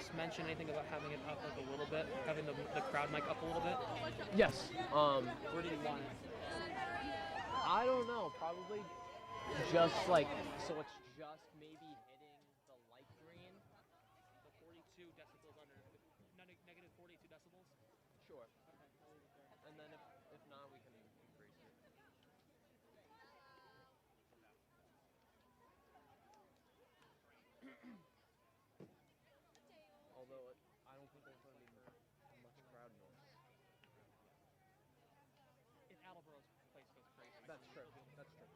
just mention anything about having it up like a little bit, having the crowd mic up a little bit? Yes. Where do you want it? I don't know. Probably just like so it's just maybe hitting the light green. So 42 decibels under, negative 42 decibels? Sure. And then if not, we can increase it. Although I don't think there's going to be much crowd noise. In Attleboro's place goes crazy. That's true. That's true.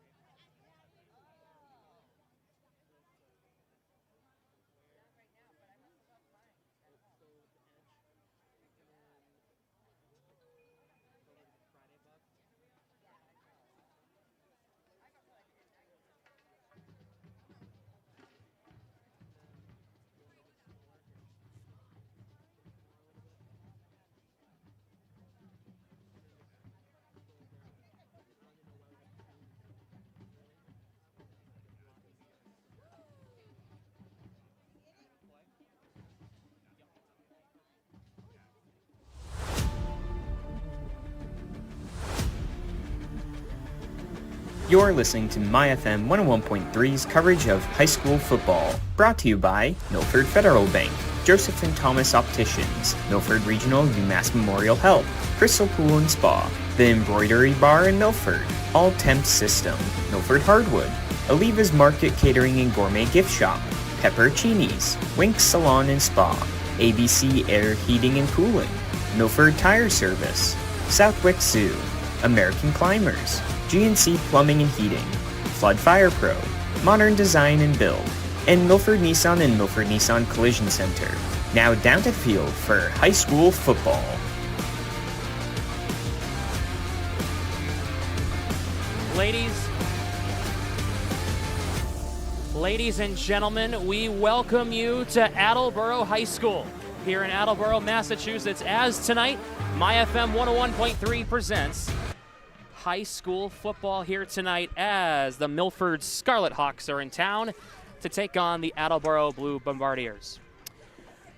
You're listening to MyFM 101.3's coverage of high school football, brought to you by Milford Federal Bank, Joseph and Thomas Opticians, Milford Regional UMass Memorial Health, Crystal Pool and Spa, The Embroidery Bar in Milford, All Temps System, Milford Hardwood, Oliva's Market Catering and Gourmet Gift Shop, Peppercinis, Winks Salon and Spa, ABC Air Heating and Cooling, Milford Tire Service, Southwick Zoo, American Climbers, GNC Plumbing and Heating, Flood Fire Pro, Modern Design and Build, and Milford Nissan and Milford Nissan Collision Center. Now down to the field for high school football. Ladies and gentlemen, we welcome you to Attleboro High School here in Attleboro, Massachusetts, as tonight, MyFM 101.3 presents high school football here tonight as the Milford Scarlet Hawks are in town to take on the Attleboro Blue Bombardiers.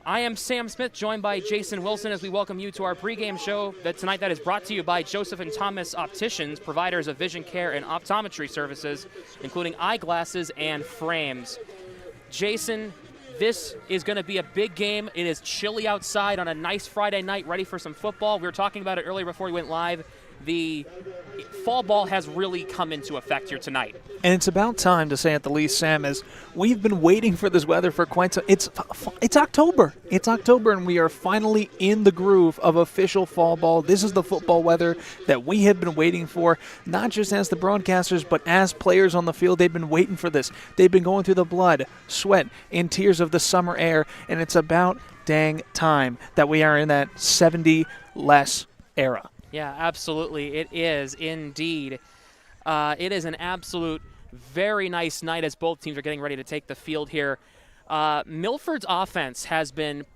I am Sam Smith, joined by Jason Wilson, as we welcome you to our pregame show that is brought to you by Joseph and Thomas Opticians, providers of vision care and optometry services, including eyeglasses and frames. Jason, this is going to be a big game. It is chilly outside on a nice Friday night, ready for some football. We were talking about it earlier before we went live. The fall ball has really come into effect here tonight. And it's about time, to say at the least, Sam, as we've been waiting for this weather for quite some. It's October. It's October, and we are finally in the groove of official fall ball. This is the football weather that we have been waiting for, not just as the broadcasters, but as players on the field. They've been waiting for this. They've been going through the blood, sweat, and tears of the summer air, and it's about dang time that we are in that 70 less era. Yeah, absolutely. It is indeed. It is an absolute very nice night as both teams are getting ready to take the field here. Milford's offense has been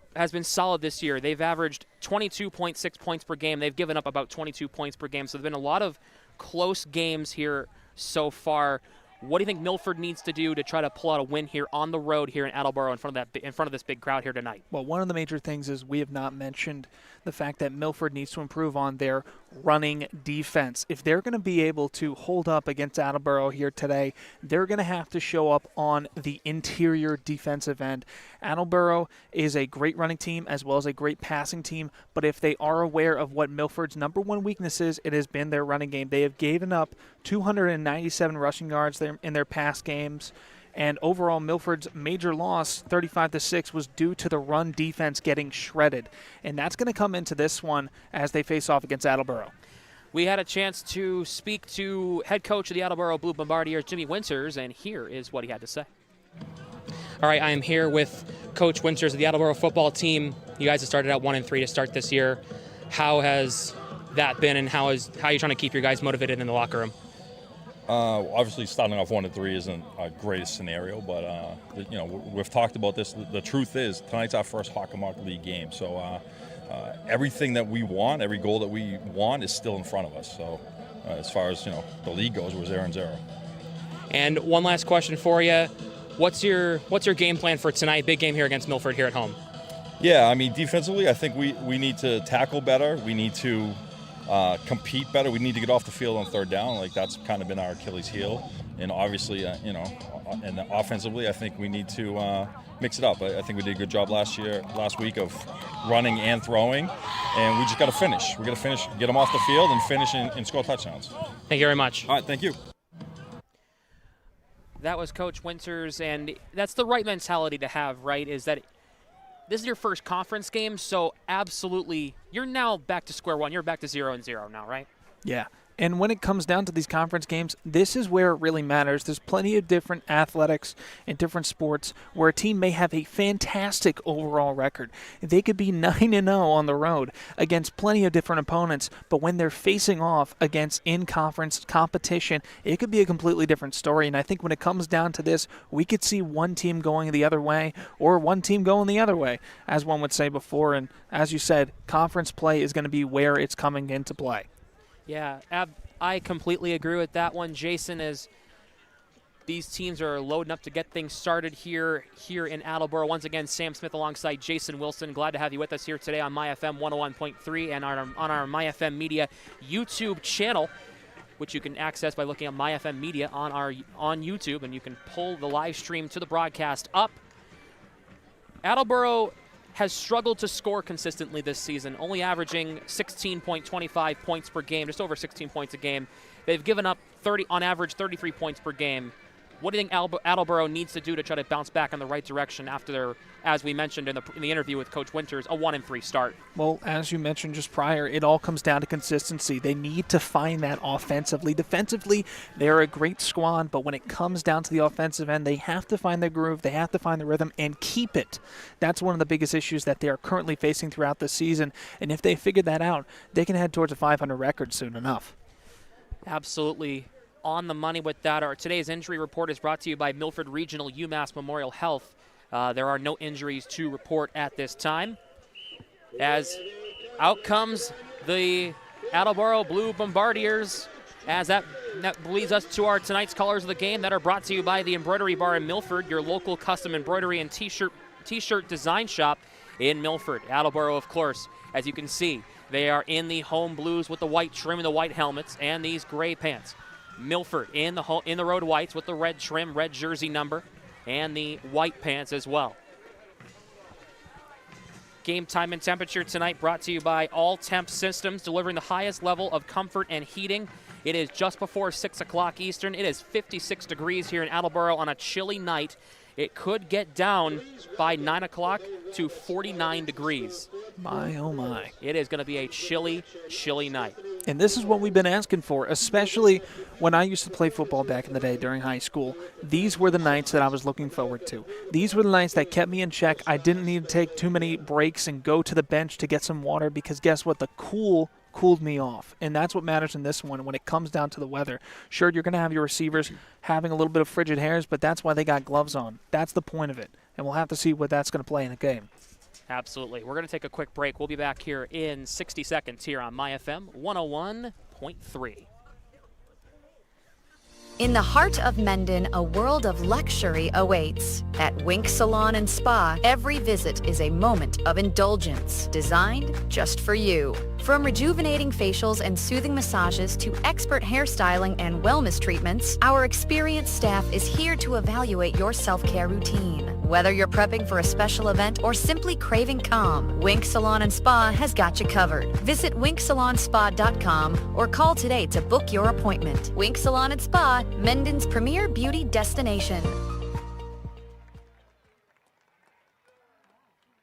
solid this year. They've averaged 22.6 points per game. They've given up about 22 points per game. So there have been a lot of close games here so far. What do you think Milford needs to do to try to pull out a win here on the road here in Attleboro in front of this big crowd here tonight? Well, one of the major things is we have not mentioned the fact that Milford needs to improve on their running defense. If they're going to be able to hold up against Attleboro here today, they're going to have to show up on the interior defensive end. Attleboro is a great running team as well as a great passing team, but if they are aware of what Milford's number one weakness is, it has been their running game. They have given up 297 rushing yards in their past games. And overall, Milford's major loss, 35-6, was due to the run defense getting shredded. And that's going to come into this one as they face off against Attleboro. We had a chance to speak to head coach of the Attleboro Blue Bombardiers, Jimmy Winters, and here is what he had to say. All right, I am here with Coach Winters of the Attleboro football team. You guys have started out 1-3 to start this year. How has that been, and how are you trying to keep your guys motivated in the locker room? Obviously, starting off 1-3 isn't a greatest scenario, but we've talked about this. The truth is, tonight's our first Hockomock League game, so everything that we want, every goal that we want, is still in front of us. So, as far as the league goes, we're 0-0. And one last question for you: What's your game plan for tonight? Big game here against Milford here at home. Yeah, I mean, defensively, I think we need to tackle better. We need to compete better. We need to get off the field on third down. Like, that's kind of been our Achilles heel. And obviously, and offensively, I think we need to mix it up. I think we did a good job last week of running and throwing, and we just got to finish. We got to finish, get them off the field, and finish and score touchdowns. Thank you very much. All right, thank you. That was Coach Winters, and that's the right mentality to have, right, is that this is your first conference game, so absolutely, you're now back to square one. You're back to 0-0 now, right? Yeah. And when it comes down to these conference games, this is where it really matters. There's plenty of different athletics and different sports where a team may have a fantastic overall record. They could be 9-0 on the road against plenty of different opponents, but when they're facing off against in-conference competition, it could be a completely different story. And I think when it comes down to this, we could see one team going the other way or one team going the other way, as one would say before. And as you said, conference play is going to be where it's coming into play. Yeah, I completely agree with that one, Jason, as these teams are loading up to get things started here in Attleboro. Once again, Sam Smith alongside Jason Wilson. Glad to have you with us here today on MyFM 101.3 and on our MyFM Media YouTube channel, which you can access by looking at MyFM Media on YouTube, and you can pull the live stream to the broadcast up. Attleboro has struggled to score consistently this season, only averaging 16.25 points per game, just over 16 points a game. They've given up on average 33 points per game. What do you think Attleboro needs to do to try to bounce back in the right direction after their, as we mentioned in the interview with Coach Winters, a 1-3 start? Well, as you mentioned just prior, it all comes down to consistency. They need to find that offensively. Defensively, they're a great squad, but when it comes down to the offensive end, they have to find their groove, they have to find the rhythm, and keep it. That's one of the biggest issues that they are currently facing throughout the season, and if they figure that out, they can head towards a 500 record soon enough. Absolutely on the money with that. Today's injury report is brought to you by Milford Regional UMass Memorial Health. There are no injuries to report at this time. As out comes the Attleboro Blue Bombardiers, as that leads us to our tonight's colors of the game that are brought to you by the Embroidery Bar in Milford, your local custom embroidery and t-shirt design shop in Milford. Attleboro, of course, as you can see, they are in the home blues with the white trim and the white helmets and these gray pants. Milford in the road whites with the red trim, red jersey number, and the white pants as well. Game time and temperature tonight brought to you by All Temp Systems, delivering the highest level of comfort and heating. It is just before 6 o'clock Eastern. It is 56 degrees here in Attleboro on a chilly night. It could get down by 9 o'clock to 49 degrees. My, oh my. It is going to be a chilly, chilly night. And this is what we've been asking for, especially when I used to play football back in the day during high school. These were the nights that I was looking forward to. These were the nights that kept me in check. I didn't need to take too many breaks and go to the bench to get some water because guess what? The cooled me off, and that's what matters in this one when it comes down to the weather. Sure, you're going to have your receivers having a little bit of frigid hairs, but that's why they got gloves on. That's the point of it, and we'll have to see what that's going to play in the game. Absolutely. We're going to take a quick break. We'll be back here in 60 seconds here on MyFM 101.3. In the heart of Mendon, a world of luxury awaits. At Wink Salon and Spa, every visit is a moment of indulgence, designed just for you. From rejuvenating facials and soothing massages to expert hairstyling and wellness treatments, our experienced staff is here to evaluate your self-care routine. Whether you're prepping for a special event or simply craving calm, Wink Salon and Spa has got you covered. Visit winksalonspa.com or call today to book your appointment. Wink Salon and Spa, Mendon's premier beauty destination.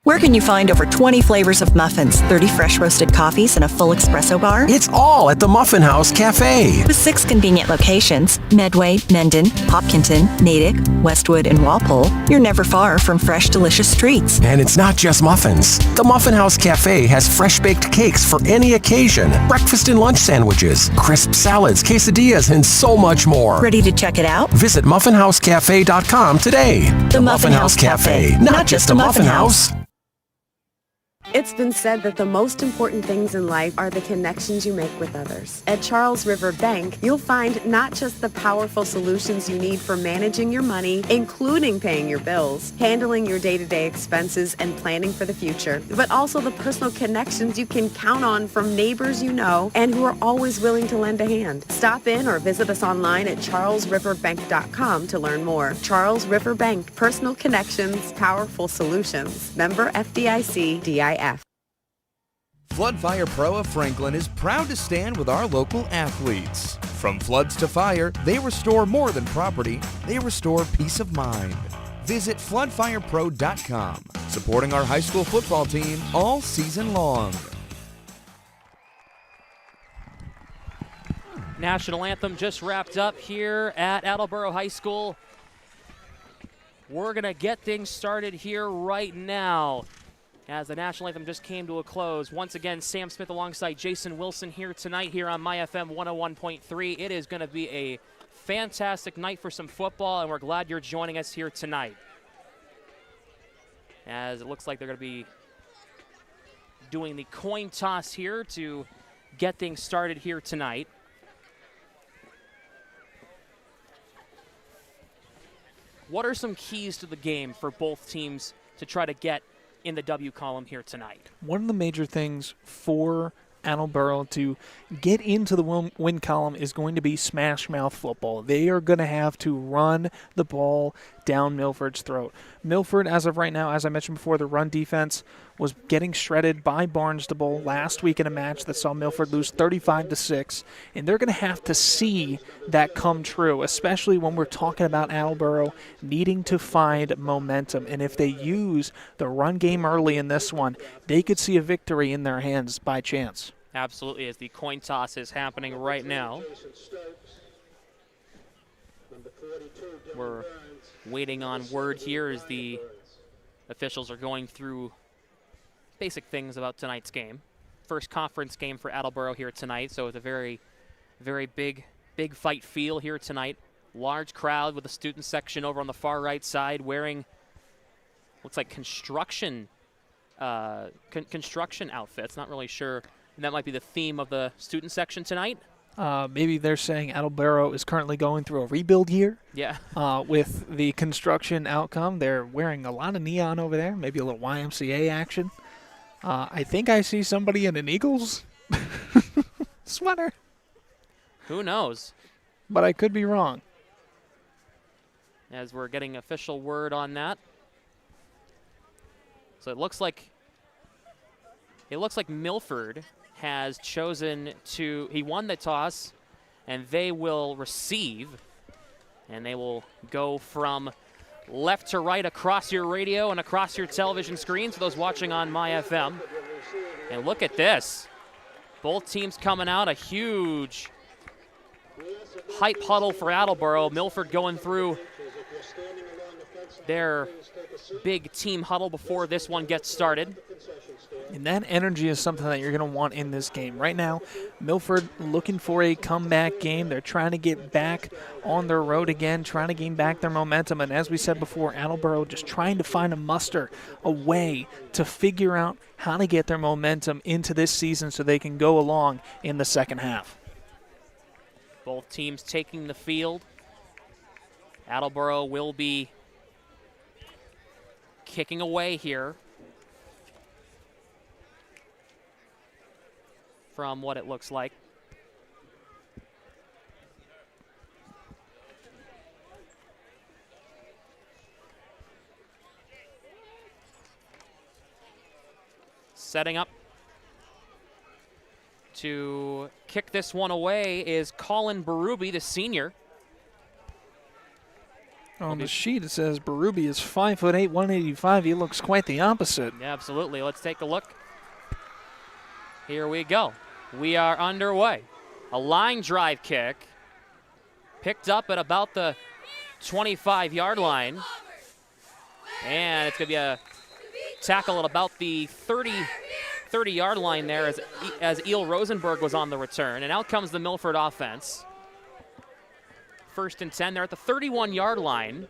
Where can you find over 20 flavors of muffins, 30 fresh roasted coffees, and a full espresso bar? It's all at the Muffin House Cafe. With 6 convenient locations, Medway, Mendon, Hopkinton, Natick, Westwood, and Walpole, you're never far from fresh, delicious treats. And it's not just muffins. The Muffin House Cafe has fresh-baked cakes for any occasion, breakfast and lunch sandwiches, crisp salads, quesadillas, and so much more. Ready to check it out? Visit muffinhousecafe.com today. The Muffin House Cafe. Not just a muffin house. It's been said that the most important things in life are the connections you make with others. At Charles River Bank, you'll find not just the powerful solutions you need for managing your money, including paying your bills, handling your day-to-day expenses, and planning for the future, but also the personal connections you can count on from neighbors you know and who are always willing to lend a hand. Stop in or visit us online at charlesriverbank.com to learn more. Charles River Bank, personal connections, powerful solutions. Member FDIC DIF. Flood Fire Pro of Franklin is proud to stand with our local athletes. From floods to fire, they restore more than property, they restore peace of mind. Visit floodfirepro.com, supporting our high school football team all season long. National anthem just wrapped up here at Attleboro High School. We're going to get things started here right now as the national anthem just came to a close. Once again, Sam Smith alongside Jason Wilson here tonight here on My FM 101.3. It is going to be a fantastic night for some football, and we're glad you're joining us here tonight. As it looks like they're going to be doing the coin toss here to get things started here tonight. What are some keys to the game for both teams to try to get in the W column here tonight? One of the major things for Attleboro to get into the win column is going to be smash mouth football. They are going to have to run the ball down Milford's throat. Milford, as of right now, as I mentioned before, the run defense was getting shredded by Barnstable last week in a match that saw Milford lose 35-6, and they're going to have to see that come true, especially when we're talking about Attleboro needing to find momentum. And if they use the run game early in this one, they could see a victory in their hands by chance. Absolutely, as the coin toss is happening right now. We're waiting on word here as the officials are going through basic things about tonight's game. First conference game for Attleboro here tonight, so it's a very, very big fight feel here tonight. Large crowd with the student section over on the far right side wearing, looks like construction outfits. Not really sure. And that might be the theme of the student section tonight. Maybe they're saying Attleboro is currently going through a rebuild year. Yeah. With the construction outcome. They're wearing a lot of neon over there, maybe a little YMCA action. I think I see somebody in an Eagles sweater. Who knows? But I could be wrong. As we're getting official word on that. So it looks like Milford has chosen to, he won the toss, and they will receive, and they will go from left to right across your radio and across your television screens, those watching on My FM. And look at this. Both teams coming out, a huge hype huddle for Attleboro. Milford going through their big team huddle before this one gets started. And that energy is something that you're going to want in this game. Right now, Milford looking for a comeback game. They're trying to get back on their road again, trying to gain back their momentum. And as we said before, Attleboro just trying to find a way to figure out how to get their momentum into this season so they can go along in the second half. Both teams taking the field. Attleboro will be kicking away here from what it looks like. Setting up to kick this one away is Colin Berube, the senior. On the sheet, it says Berube is 5'8", 185. He looks quite the opposite. Yeah, absolutely. Let's take a look. Here we go. We are underway. A line drive kick picked up at about the 25-yard line. And it's going to be a tackle at about the 30-yard line there as Eel Rosenberg was on the return. And out comes the Milford offense. 1st and 10. They're at the 31-yard line.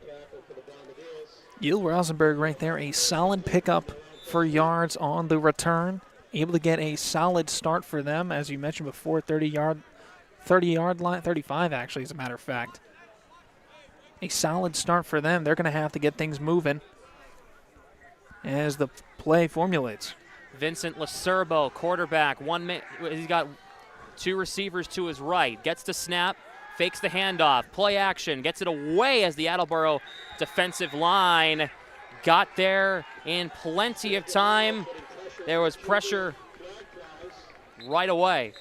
Eel Rosenberg right there, a solid pickup for yards on the return. Able to get a solid start for them, as you mentioned before, 30-yard line, 35 actually, as a matter of fact. A solid start for them. They're going to have to get things moving as the play formulates. Vincent Lacerbo, quarterback. He's got two receivers to his right. Gets the snap, fakes the handoff, play action, gets it away as the Attleboro defensive line got there in plenty of time. There was pressure right away.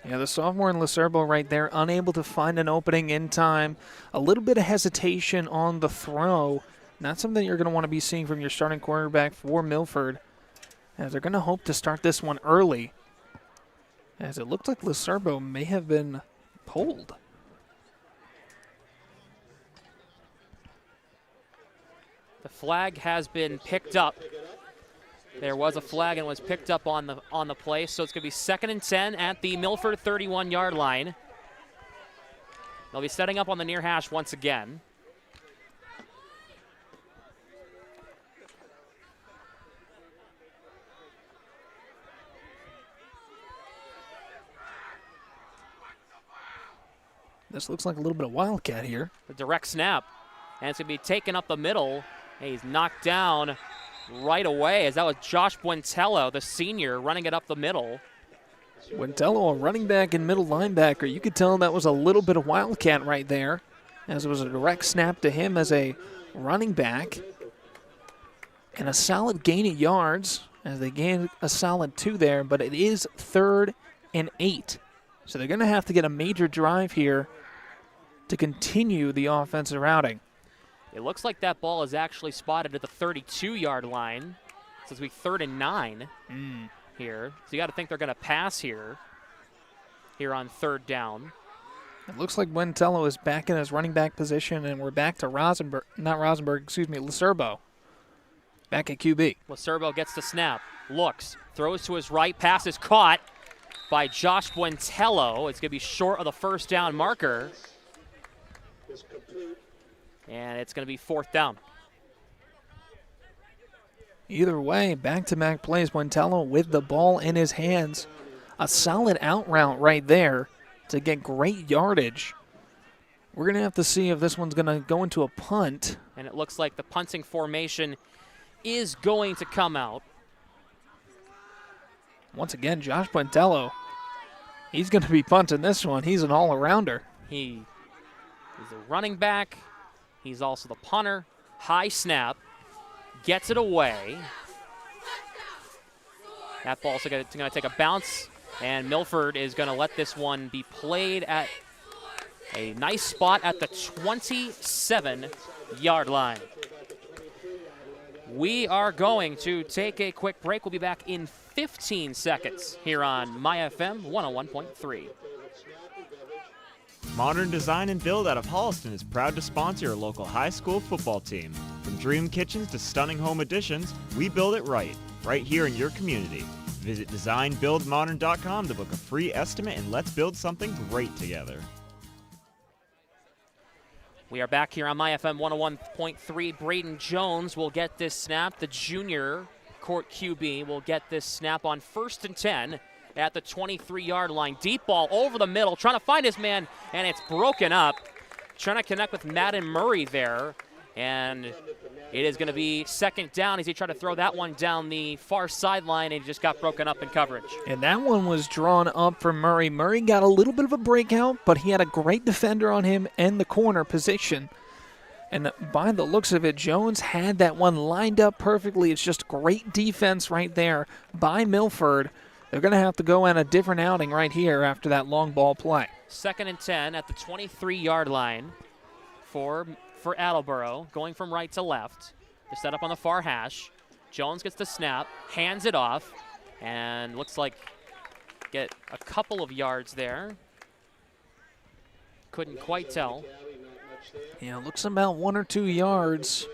Yeah, the sophomore in Lacerbo right there, unable to find an opening in time. A little bit of hesitation on the throw. Not something you're going to want to be seeing from your starting quarterback for Milford, as they're going to hope to start this one early, as it looked like Lacerbo may have been pulled. The flag has been picked up. There was a flag and was picked up on the play, so it's going to be 2nd and 10 at the Milford 31-yard line. They'll be setting up on the near hash once again. This looks like a little bit of wildcat here. The direct snap, and it's going to be taken up the middle. And he's knocked down right away, as that was Josh Buentello, the senior, running it up the middle. Buentello, a running back and middle linebacker. You could tell that was a little bit of wildcat right there, as it was a direct snap to him as a running back. And a solid gain of yards, as they gained a solid 2 there, but it is 3rd and 8. So they're going to have to get a major drive here to continue the offensive routing. It looks like that ball is actually spotted at the 32-yard line. So it's going to be 3rd and 9 here. So you got to think they're going to pass here on 3rd down. It looks like Buentello is back in his running back position, and we're back to Lacerbo. Back at QB. Lacerbo gets the snap, looks, throws to his right, pass is caught by Josh Buentello. It's going to be short of the 1st down marker. And it's going to be 4th down. Either way, back-to-back plays. Buentello with the ball in his hands. A solid out route right there to get great yardage. We're going to have to see if this one's going to go into a punt. And it looks like the punting formation is going to come out. Once again, Josh Buentello, he's going to be punting this one. He's an all-arounder. He's a running back. He's also the punter. High snap. Gets it away. That ball's going to take a bounce, and Milford is going to let this one be played at a nice spot at the 27-yard line. We are going to take a quick break. We'll be back in 15 seconds here on MyFM 101.3. Modern Design and Build out of Holliston is proud to sponsor your local high school football team. From dream kitchens to stunning home additions, we build it right here in your community. Visit designbuildmodern.com to book a free estimate, and let's build something great together. We are back here on MyFM 101.3. Braden Jones will get this snap. The junior court QB will get this snap on 1st and 10 at the 23-yard line. Deep ball over the middle, trying to find his man, and it's broken up. Trying to connect with Madden Murray there, and it is going to be 2nd down as he tried to throw that one down the far sideline, and he just got broken up in coverage. And that one was drawn up for Murray. Murray got a little bit of a breakout, but he had a great defender on him and the corner position. And by the looks of it, Jones had that one lined up perfectly. It's just great defense right there by Milford. They're going to have to go on a different outing right here after that long ball play. 2nd and 10 at the 23-yard line for Attleboro, going from right to left. They set up on the far hash. Jones gets the snap, hands it off, and looks like get a couple of yards there. Couldn't quite tell. Yeah, looks about 1 or 2 yards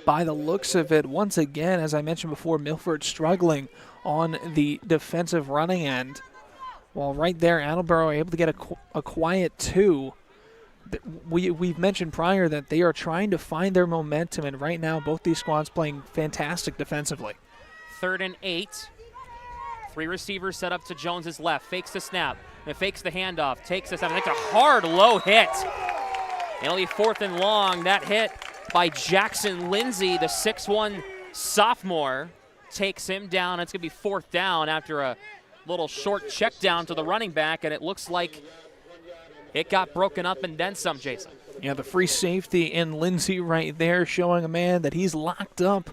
by the looks of it. Once again, as I mentioned before, Milford struggling on the defensive running end. While right there, Attleboro able to get a quiet 2. We've mentioned prior that they are trying to find their momentum, and right now both these squads playing fantastic defensively. 3rd and 8. 3 receivers set up to Jones's left. Fakes the snap. And fakes the handoff. Takes the snap. It's a hard, low hit. It'll be 4th and long. That hit by Jackson Lindsay, the 6'1 sophomore, takes him down. It's going to be 4th down after a little short check down to the running back, and it looks like it got broken up and then some, Jason. Yeah, the free safety in Lindsay right there, showing a man that he's locked up,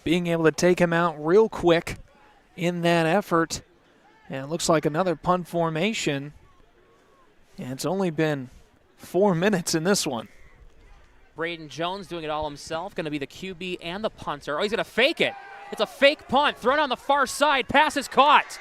being able to take him out real quick in that effort. And it looks like another punt formation. And it's only been 4 minutes in this one. Braden Jones doing it all himself, going to be the QB and the punter. Oh, he's going to fake it. It's a fake punt, thrown on the far side, pass is caught.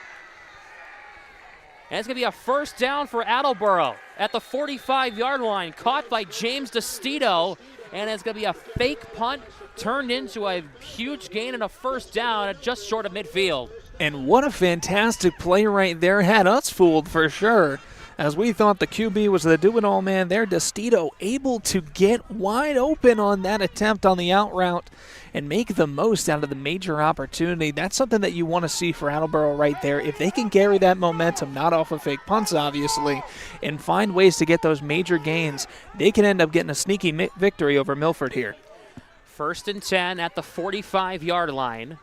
And it's going to be a 1st down for Attleboro at the 45-yard line, caught by James DeStito, and it's going to be a fake punt turned into a huge gain and a 1st down at just short of midfield. And what a fantastic play right there. Had us fooled for sure. As we thought the QB was the do-it-all man there, DeStito able to get wide open on that attempt on the out route and make the most out of the major opportunity. That's something that you want to see for Attleboro right there. If they can carry that momentum, not off of fake punts obviously, and find ways to get those major gains, they can end up getting a sneaky victory over Milford here. 1st and 10 at the 45-yard line.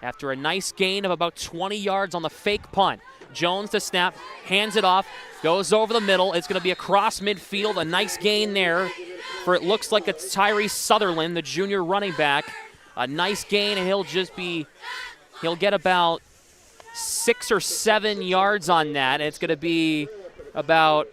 After a nice gain of about 20 yards on the fake punt. Jones to snap, hands it off, goes over the middle. It's going to be across midfield, a nice gain there for it looks like it's Tyree Sutherland, the junior running back. A nice gain, and he'll get about 6 or 7 yards on that. It's going to be about,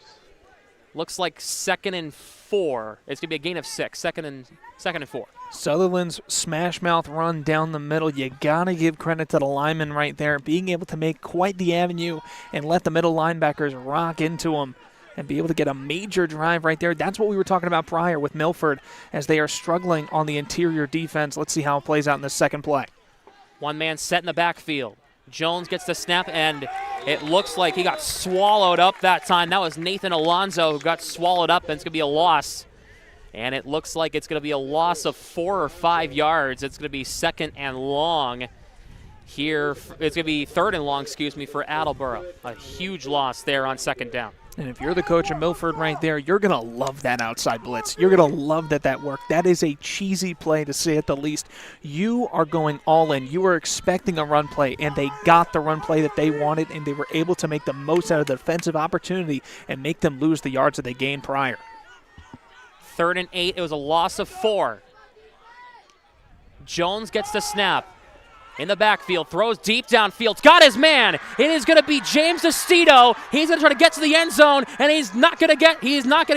looks like 2nd and 4. It's going to be a gain of 6, second and 4. Sutherland's smash mouth run down the middle. You got to give credit to the lineman right there, being able to make quite the avenue and let the middle linebackers rock into him and be able to get a major drive right there. That's what we were talking about prior with Milford as they are struggling on the interior defense. Let's see how it plays out in the second play. One man set in the backfield. Jones gets the snap, and it looks like he got swallowed up that time. That was Nathan Alonzo who got swallowed up, and it's going to be a loss. And it looks like it's going to be a loss of 4 or 5 yards. It's going to be 2nd and long here. It's going to be 3rd and long, for Attleboro. A huge loss there on 2nd down. And if you're the coach of Milford right there, you're going to love that outside blitz. You're going to love that worked. That is a cheesy play, to say at the least. You are going all in. You were expecting a run play, and they got the run play that they wanted, and they were able to make the most out of the defensive opportunity and make them lose the yards that they gained prior. 3rd and 8. It was a loss of 4. Jones gets the snap. In the backfield, throws deep downfield. Got his man. It is going to be James DeStito. He's going to try to get to the end zone, and he is not going to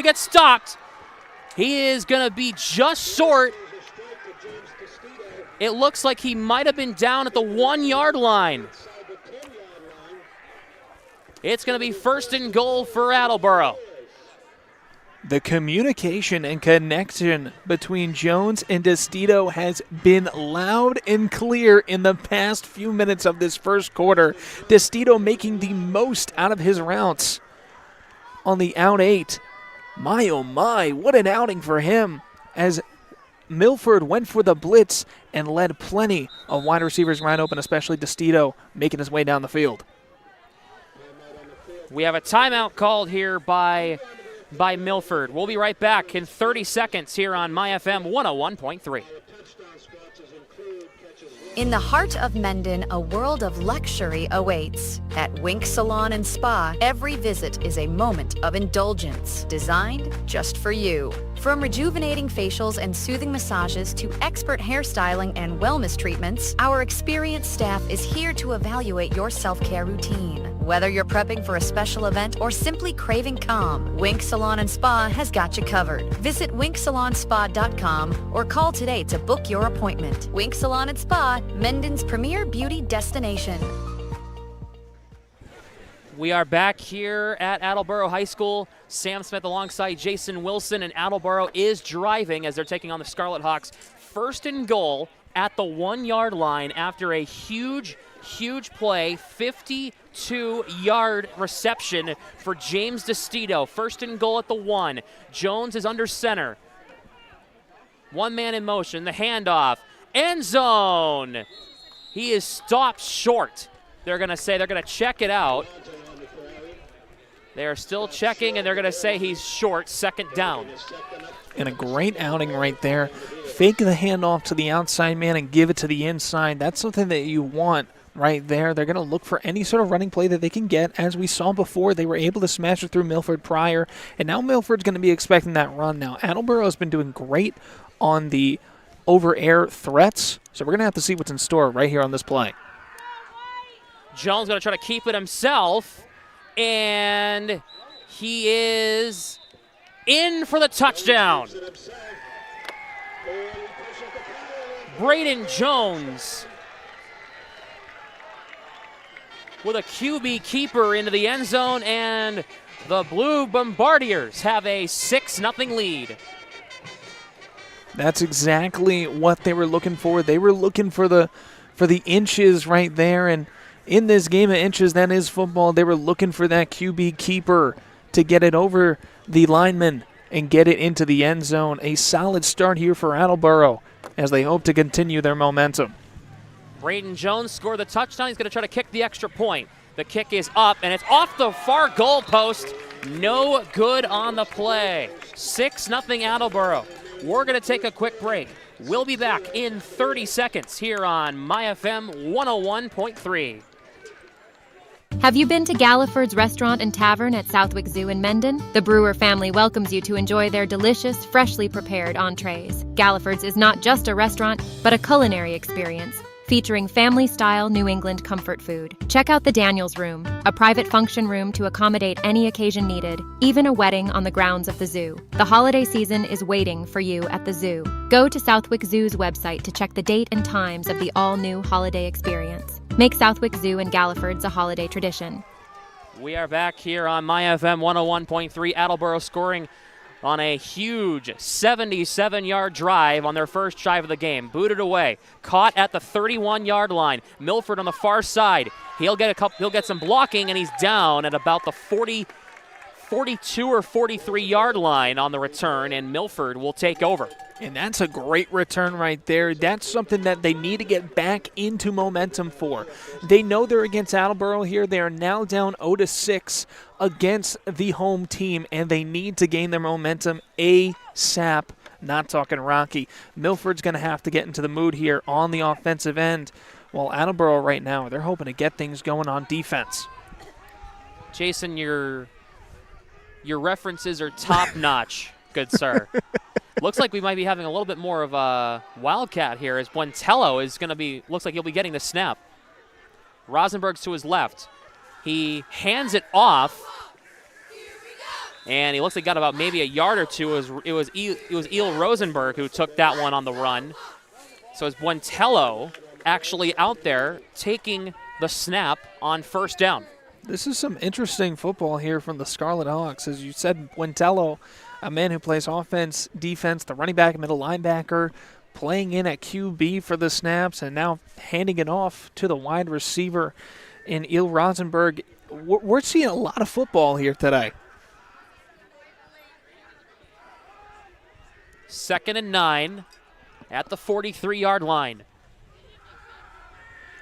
get stopped. He is going to be just short. It looks like he might have been down at the 1-yard line. It's going to be 1st and goal for Attleboro. The communication and connection between Jones and DeStito has been loud and clear in the past few minutes of this first quarter. DeStito making the most out of his routes on the out 8. My, oh my, what an outing for him as Milford went for the blitz and led plenty of wide receivers wide open, especially DeStito making his way down the field. We have a timeout called here by Milford. We'll be right back in 30 seconds here on MyFM 101.3. In the heart of Mendon, a world of luxury awaits. At Wink Salon and Spa, every visit is a moment of indulgence, designed just for you. From rejuvenating facials and soothing massages to expert hairstyling and wellness treatments, our experienced staff is here to evaluate your self-care routine. Whether you're prepping for a special event or simply craving calm, Wink Salon and Spa has got you covered. Visit winksalonspa.com or call today to book your appointment. Wink Salon and Spa, Mendon's premier beauty destination. We are back here at Attleboro High School. Sam Smith alongside Jason Wilson, and Attleboro is driving as they're taking on the Scarlet Hawks. 1st and goal at the 1-yard line after a huge play, 52-yard reception for James DeStito. 1st and goal at the 1. Jones is under center. One man in motion, the handoff, end zone. He is stopped short. They're going to say they're going to check it out. They are still checking, and they're going to say he's short, second down. And a great outing right there. Fake the handoff to the outside man and give it to the inside. That's something that you want right there. They're going to look for any sort of running play that they can get. As we saw before, they were able to smash it through Milford prior, and now Milford's going to be expecting that run. Now, Attleboro's been doing great on the over-air threats, so we're going to have to see what's in store right here on this play. Jones going to try to keep it himself, and he is in for the touchdown. Braden Jones with a QB keeper into the end zone, and the Blue Bombardiers have a 6-0 lead. That's exactly what they were looking for. They were looking for the inches right there, and in this game of inches, that is football, they were looking for that QB keeper to get it over the lineman and get it into the end zone. A solid start here for Attleboro as they hope to continue their momentum. Braden Jones scored the touchdown. He's going to try to kick the extra point. The kick is up, and it's off the far goal post. No good on the play. 6-0 Attleboro. We're going to take a quick break. We'll be back in 30 seconds here on MyFM 101.3. Have you been to Galliford's Restaurant and Tavern at Southwick Zoo in Mendon? The Brewer family welcomes you to enjoy their delicious, freshly prepared entrees. Galliford's is not just a restaurant, but a culinary experience, featuring family-style New England comfort food. Check out the Daniels Room, a private function room to accommodate any occasion needed, even a wedding on the grounds of the zoo. The holiday season is waiting for you at the zoo. Go to Southwick Zoo's website to check the date and times of the all-new holiday experience. Make Southwick Zoo and Galliford's a holiday tradition. We are back here on MyFM 101.3. Attleboro scoring on a huge 77-yard drive on their first drive of the game. Booted away, caught at the 31-yard line. Milford on the far side. He'll get some blocking, and he's down at about the 42 or 43-yard line on the return, and Milford will take over. And that's a great return right there. That's something that they need to get back into momentum for. They know they're against Attleboro here. They are now down 0-6 against the home team, and they need to gain their momentum ASAP. Not talking Rocky. Milford's going to have to get into the mood here on the offensive end, while Attleboro right now, they're hoping to get things going on defense. Jason, your references are top-notch, good sir. Looks like we might be having a little bit more of a wildcat here as Buentello is going to be, looks like he'll be getting the snap. Rosenberg's to his left. He hands it off, and he looks like he got about maybe a yard or two. It was Eel Rosenberg who took that one on the run. So it's Buentello actually out there taking the snap on first down. This is some interesting football here from the Scarlet Hawks. As you said, Buentello, a man who plays offense, defense, the running back, middle linebacker, playing in at QB for the snaps, and now handing it off to the wide receiver in Eel Rosenberg. We're seeing a lot of football here today. 2nd and 9 at the 43-yard line.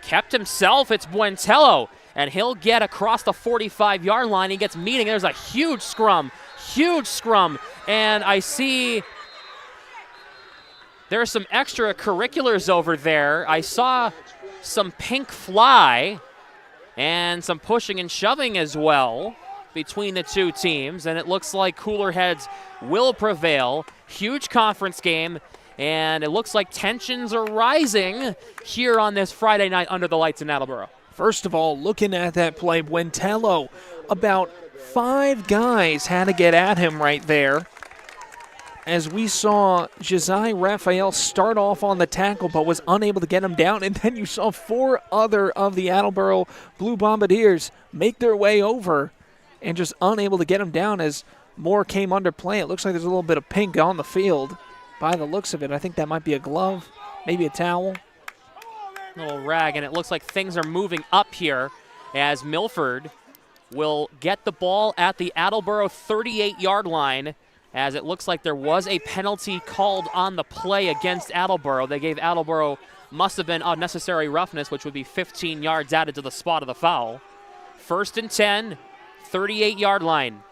Kept himself, it's Buentello, and he'll get across the 45-yard line. He gets meeting. There's a huge scrum, and I see there's some extracurriculars over there. I saw some pink fly and some pushing and shoving as well between the two teams, and it looks like cooler heads will prevail. Huge conference game, and it looks like tensions are rising here on this Friday night under the lights in Attleboro. First of all, looking at that play, Buentello, about 5 guys had to get at him right there. As we saw Josiah Raphael start off on the tackle but was unable to get him down, and then you saw 4 other of the Attleboro Blue Bombardiers make their way over and just unable to get him down as more came under play. It looks like there's a little bit of pink on the field. By the looks of it, I think that might be a glove, maybe a towel. Little rag, and it looks like things are moving up here as Milford will get the ball at the Attleboro 38-yard line, as it looks like there was a penalty called on the play against Attleboro. They gave Attleboro must have been unnecessary roughness, which would be 15 yards added to the spot of the foul. 1st and 10, 38-yard line.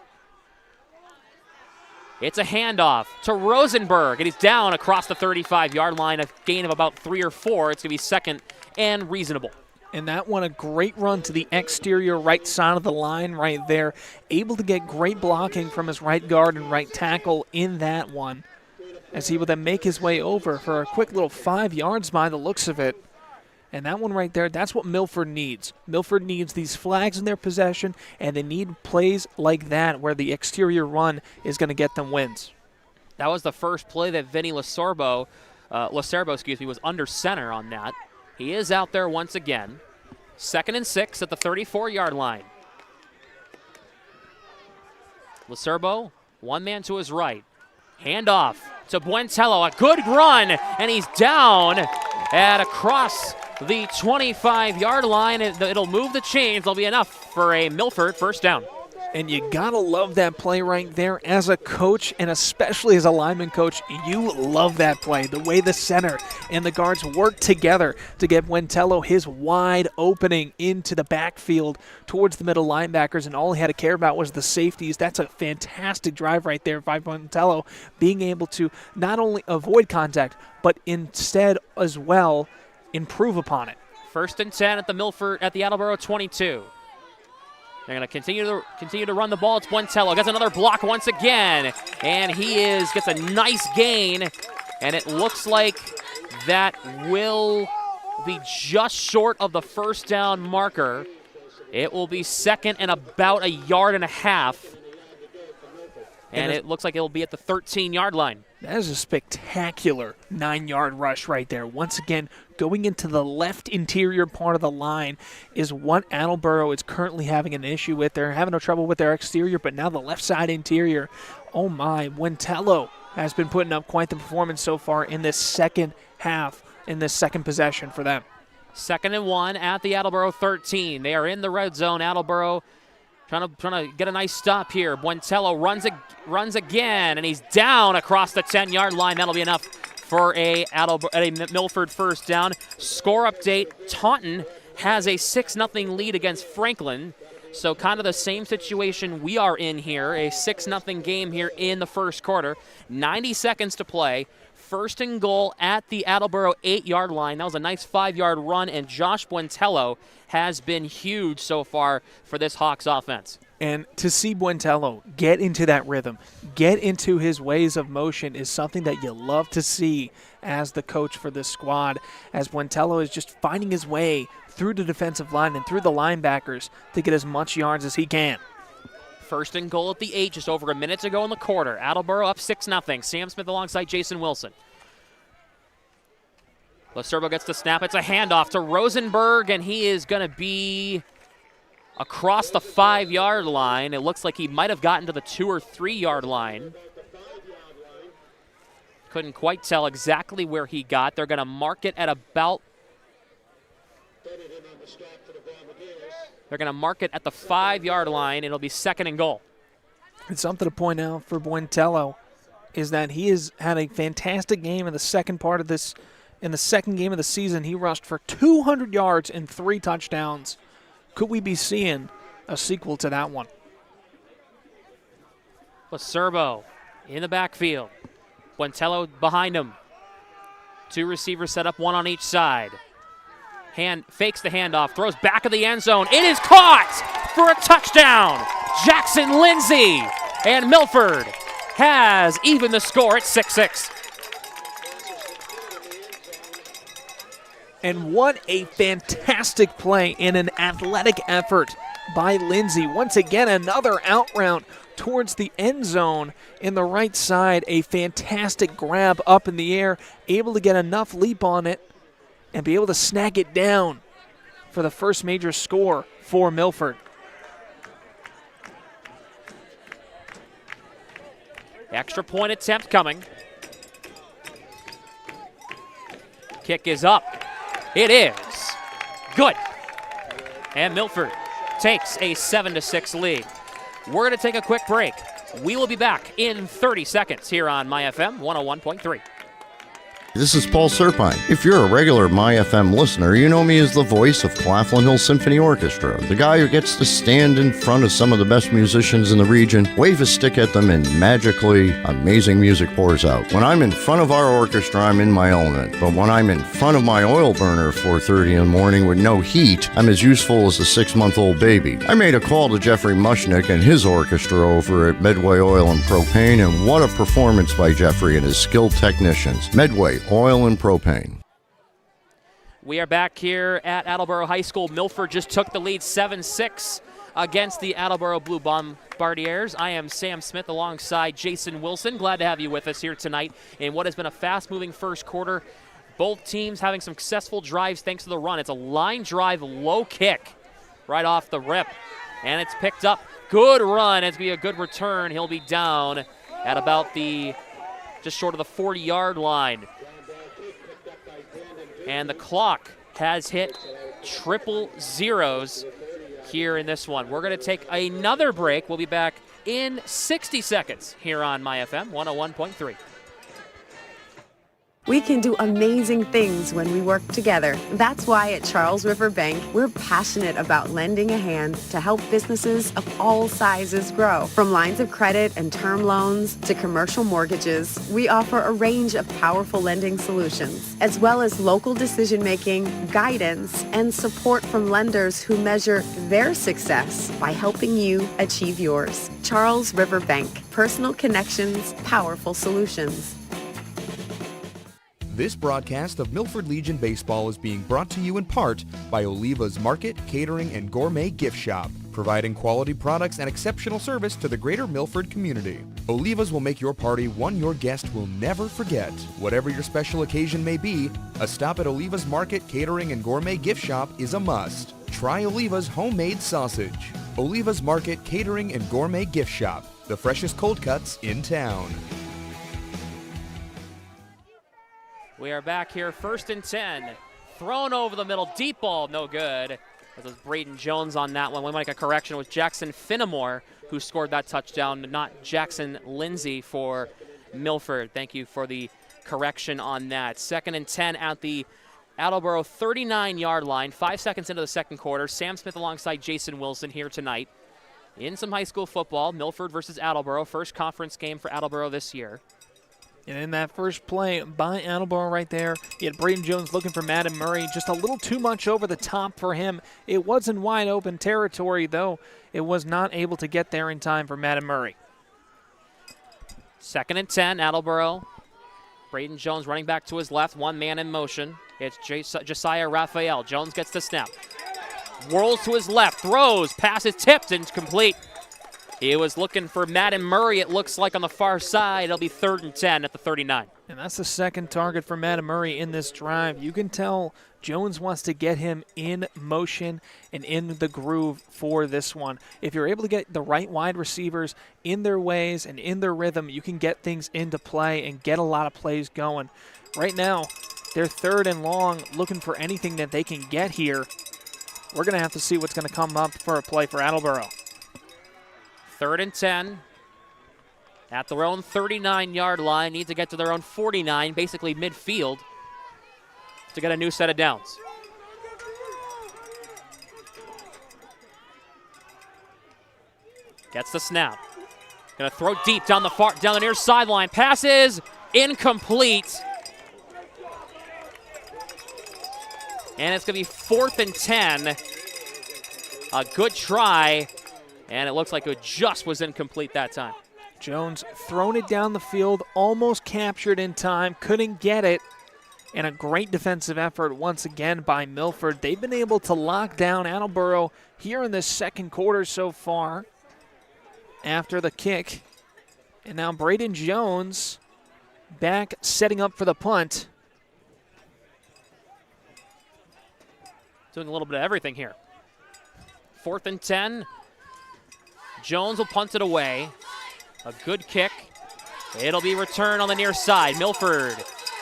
It's a handoff to Rosenberg, and he's down across the 35-yard line, a gain of about 3 or 4. It's going to be 2nd and reasonable. And that one, a great run to the exterior right side of the line right there. Able to get great blocking from his right guard and right tackle in that one, as he would then make his way over for a quick little 5 yards by the looks of it. And that one right there, that's what Milford needs. Milford needs these flags in their possession, and they need plays like that where the exterior run is going to get them wins. That was the first play that Vinny Lacerbo, was under center on that. He is out there once again. 2nd and 6 at the 34-yard line. Lacerbo, one man to his right. Handoff to Buentello, a good run, and he's down at across the 25-yard line. It'll move the chains. There'll be enough for a Milford first down. And you gotta love that play right there. As a coach, and especially as a lineman coach, you love that play. The way the center and the guards work together to get Buentello his wide opening into the backfield towards the middle linebackers, and all he had to care about was the safeties. That's a fantastic drive right there by Buentello, being able to not only avoid contact, but instead as well improve upon it. 1st and 10 at the Attleboro 22. They're going to continue to run the ball. It's Buentello. Gets another block once again. And he gets a nice gain. And it looks like that will be just short of the first down marker. It will be 2nd and about 1.5 yards. And it looks like it'll be at the 13-yard line. That is a spectacular 9-yard rush right there. Once again, going into the left interior part of the line is what Attleboro is currently having an issue with. They're having no trouble with their exterior, but now the left side interior, oh my, Buentello has been putting up quite the performance so far in this second half, in this second possession for them. 2nd and 1 at the Attleboro 13. They are in the red zone. Attleboro trying to get a nice stop here. Buentello runs again, and he's down across the 10-yard line. That'll be enough for a Milford first down. Score update, Taunton has a 6-0 lead against Franklin. So kind of the same situation we are in here, a 6-0 game here in the first quarter. 90 seconds to play. 1st and goal at the Attleboro 8-yard line. That was a nice 5-yard run, and Josh Buentello has been huge so far for this Hawks offense. And to see Buentello get into that rhythm, get into his ways of motion is something that you love to see as the coach for this squad, as Buentello is just finding his way through the defensive line and through the linebackers to get as much yards as he can. 1st and goal at the 8, just over a minute to go in the quarter. Attleboro up 6-0. Sam Smith alongside Jason Wilson. Lacerbo gets the snap. It's a handoff to Rosenberg, and he is going to be across the 5-yard line. It looks like he might have gotten to the 2 or 3-yard line. Couldn't quite tell exactly where he got. They're going to mark it at about... They're going to mark it at the 5-yard line. It'll be 2nd and goal. And something to point out for Buentello is that he has had a fantastic game in the second part of this. In the second game of the season, he rushed for 200 yards and 3 touchdowns. Could we be seeing a sequel to that one? Lacerbo in the backfield. Buentello behind him. 2 receivers set up, 1 on each side. Fakes the handoff, throws back of the end zone. It is caught for a touchdown. Jackson Lindsay, and Milford has even the score at 6-6. And what a fantastic play and an athletic effort by Lindsay. Once again, another out route towards the end zone in the right side. A fantastic grab up in the air, able to get enough leap on it and be able to snag it down for the first major score for Milford. Extra point attempt coming. Kick is up. It is good. And Milford takes a 7-6 lead. We're going to take a quick break. We will be back in 30 seconds here on My FM 101.3. This is Paul Serpine. If you're a regular MyFM listener, you know me as the voice of Claflin Hill Symphony Orchestra, the guy who gets to stand in front of some of the best musicians in the region, wave a stick at them, and magically amazing music pours out. When I'm in front of our orchestra, I'm in my element. But when I'm in front of my oil burner at 4:30 in the morning with no heat, I'm as useful as a 6-month-old baby. I made a call to Jeffrey Mushnick and his orchestra over at Medway Oil and Propane, and what a performance by Jeffrey and his skilled technicians. Medway Oil and Propane. We are back here at Attleboro High School. Milford just took the lead 7-6 against the Attleboro Blue Bombardiers. I am Sam Smith alongside Jason Wilson. Glad to have you with us here tonight in what has been a fast-moving first quarter. Both teams having some successful drives thanks to the run. It's a line drive low kick right off the rip, and it's picked up. Good run. It's going to be a good return. He'll be down at about just short of the 40-yard line. And the clock has hit triple zeros here in this one. We're going to take another break. We'll be back in 60 seconds here on MyFM 101.3. We can do amazing things when we work together. That's why at Charles River Bank, we're passionate about lending a hand to help businesses of all sizes grow. From lines of credit and term loans to commercial mortgages, we offer a range of powerful lending solutions, as well as local decision-making, guidance, and support from lenders who measure their success by helping you achieve yours. Charles River Bank, personal connections, powerful solutions. This broadcast of Milford Legion Baseball is being brought to you in part by Oliva's Market, Catering, and Gourmet Gift Shop, providing quality products and exceptional service to the greater Milford community. Oliva's will make your party one your guest will never forget. Whatever your special occasion may be, a stop at Oliva's Market, Catering, and Gourmet Gift Shop is a must. Try Oliva's homemade sausage. Oliva's Market, Catering, and Gourmet Gift Shop, the freshest cold cuts in town. We are back here, 1st and 10. Thrown over the middle, deep ball, no good. That was Braden Jones on that one. We might make a correction with Jackson Finnemore, who scored that touchdown, not Jackson Lindsay for Milford. Thank you for the correction on that. 2nd and 10 at the Attleboro 39-yard line. 5 seconds into the second quarter. Sam Smith alongside Jason Wilson here tonight. In some high school football, Milford versus Attleboro. First conference game for Attleboro this year. And in that first play by Attleboro right there, you had Braden Jones looking for Madden Murray. Just a little too much over the top for him. It was in wide open territory, though. It was not able to get there in time for Madden Murray. 2nd and 10, Attleboro. Braden Jones running back to his left, one man in motion. It's Josiah Raphael. Jones gets the snap. Whirls to his left, throws, pass is tipped and complete. He was looking for Madden Murray, it looks like, on the far side. It'll be 3rd and 10 at the 39. And that's the second target for Madden Murray in this drive. You can tell Jones wants to get him in motion and in the groove for this one. If you're able to get the right wide receivers in their ways and in their rhythm, you can get things into play and get a lot of plays going. Right now, they're 3rd and long, looking for anything that they can get here. We're going to have to see what's going to come up for a play for Attleboro. 3rd and 10 at their own 39-yard line. Need to get to their own 49, basically midfield, to get a new set of downs. Gets the snap. Going to throw deep down the near sideline. Passes incomplete. And it's going to be 4th and 10. A good try. And it looks like it just was incomplete that time. Jones thrown it down the field, almost captured in time, couldn't get it. And a great defensive effort once again by Milford. They've been able to lock down Attleboro here in this second quarter so far after the kick. And now Braden Jones back setting up for the punt. Doing a little bit of everything here. 4th and 10. Jones will punt it away. A good kick. It'll be returned on the near side. Milford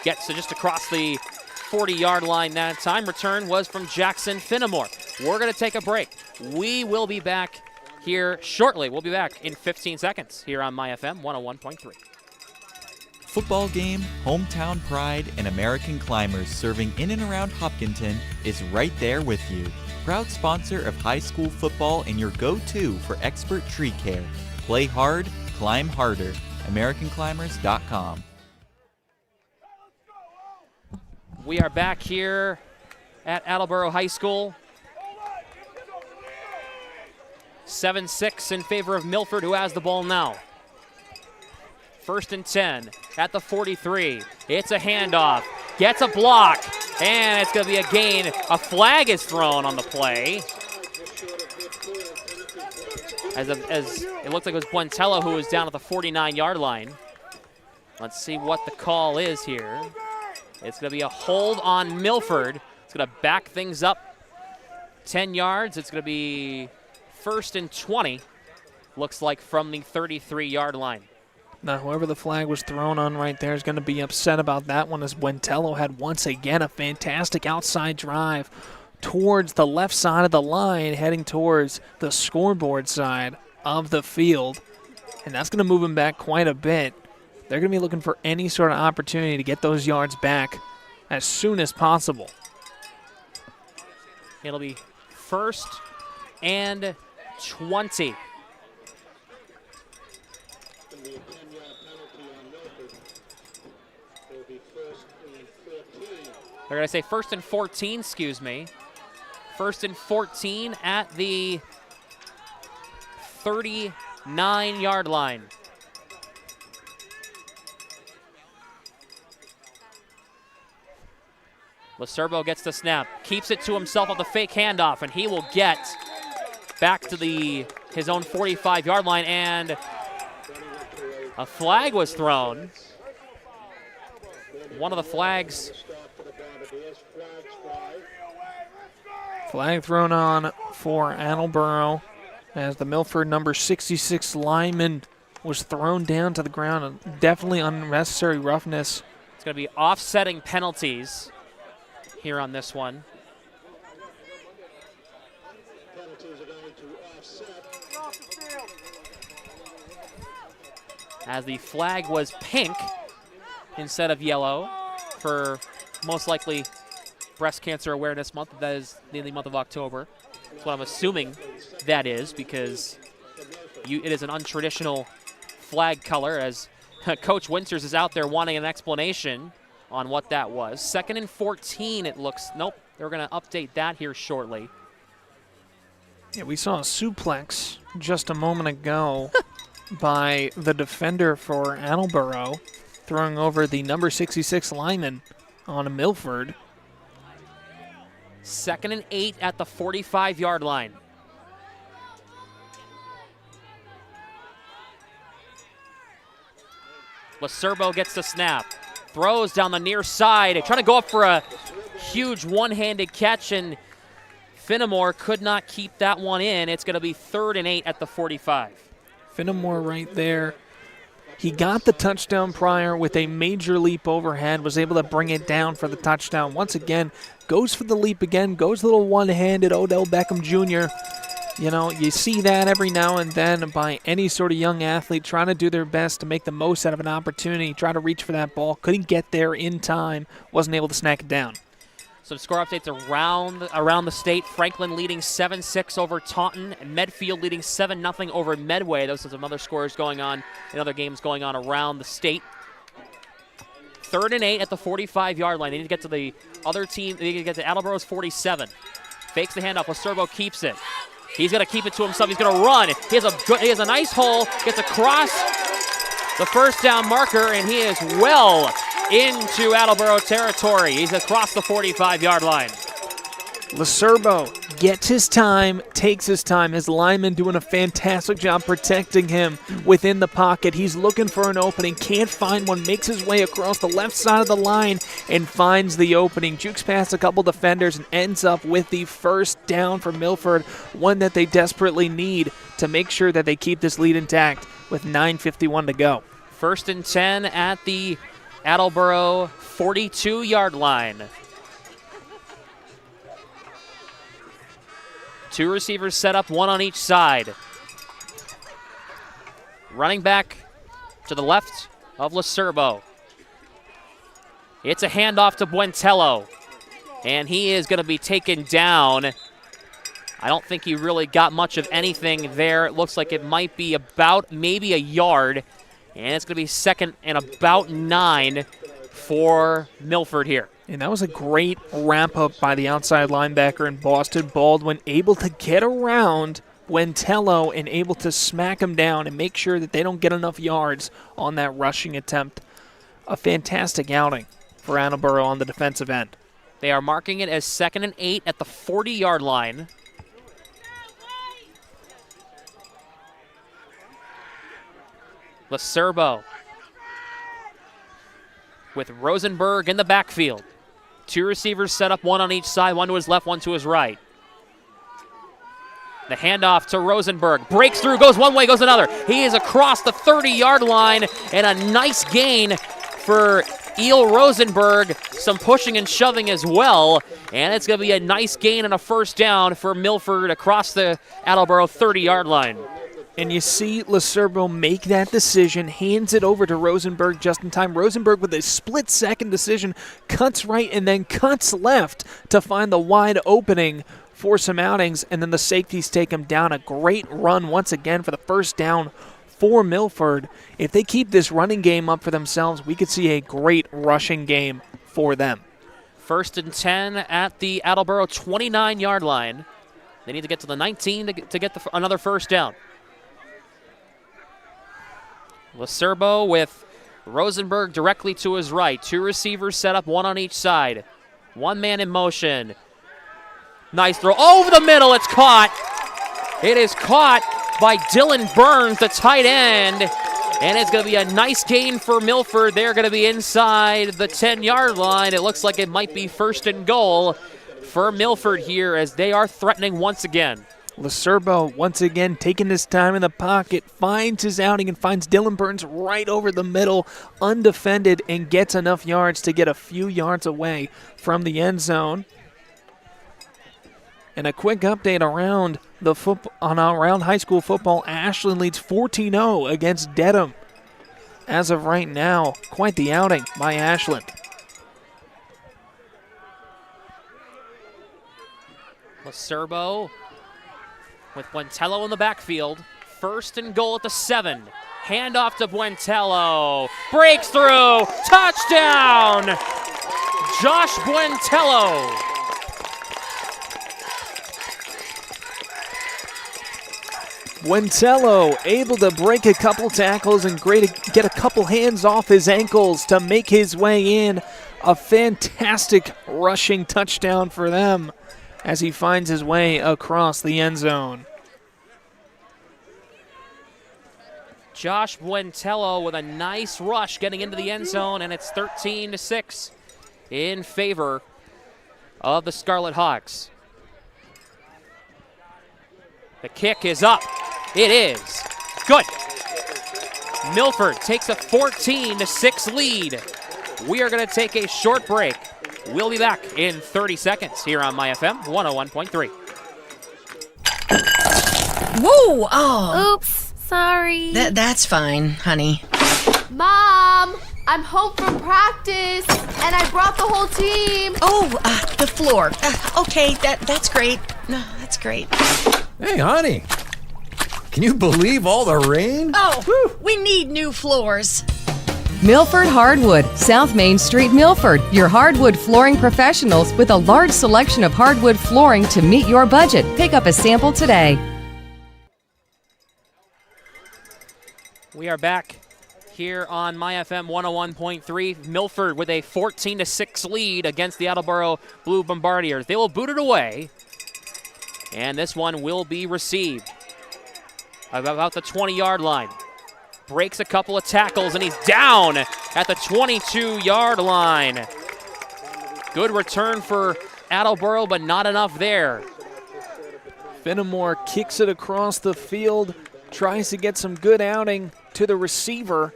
gets to just across the 40-yard line that time. Return was from Jackson Finnemore. We're going to take a break. We will be back here shortly. We'll be back in 15 seconds here on MyFM 101.3. Football game, hometown pride, and American climbers serving in and around Hopkinton is right there with you. Proud sponsor of high school football and your go-to for expert tree care. Play hard, climb harder. AmericanClimbers.com. We are back here at Attleboro High School. 7-6 in favor of Milford, who has the ball now. 1st and 10 at the 43. It's a handoff, gets a block, and it's going to be a gain. A flag is thrown on the play. As it looks like it was Buentello who was down at the 49-yard line. Let's see what the call is here. It's going to be a hold on Milford. It's going to back things up 10 yards. It's going to be 1st and 20, looks like, from the 33-yard line. Now, whoever the flag was thrown on right there is going to be upset about that one, as Buentello had once again a fantastic outside drive towards the left side of the line, heading towards the scoreboard side of the field. And that's going to move him back quite a bit. They're going to be looking for any sort of opportunity to get those yards back as soon as possible. It'll be 1st and 20. They're going to say 1st and 14, excuse me. 1st and 14 at the 39-yard line. Lacerbo gets the snap, keeps it to himself on the fake handoff, and he will get back to his own 45-yard line, and a flag was thrown. One of the flags. Flag thrown on for Attleboro as the Milford number 66 lineman was thrown down to the ground. Definitely unnecessary roughness. It's going to be offsetting penalties here on this one. As the flag was pink instead of yellow for most likely Breast Cancer Awareness Month. That is in the month of October. That's what I'm assuming that is, because it is an untraditional flag color, as Coach Winters is out there wanting an explanation on what that was. 2nd and 14, it looks. Nope, they're going to update that here shortly. Yeah, we saw a suplex just a moment ago by the defender for Attleboro, throwing over the number 66 lineman on a Milford. 2nd and 8 at the 45-yard line. Lacerbo gets the snap, throws down the near side, trying to go up for a huge one-handed catch, and Finnemore could not keep that one in. It's going to be 3rd and 8 at the 45. Finnemore right there. He got the touchdown prior with a major leap overhead, was able to bring it down for the touchdown. Once again, goes for the leap again, goes a little one-handed, Odell Beckham Jr. You know, you see that every now and then by any sort of young athlete trying to do their best to make the most out of an opportunity, try to reach for that ball, couldn't get there in time, wasn't able to snack it down. Some score updates around the state. Franklin leading 7-6 over Taunton. Medfield leading 7-0 over Medway. Those are some other scores going on in other games going on around the state. 3rd and 8 at the 45-yard line. They need to get to the other team. They need to get to Attleboro's 47. Fakes the handoff. Lacerbo keeps it. He's going to keep it to himself. He's going to run. He has a nice hole. Gets across the first down marker, and he is well into Attleboro territory. He's across the 45-yard line. Lacerbo gets his time, takes his time. His lineman doing a fantastic job protecting him within the pocket. He's looking for an opening, can't find one, makes his way across the left side of the line and finds the opening. Jukes past a couple defenders and ends up with the first down for Milford, one that they desperately need to make sure that they keep this lead intact with 9:51 to go. 1st and 10 at the Attleboro 42-yard line. Two receivers set up, one on each side. Running back to the left of Lacerbo. It's a handoff to Buentello, and he is going to be taken down. I don't think he really got much of anything there. It looks like it might be about maybe a yard, and it's going to be second and about 9 for Milford here. And that was a great wrap-up by the outside linebacker in Boston. Baldwin able to get around Buentello and able to smack him down and make sure that they don't get enough yards on that rushing attempt. A fantastic outing for Attleboro on the defensive end. They are marking it as 2nd and 8 at the 40-yard line. Lacerbo with Rosenberg in the backfield. 2 receivers set up, 1 on each side, 1 to his left, 1 to his right. The handoff to Rosenberg. Breaks through, goes one way, goes another. He is across the 30-yard line, and a nice gain for Eel Rosenberg. Some pushing and shoving as well, and it's going to be a nice gain and a first down for Milford across the Attleboro 30-yard line. And you see Lacerbo make that decision, hands it over to Rosenberg just in time. Rosenberg with a split-second decision, cuts right and then cuts left to find the wide opening for some outings, and then the safeties take him down. A great run once again for the first down for Milford. If they keep this running game up for themselves, we could see a great rushing game for them. 1st and 10 at the Attleboro 29-yard line. They need to get to the 19 to get another first down. Lacerbo with Rosenberg directly to his right. 2 receivers set up, 1 on each side. 1 man in motion. Nice throw over the middle. It's caught. It is caught by Dylan Burns, the tight end. And it's going to be a nice gain for Milford. They're going to be inside the 10-yard line. It looks like it might be 1st and goal for Milford here as they are threatening once again. Lacerbo once again taking his time in the pocket, finds his outing and finds Dylan Burns right over the middle, undefended, and gets enough yards to get a few yards away from the end zone. And a quick update around around high school football. Ashland leads 14-0 against Dedham. As of right now, quite the outing by Ashland. Lacerbo with Buentello in the backfield. 1st and goal at the 7. Handoff to Buentello. Breaks through. Touchdown! Josh Buentello. Buentello able to break a couple tackles and get a couple hands off his ankles to make his way in. A fantastic rushing touchdown for them as he finds his way across the end zone. Josh Buentello with a nice rush getting into the end zone, and it's 13-6 in favor of the Scarlet Hawks. The kick is up. It is good. Milford takes a 14-6 lead. We are going to take a short break. We'll be back in 30 seconds here on MyFM 101.3. Whoa! Oh. Oops, sorry. That's fine, honey. Mom, I'm home from practice, and I brought the whole team. Oh, the floor. Okay, that's great. No, that's great. Hey, honey. Can you believe all the rain? Oh, we need new floors. Milford Hardwood, South Main Street, Milford. Your hardwood flooring professionals with a large selection of hardwood flooring to meet your budget. Pick up a sample today. We are back here on MyFM 101.3. Milford with a 14-6 lead against the Attleboro Blue Bombardiers. They will boot it away, and this one will be received about the 20-yard line. Breaks a couple of tackles, and he's down at the 22-yard line. Good return for Attleboro, but not enough there. Fenimore kicks it across the field, tries to get some good outing to the receiver,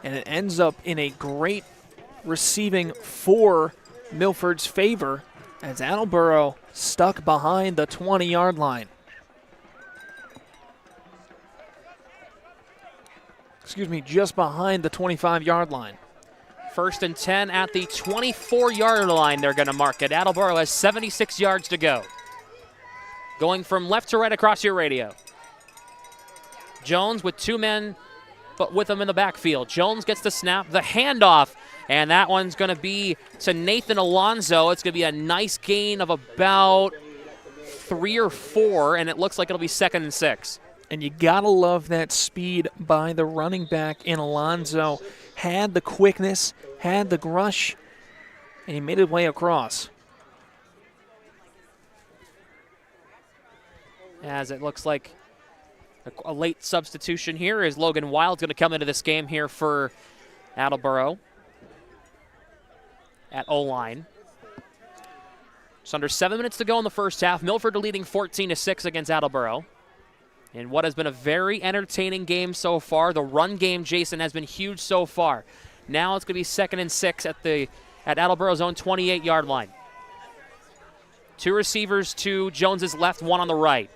and it ends up in a great receiving for Milford's favor as Attleboro stuck behind the 20-yard line. Excuse me, just behind the 25-yard line. First and 10 at the 24-yard line, they're going to mark it. Attleboro has 76 yards to go. Going from left to right across your radio. Jones with 2 men, but with him in the backfield. Jones gets the snap, the handoff, and that one's going to be to Nathan Alonzo. It's going to be a nice gain of about 3 or 4, and it looks like it'll be 2nd and 6. And you got to love that speed by the running back in Alonzo. Had the quickness, had the rush, and he made his way across. As it looks like a late substitution here is Logan Wild's going to come into this game here for Attleboro at O-line. Just under 7 minutes to go in the first half. Milford leading 14-6 against Attleboro. In what has been a very entertaining game so far. The run game, Jason, has been huge so far. Now it's going to be 2nd and 6 at Attleboro's own 28-yard line. 2 receivers to Jones's left, 1 on the right.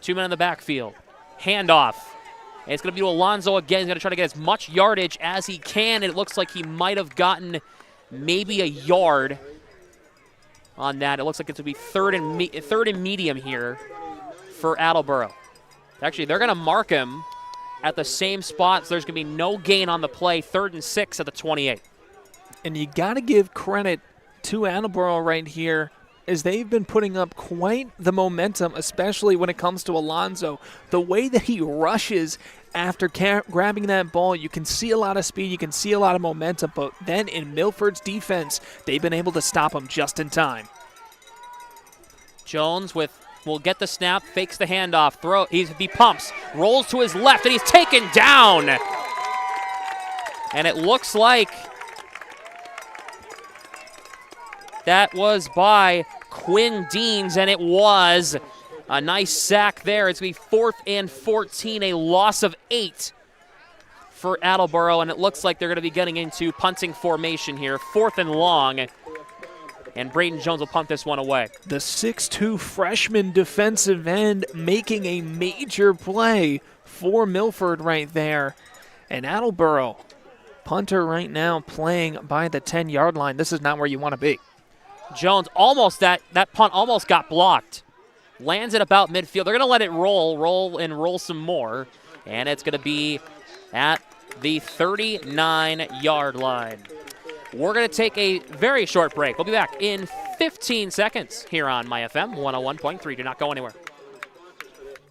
2 men in the backfield. Handoff. And it's going to be to Alonzo again. He's going to try to get as much yardage as he can. It looks like he might have gotten maybe a yard on that. It looks like it's going to be third and medium here for Attleboro. Actually, they're going to mark him at the same spot, so there's going to be no gain on the play. 3rd and 6 at the 28. And you got to give credit to Attleboro right here, as they've been putting up quite the momentum, especially when it comes to Alonzo. The way that he rushes after grabbing that ball, you can see a lot of speed, you can see a lot of momentum, but then in Milford's defense, they've been able to stop him just in time. Jones will get the snap, fakes the handoff, he pumps, rolls to his left, and he's taken down. And it looks like that was by Quinn Deans, and it was a nice sack there. It's going to be 4th and 14, a loss of 8 for Attleboro, and it looks like they're going to be getting into punting formation here. 4th and long, and Brayden Jones will punt this one away. The 6'2 freshman defensive end making a major play for Milford right there. And Attleboro, punter right now playing by the 10-yard line. This is not where you want to be. Jones almost, that punt almost got blocked. Lands it about midfield. They're going to let it roll some more. And it's going to be at the 39-yard line. We're going to take a very short break. We'll be back in 15 seconds here on My FM 101.3. Do not go anywhere.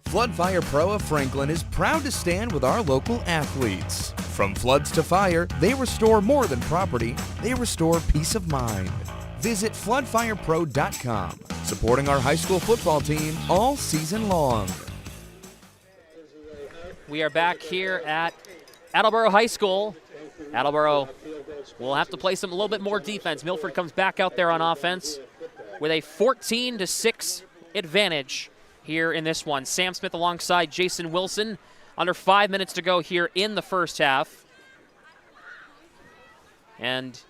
Flood Fire Pro of Franklin is proud to stand with our local athletes. From floods to fire, they restore more than property. They restore peace of mind. Visit floodfirepro.com, supporting our high school football team all season long. We are back here at Attleboro High School. Attleboro will have to play a little bit more defense. Milford comes back out there on offense with a 14-6 advantage here in this one. Sam Smith alongside Jason Wilson. Under 5 minutes to go here in the first half. And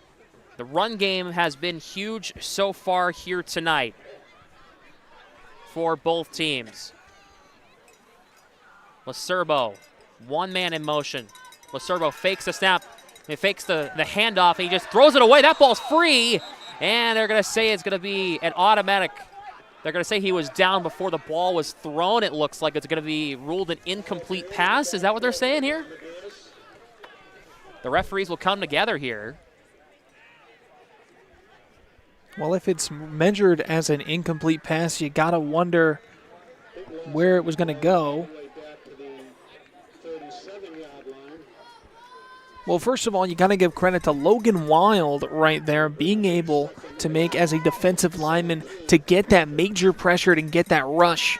the run game has been huge so far here tonight for both teams. Lacerbo, 1 man in motion. Lacerbo fakes the snap. He fakes the handoff, and he just throws it away. That ball's free, and they're going to say it's going to be an automatic. They're going to say he was down before the ball was thrown. It looks like it's going to be ruled an incomplete pass. Is that what they're saying here? The referees will come together here. Well, if it's measured as an incomplete pass, you got to wonder where it was going to go. Well, first of all, you got to give credit to Logan Wild right there, being able to make, as a defensive lineman, to get that major pressure and get that rush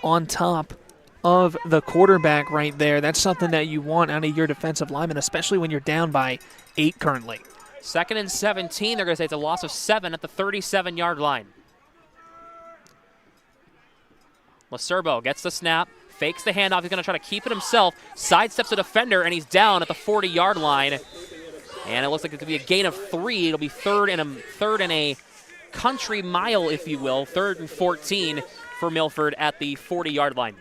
on top of the quarterback right there. That's something that you want out of your defensive lineman, especially when you're down by 8 currently. 2nd and 17. They're going to say it's a loss of 7 at the 37-yard line. Lacerbo gets the snap, fakes the handoff. He's going to try to keep it himself, sidesteps a defender, and he's down at the 40-yard line. And it looks like it's going to be a gain of 3. It'll be third and a country mile, if you will. 3rd and 14 for Milford at the 40-yard line.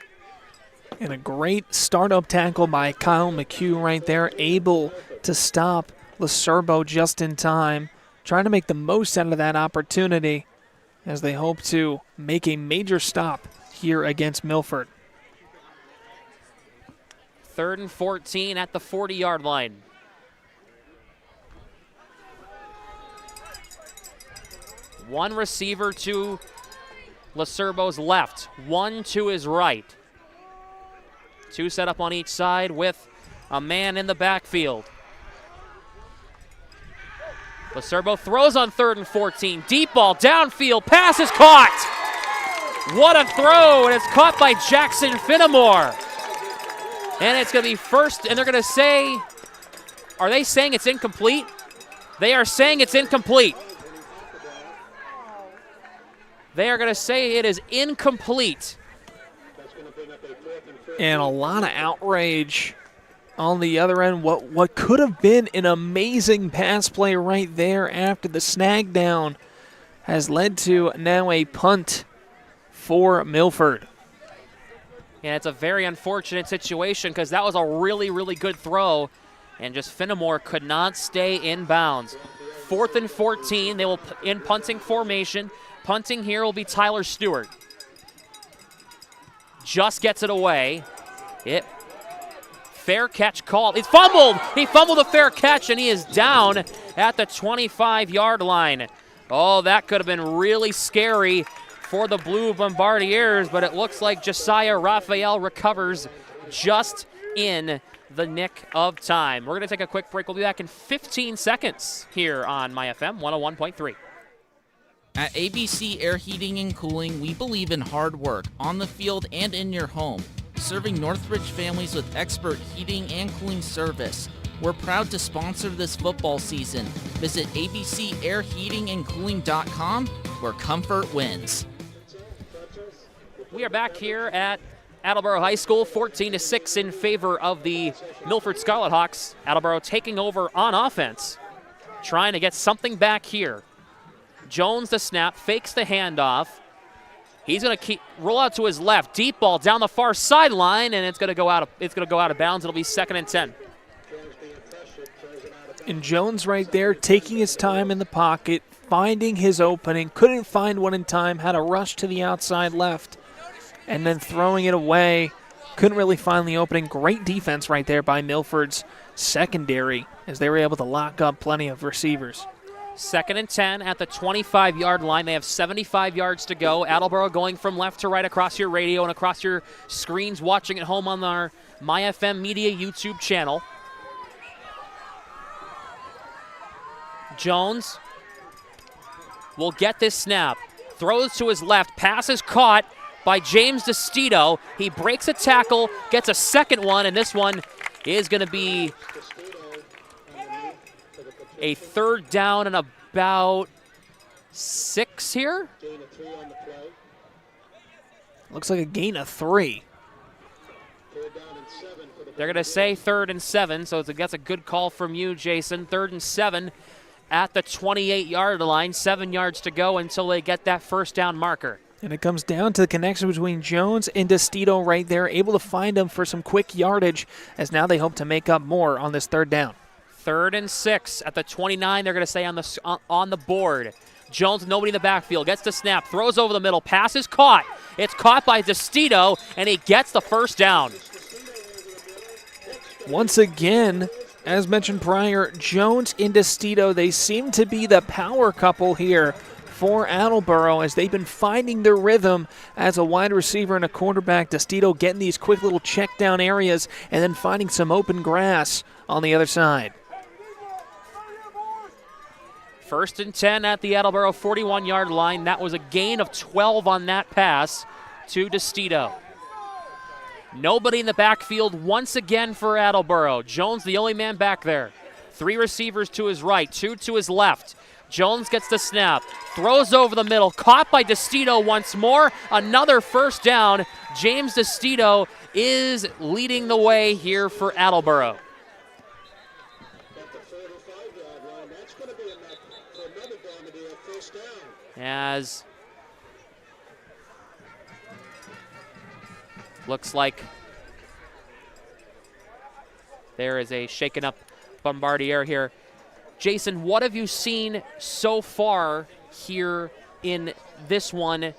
And a great startup tackle by Kyle McHugh right there, able to stop Lacerbo just in time, trying to make the most out of that opportunity as they hope to make a major stop here against Milford. 3rd and 14 at the 40-yard line. One receiver to Lacerbo's left, one to his right. Two set up on each side with a man in the backfield. Lacerbo throws on 3rd and 14. Deep ball, downfield, pass is caught. What a throw, and it's caught by Jackson Finnemore. And it's going to be first, and they're going to say, are they saying it's incomplete? They are saying it's incomplete. They are going to say it is incomplete. And a lot of outrage on the other end. What could have been an amazing pass play right there after the snag down has led to now a punt for Milford. And it's a very unfortunate situation because that was a really, really good throw. And just Finnemore could not stay in bounds. 4th and 14, they will in punting formation. Punting here will be Tyler Stewart. Just gets it away. Fair catch called. He's fumbled. He fumbled a fair catch, and he is down at the 25-yard line. Oh, that could have been really scary for the Blue Bombardiers, but it looks like Josiah Raphael recovers just in the nick of time. We're going to take a quick break. We'll be back in 15 seconds here on MyFM 101.3. At ABC Air Heating and Cooling, we believe in hard work on the field and in your home, serving Northridge families with expert heating and cooling service. We're proud to sponsor this football season. Visit abcairheatingandcooling.com, where comfort wins. We are back here at Attleboro High School, 14-6 in favor of the Milford Scarlet Hawks. Attleboro taking over on offense, trying to get something back here. Jones the snap, fakes the handoff. He's going to roll out to his left, deep ball down the far sideline, and it's going to go out of bounds. It'll be 2nd and 10. And Jones right there taking his time in the pocket, finding his opening, couldn't find one in time, had a rush to the outside left, and then throwing it away. Couldn't really find the opening. Great defense right there by Milford's secondary as they were able to lock up plenty of receivers. 2nd and 10 at the 25-yard line. They have 75 yards to go. Attleboro going from left to right across your radio and across your screens watching at home on our MyFM Media YouTube channel. Jones will get this snap. Throws to his left. Pass is caught by James DeStito. He breaks a tackle, gets a second one, and this one is going to be a 3rd down and about 6 here. Looks like a gain of 3. They're going to say 3rd and 7, so that's a good call from you, Jason. 3rd and 7 at the 28-yard line. 7 yards to go until they get that 1st down marker. And it comes down to the connection between Jones and DeStito right there, able to find him for some quick yardage as now they hope to make up more on this 3rd down. 3rd and 6 at the 29. They're going to say on the board. Jones, nobody in the backfield, gets the snap, throws over the middle, pass is caught. It's caught by DeStito, and he gets the 1st down. Once again, as mentioned prior, Jones and DeStito, they seem to be the power couple here for Attleboro as they've been finding their rhythm as a wide receiver and a quarterback. DeStito getting these quick little check down areas and then finding some open grass on the other side. 1st and 10 at the Attleboro 41-yard line. That was a gain of 12 on that pass to DeStito. Nobody in the backfield once again for Attleboro. Jones the only man back there. 3 receivers to his right, 2 to his left. Jones gets the snap, throws over the middle, caught by DeStito once more. Another 1st down. James DeStito is leading the way here for Attleboro. As looks like there is a shaken up Bombardier here. Jason, what have you seen so far here in this one?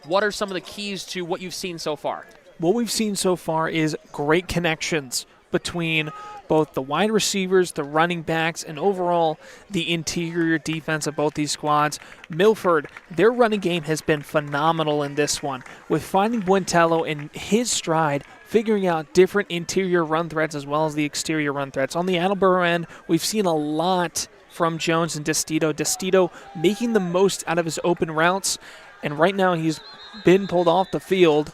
What are some of the keys to what you've seen so far? What we've seen so far is great connections between both the wide receivers, the running backs, and overall the interior defense of both these squads. Milford, their running game has been phenomenal in this one, with finding Buentello in his stride, figuring out different interior run threats as well as the exterior run threats. On the Attleboro end, we've seen a lot from Jones and Destito. Destito making the most out of his open routes, and right now he's been pulled off the field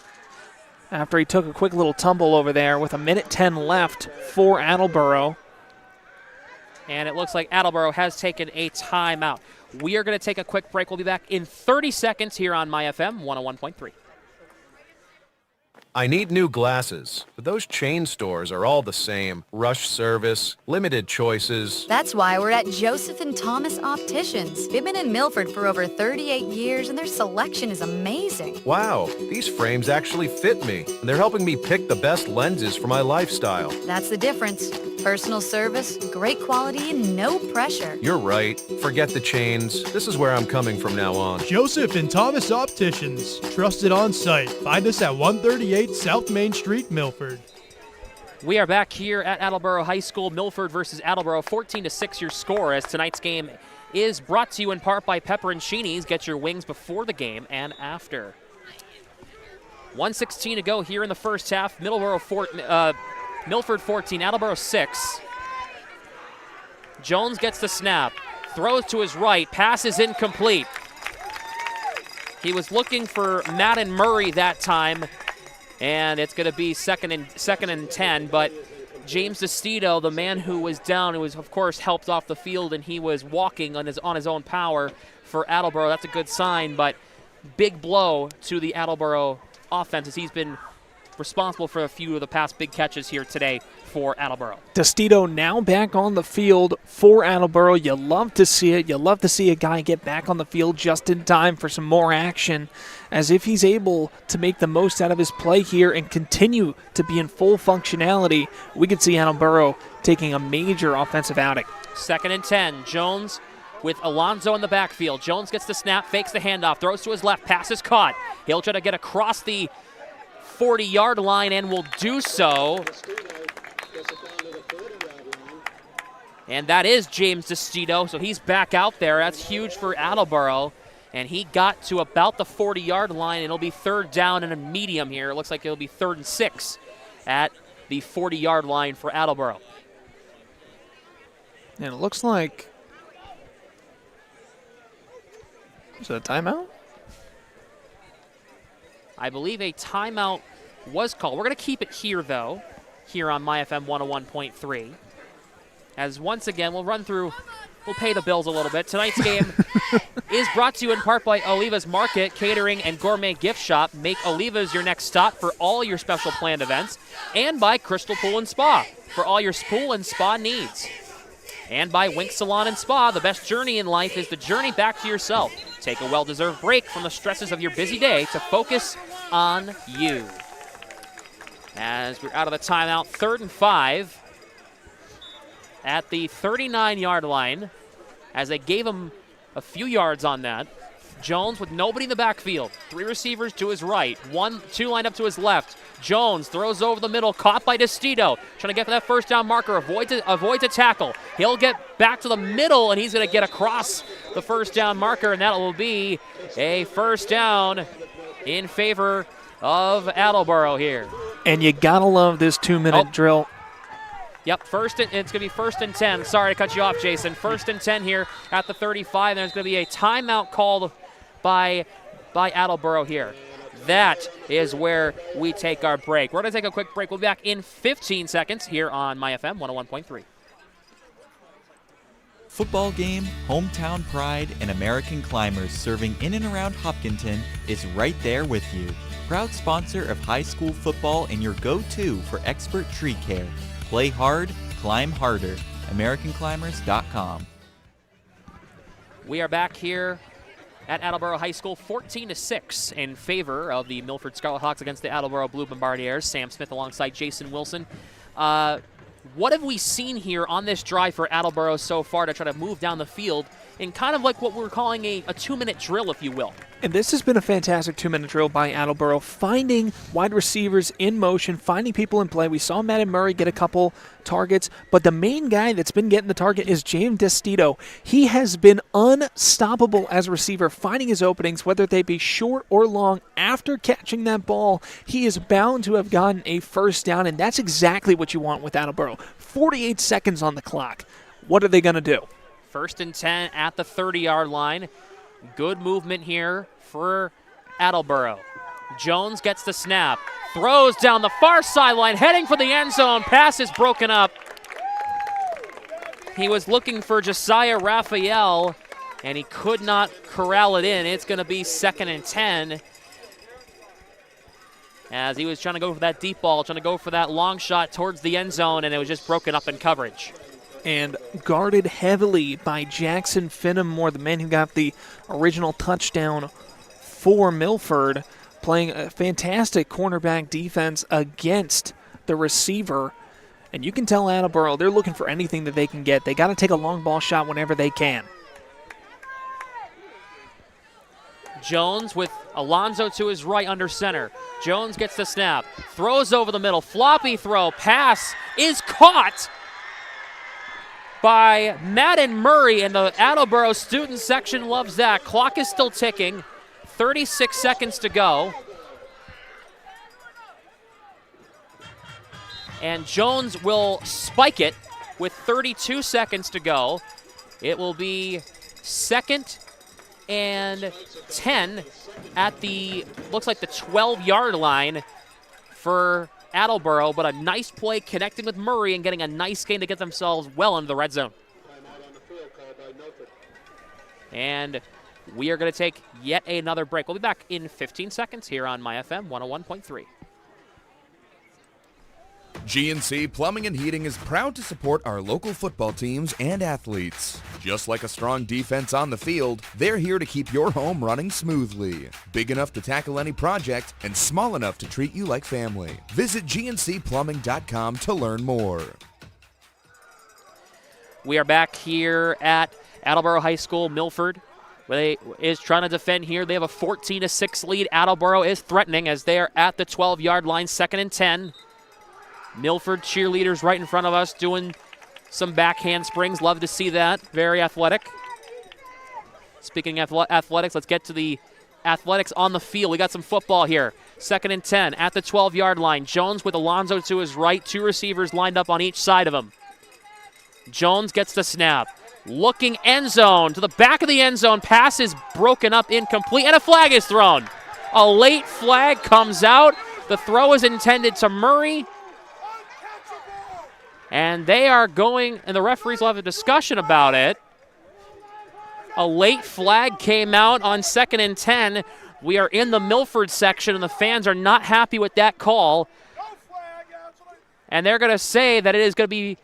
after he took a quick little tumble over there with 1:10 left for Attleboro. And it looks like Attleboro has taken a timeout. We are going to take a quick break. We'll be back in 30 seconds here on MyFM 101.3. I need new glasses, but those chain stores are all the same. Rush service, limited choices. That's why we're at Joseph and Thomas Opticians. They've been in Milford for over 38 years, and their selection is amazing. Wow, these frames actually fit me, and they're helping me pick the best lenses for my lifestyle. That's the difference. Personal service, great quality, and no pressure. You're right. Forget the chains. This is where I'm coming from now on. Joseph and Thomas Opticians. Trusted on site. Find us at 138 South Main Street, Milford. We are back here at Attleboro High School. Milford versus Attleboro, 14-6 your score, as tonight's game is brought to you in part by Pepperoncinis. Get your wings before the game and after. 1:16 to go here in the first half. Milford 14, Attleboro 6. Jones gets the snap, throws to his right, pass is incomplete. He was looking for Madden Murray that time, and it's going to be second and 10, but James Destito, the man who was down, who was of course helped off the field, and he was walking on his own power for Attleboro. That's a good sign, but big blow to the Attleboro offense as he's been responsible for a few of the past big catches here today for Attleboro. Destito now back on the field for Attleboro. You love to see it. You love to see a guy get back on the field just in time for some more action, as if he's able to make the most out of his play here and continue to be in full functionality, we could see Attleboro taking a major offensive outing. Second and 10. Jones with Alonzo in the backfield. Jones gets the snap, fakes the handoff, throws to his left, pass is caught. He'll try to get across the 40-yard line and will do so. And that is James Destito, so he's back out there. That's huge for Attleboro. And he got to about the 40-yard line, and it'll be third down and a medium here. It looks like it'll be 3rd and 6 at the 40-yard line for Attleboro. And it looks like, is it a timeout? I believe a timeout was called. We're going to keep it here, though, here on MyFM 101.3. As once again, we'll pay the bills a little bit. Tonight's game is brought to you in part by Oliva's Market, Catering, and Gourmet Gift Shop. Make Oliva's your next stop for all your special planned events. And by Crystal Pool and Spa for all your pool and spa needs. And by Wink Salon and Spa, the best journey in life is the journey back to yourself. Take a well-deserved break from the stresses of your busy day to focus on you. As we're out of the timeout, 3rd and 5 at the 39-yard line, as they gave him a few yards on that. Jones with nobody in the backfield. 3 receivers to his right, 2 lined up to his left. Jones throws over the middle, caught by Destito. Trying to get for that first down marker, avoids a tackle. He'll get back to the middle, and he's going to get across the first down marker, and that will be a first down in favor of Attleboro here. And you got to love this 2-minute drill. Yep, it's going to be 1st and 10. Sorry to cut you off, Jason. 1st and 10 here at the 35. There's going to be a timeout called by Attleboro here. That is where we take our break. We're going to take a quick break. We'll be back in 15 seconds here on MyFM 101.3. Football game, hometown pride, and American Climbers serving in and around Hopkinton is right there with you. Proud sponsor of high school football and your go-to for expert tree care. Play hard, climb harder. AmericanClimbers.com. We are back here at Attleboro High School, 14-6 in favor of the Milford Scarlet Hawks against the Attleboro Blue Bombardiers. Sam Smith alongside Jason Wilson. What have we seen here on this drive for Attleboro so far to try to move down the field in kind of like what we're calling a 2-minute drill, if you will? And this has been a fantastic 2-minute drill by Attleboro, finding wide receivers in motion, finding people in play. We saw Madden Murray get a couple targets, but the main guy that's been getting the target is James Destito. He has been unstoppable as a receiver, finding his openings, whether they be short or long. After catching that ball, he is bound to have gotten a first down, and that's exactly what you want with Attleboro. 48 seconds on the clock. What are they going to do? 1st and 10 at the 30-yard line. Good movement here for Attleboro. Jones gets the snap, throws down the far sideline, heading for the end zone. Pass is broken up. He was looking for Josiah Raphael, and he could not corral it in. It's going to be 2nd and 10. As he was trying to go for that deep ball, trying to go for that long shot towards the end zone, and it was just broken up in coverage. And guarded heavily by Jackson Finnemore, the man who got the original touchdown for Milford, playing a fantastic cornerback defense against the receiver. And you can tell Attleboro, they're looking for anything that they can get. They got to take a long ball shot whenever they can. Jones with Alonzo to his right under center. Jones gets the snap, throws over the middle, floppy throw, pass is caught by Madden Murray, and the Attleboro student section loves that. Clock is still ticking, 36 seconds to go. And Jones will spike it with 32 seconds to go. It will be 2nd and 10 at the, looks like the 12-yard line for Attleboro, but a nice play connecting with Murray and getting a nice gain to get themselves well into the red zone. And we are going to take yet another break. We'll be back in 15 seconds here on My FM 101.3. GNC Plumbing and Heating is proud to support our local football teams and athletes. Just like a strong defense on the field, they're here to keep your home running smoothly. Big enough to tackle any project and small enough to treat you like family. Visit GNCplumbing.com to learn more. We are back here at Attleboro High School, Milford. They is trying to defend here. They have a 14-6 lead. Attleboro is threatening as they are at the 12-yard line, 2nd and 10. Milford cheerleaders right in front of us doing some backhand springs. Love to see that. Very athletic. Speaking of athletics, let's get to the athletics on the field. We got some football here. 2nd and 10 at the 12-yard line. Jones with Alonzo to his right. 2 receivers lined up on each side of him. Jones gets the snap. Looking end zone to the back of the end zone. Pass is broken up, incomplete, and a flag is thrown. A late flag comes out. The throw is intended to Murray. And they are going, and the referees will have a discussion about it. A late flag came out on 2nd and 10. We are in the Milford section, and the fans are not happy with that call. And they're going to say that it is going to be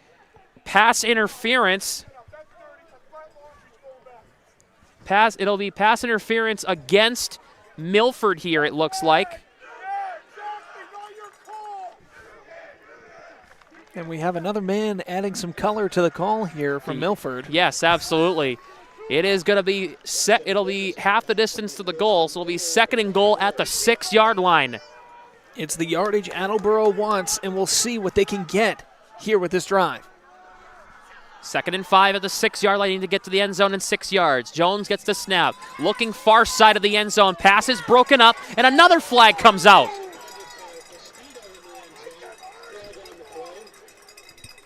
pass interference. It'll be pass interference against Milford here, it looks like. And we have another man adding some color to the call here from Milford. Yes, absolutely. It is going to be set. It'll be half the distance to the goal, so it'll be 2nd and goal at the 6-yard line. It's the yardage Attleboro wants, and we'll see what they can get here with this drive. 2nd and 5 at the 6-yard line. Need to get to the end zone in 6 yards. Jones gets the snap. Looking far side of the end zone. Pass is broken up, and another flag comes out.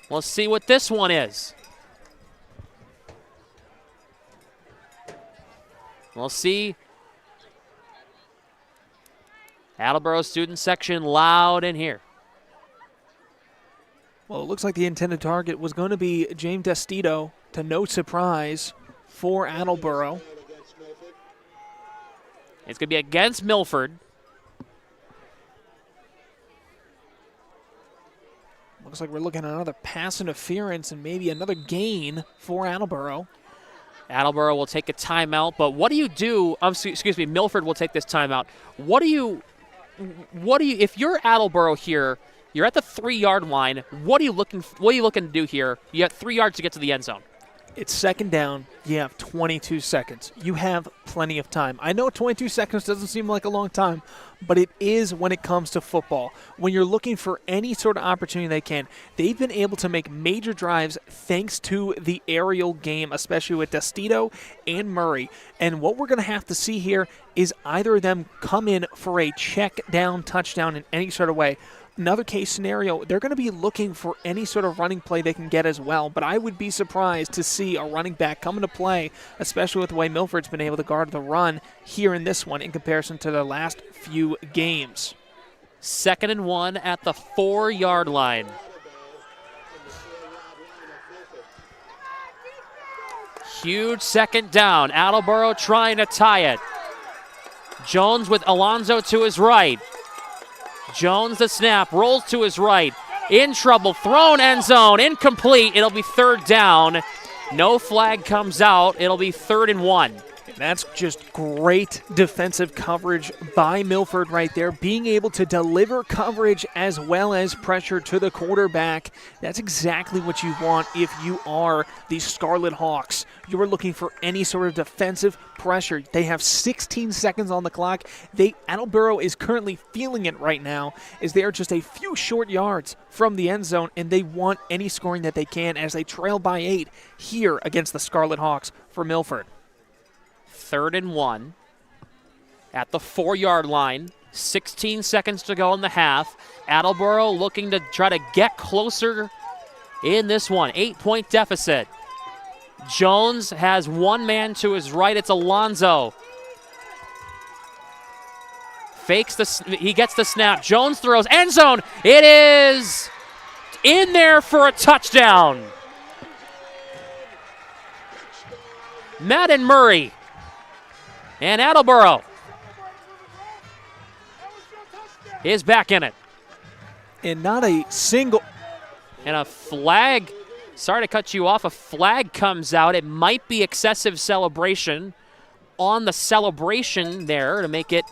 We'll see what this one is. We'll see. Attleboro student section loud in here. Well, it looks like the intended target was going to be James Destito, to no surprise for Attleboro. It's going to be against Milford. Looks like we're looking at another pass interference and maybe another gain for Attleboro. Attleboro will take a timeout, but what do you do? Excuse me, Milford will take this timeout. What do you, if you're Attleboro here, You're at the 3-yard line. What are you looking to do here? You have 3 yards to get to the end zone. It's second down. You have 22 seconds. You have plenty of time. I know 22 seconds doesn't seem like a long time, but it is when it comes to football. When you're looking for any sort of opportunity they can, they've been able to make major drives thanks to the aerial game, especially with Destito and Murray. And what we're going to have to see here is either of them come in for a check down touchdown in any sort of way. Another case scenario, they're going to be looking for any sort of running play they can get as well, but I would be surprised to see a running back come into play, especially with the way Milford's been able to guard the run here in this one in comparison to the last few games. 2nd and 1 at the 4-yard line. Huge second down. Attleboro trying to tie it. Jones with Alonzo to his right. Jones the snap, rolls to his right. In trouble, thrown end zone, incomplete. It'll be 3rd down. No flag comes out. It'll be 3rd and 1. That's just great defensive coverage by Milford right there, being able to deliver coverage as well as pressure to the quarterback. That's exactly what you want if you are the Scarlet Hawks. You're looking for any sort of defensive pressure. They have 16 seconds on the clock. Attleboro is currently feeling it right now as they are just a few short yards from the end zone, and they want any scoring that they can as they trail by 8 here against the Scarlet Hawks for Milford. 3rd and 1 at the 4-yard line. 16 seconds to go in the half. Attleboro looking to try to get closer in this one. 8-point deficit. Jones has one man to his right. It's Alonzo. He gets the snap. Jones throws. End zone. It is in there for a touchdown. Madden Murray. And Attleboro is back in it. And not a single. And a flag. Sorry to cut you off. A flag comes out. It might be excessive celebration on the celebration there to make it.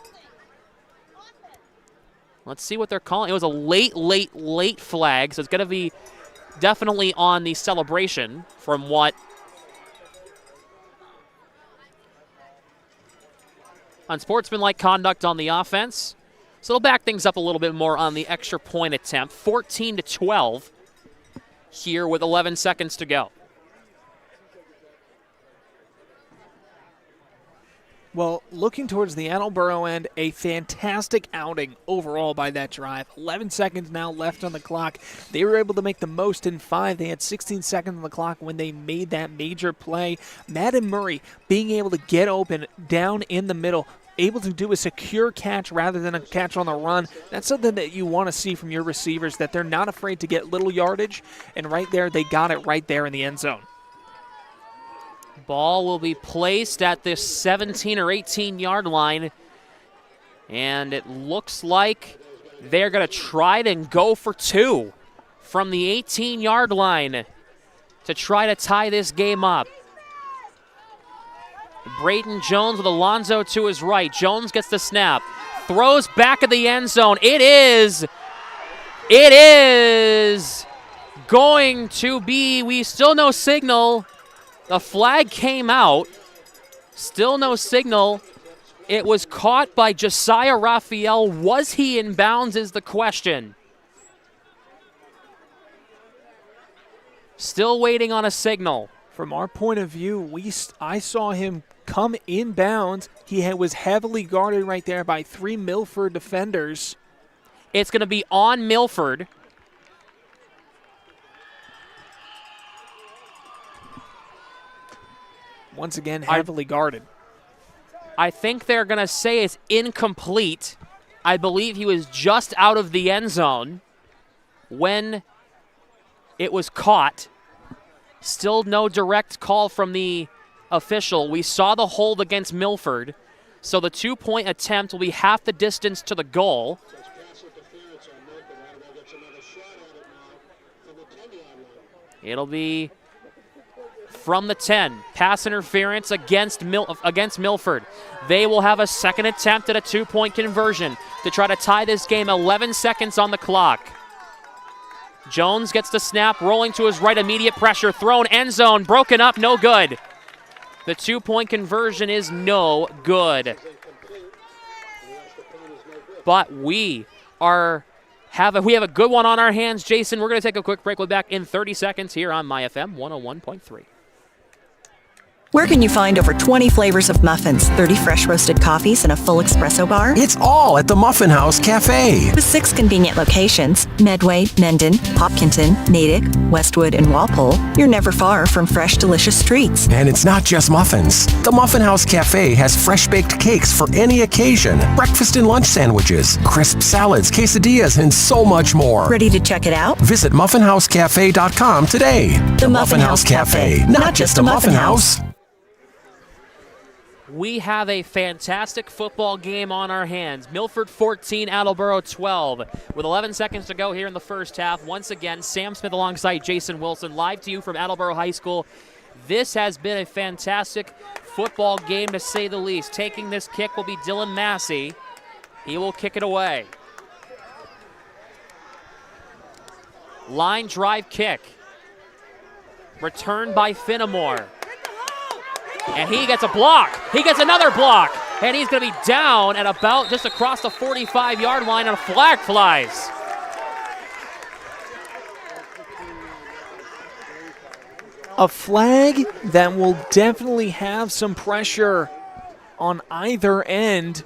Let's see what they're calling. It was a late flag, so it's going to be definitely on the celebration from what. Unsportsmanlike conduct on the offense. So they'll back things up a little bit more on the extra point attempt. 14-12 here with 11 seconds to go. Well, looking towards the Attleboro end, a fantastic outing overall by that drive. 11 seconds now left on the clock. They were able to make the most in 5. They had 16 seconds on the clock when they made that major play. Madden Murray being able to get open down in the middle, able to do a secure catch rather than a catch on the run. That's something that you want to see from your receivers, that they're not afraid to get little yardage, and right there, they got it right there in the end zone. Ball will be placed at this 17 or 18-yard line, and it looks like they're going to try and go for 2 from the 18-yard line to try to tie this game up. Brayton Jones with Alonzo to his right. Jones gets the snap, throws back of the end zone. It is going to be, we still no signal. The flag came out. Still no signal. It was caught by Josiah Raphael. Was he in bounds is the question. Still waiting on a signal. From our point of view, I saw him come in bounds. He was heavily guarded right there by 3 Milford defenders. It's going to be on Milford. Once again, heavily guarded. I think they're going to say it's incomplete. I believe he was just out of the end zone when it was caught. Still no direct call from the official. We saw the hold against Milford, so the 2-point attempt will be half the distance to the goal. It'll be from the 10. Pass interference against Milford. They will have a second attempt at a 2-point conversion to try to tie this game. 11 seconds on the clock. Jones gets the snap, rolling to his right, immediate pressure, thrown, end zone, broken up, no good. The 2-point conversion is no good. But we have a good one on our hands. Jason, we're going to take a quick break. We'll be back in 30 seconds here on MyFM 101.3. Where can you find over 20 flavors of muffins, 30 fresh roasted coffees, and a full espresso bar? It's all at the Muffin House Cafe. With 6 convenient locations, Medway, Mendon, Hopkinton, Natick, Westwood, and Walpole, you're never far from fresh, delicious treats. And it's not just muffins. The Muffin House Cafe has fresh-baked cakes for any occasion, breakfast and lunch sandwiches, crisp salads, quesadillas, and so much more. Ready to check it out? Visit muffinhousecafe.com today. The Muffin House Cafe, not just a muffin house. We have a fantastic football game on our hands. Milford 14, Attleboro 12. With 11 seconds to go here in the first half, once again, Sam Smith alongside Jason Wilson, live to you from Attleboro High School. This has been a fantastic football game, to say the least. Taking this kick will be Dylan Massey. He will kick it away. Line drive kick. Returned by Finnemore. And he gets a block. He gets another block. And he's going to be down at about just across the 45-yard line, and a flag flies. A flag that will definitely have some pressure on either end,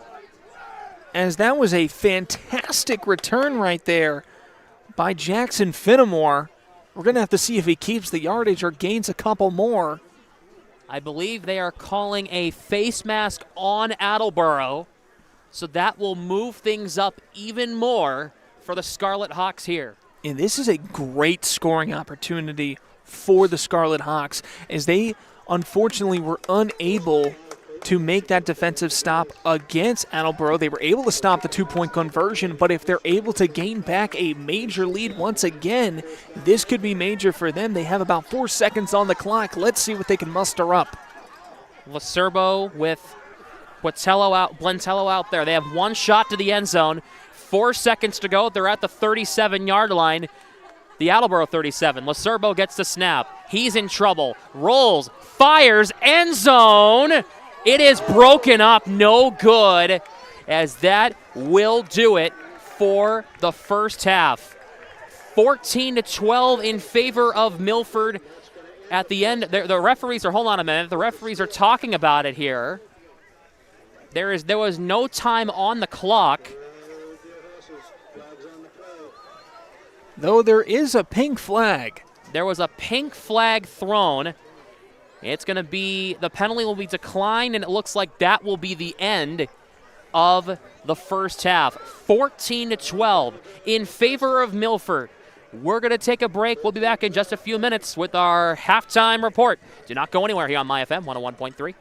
as that was a fantastic return right there by Jackson Finnemore. We're going to have to see if he keeps the yardage or gains a couple more. I believe they are calling a face mask on Attleboro, so that will move things up even more for the Scarlet Hawks here. And this is a great scoring opportunity for the Scarlet Hawks, as they unfortunately were unable to make that defensive stop against Attleboro. They were able to stop the 2-point conversion, but if they're able to gain back a major lead once again, this could be major for them. They have about 4 seconds on the clock. Let's see what they can muster up. Lacerbo with Blentello out there. They have one shot to the end zone. 4 seconds to go. They're at the 37-yard line. The Attleboro 37. Lacerbo gets the snap. He's in trouble. Rolls, fires, end zone. It is broken up, no good, as that will do it for the first half. 14-12 in favor of Milford at the end. The referees are, hold on a minute, the referees are talking about it here. There was no time on the clock. Though there is a pink flag. There was a pink flag thrown. It's going to be, the penalty will be declined, and it looks like that will be the end of the first half. 14-12 in favor of Milford. We're going to take a break. We'll be back in just a few minutes with our halftime report. Do not go anywhere here on MyFM 101.3.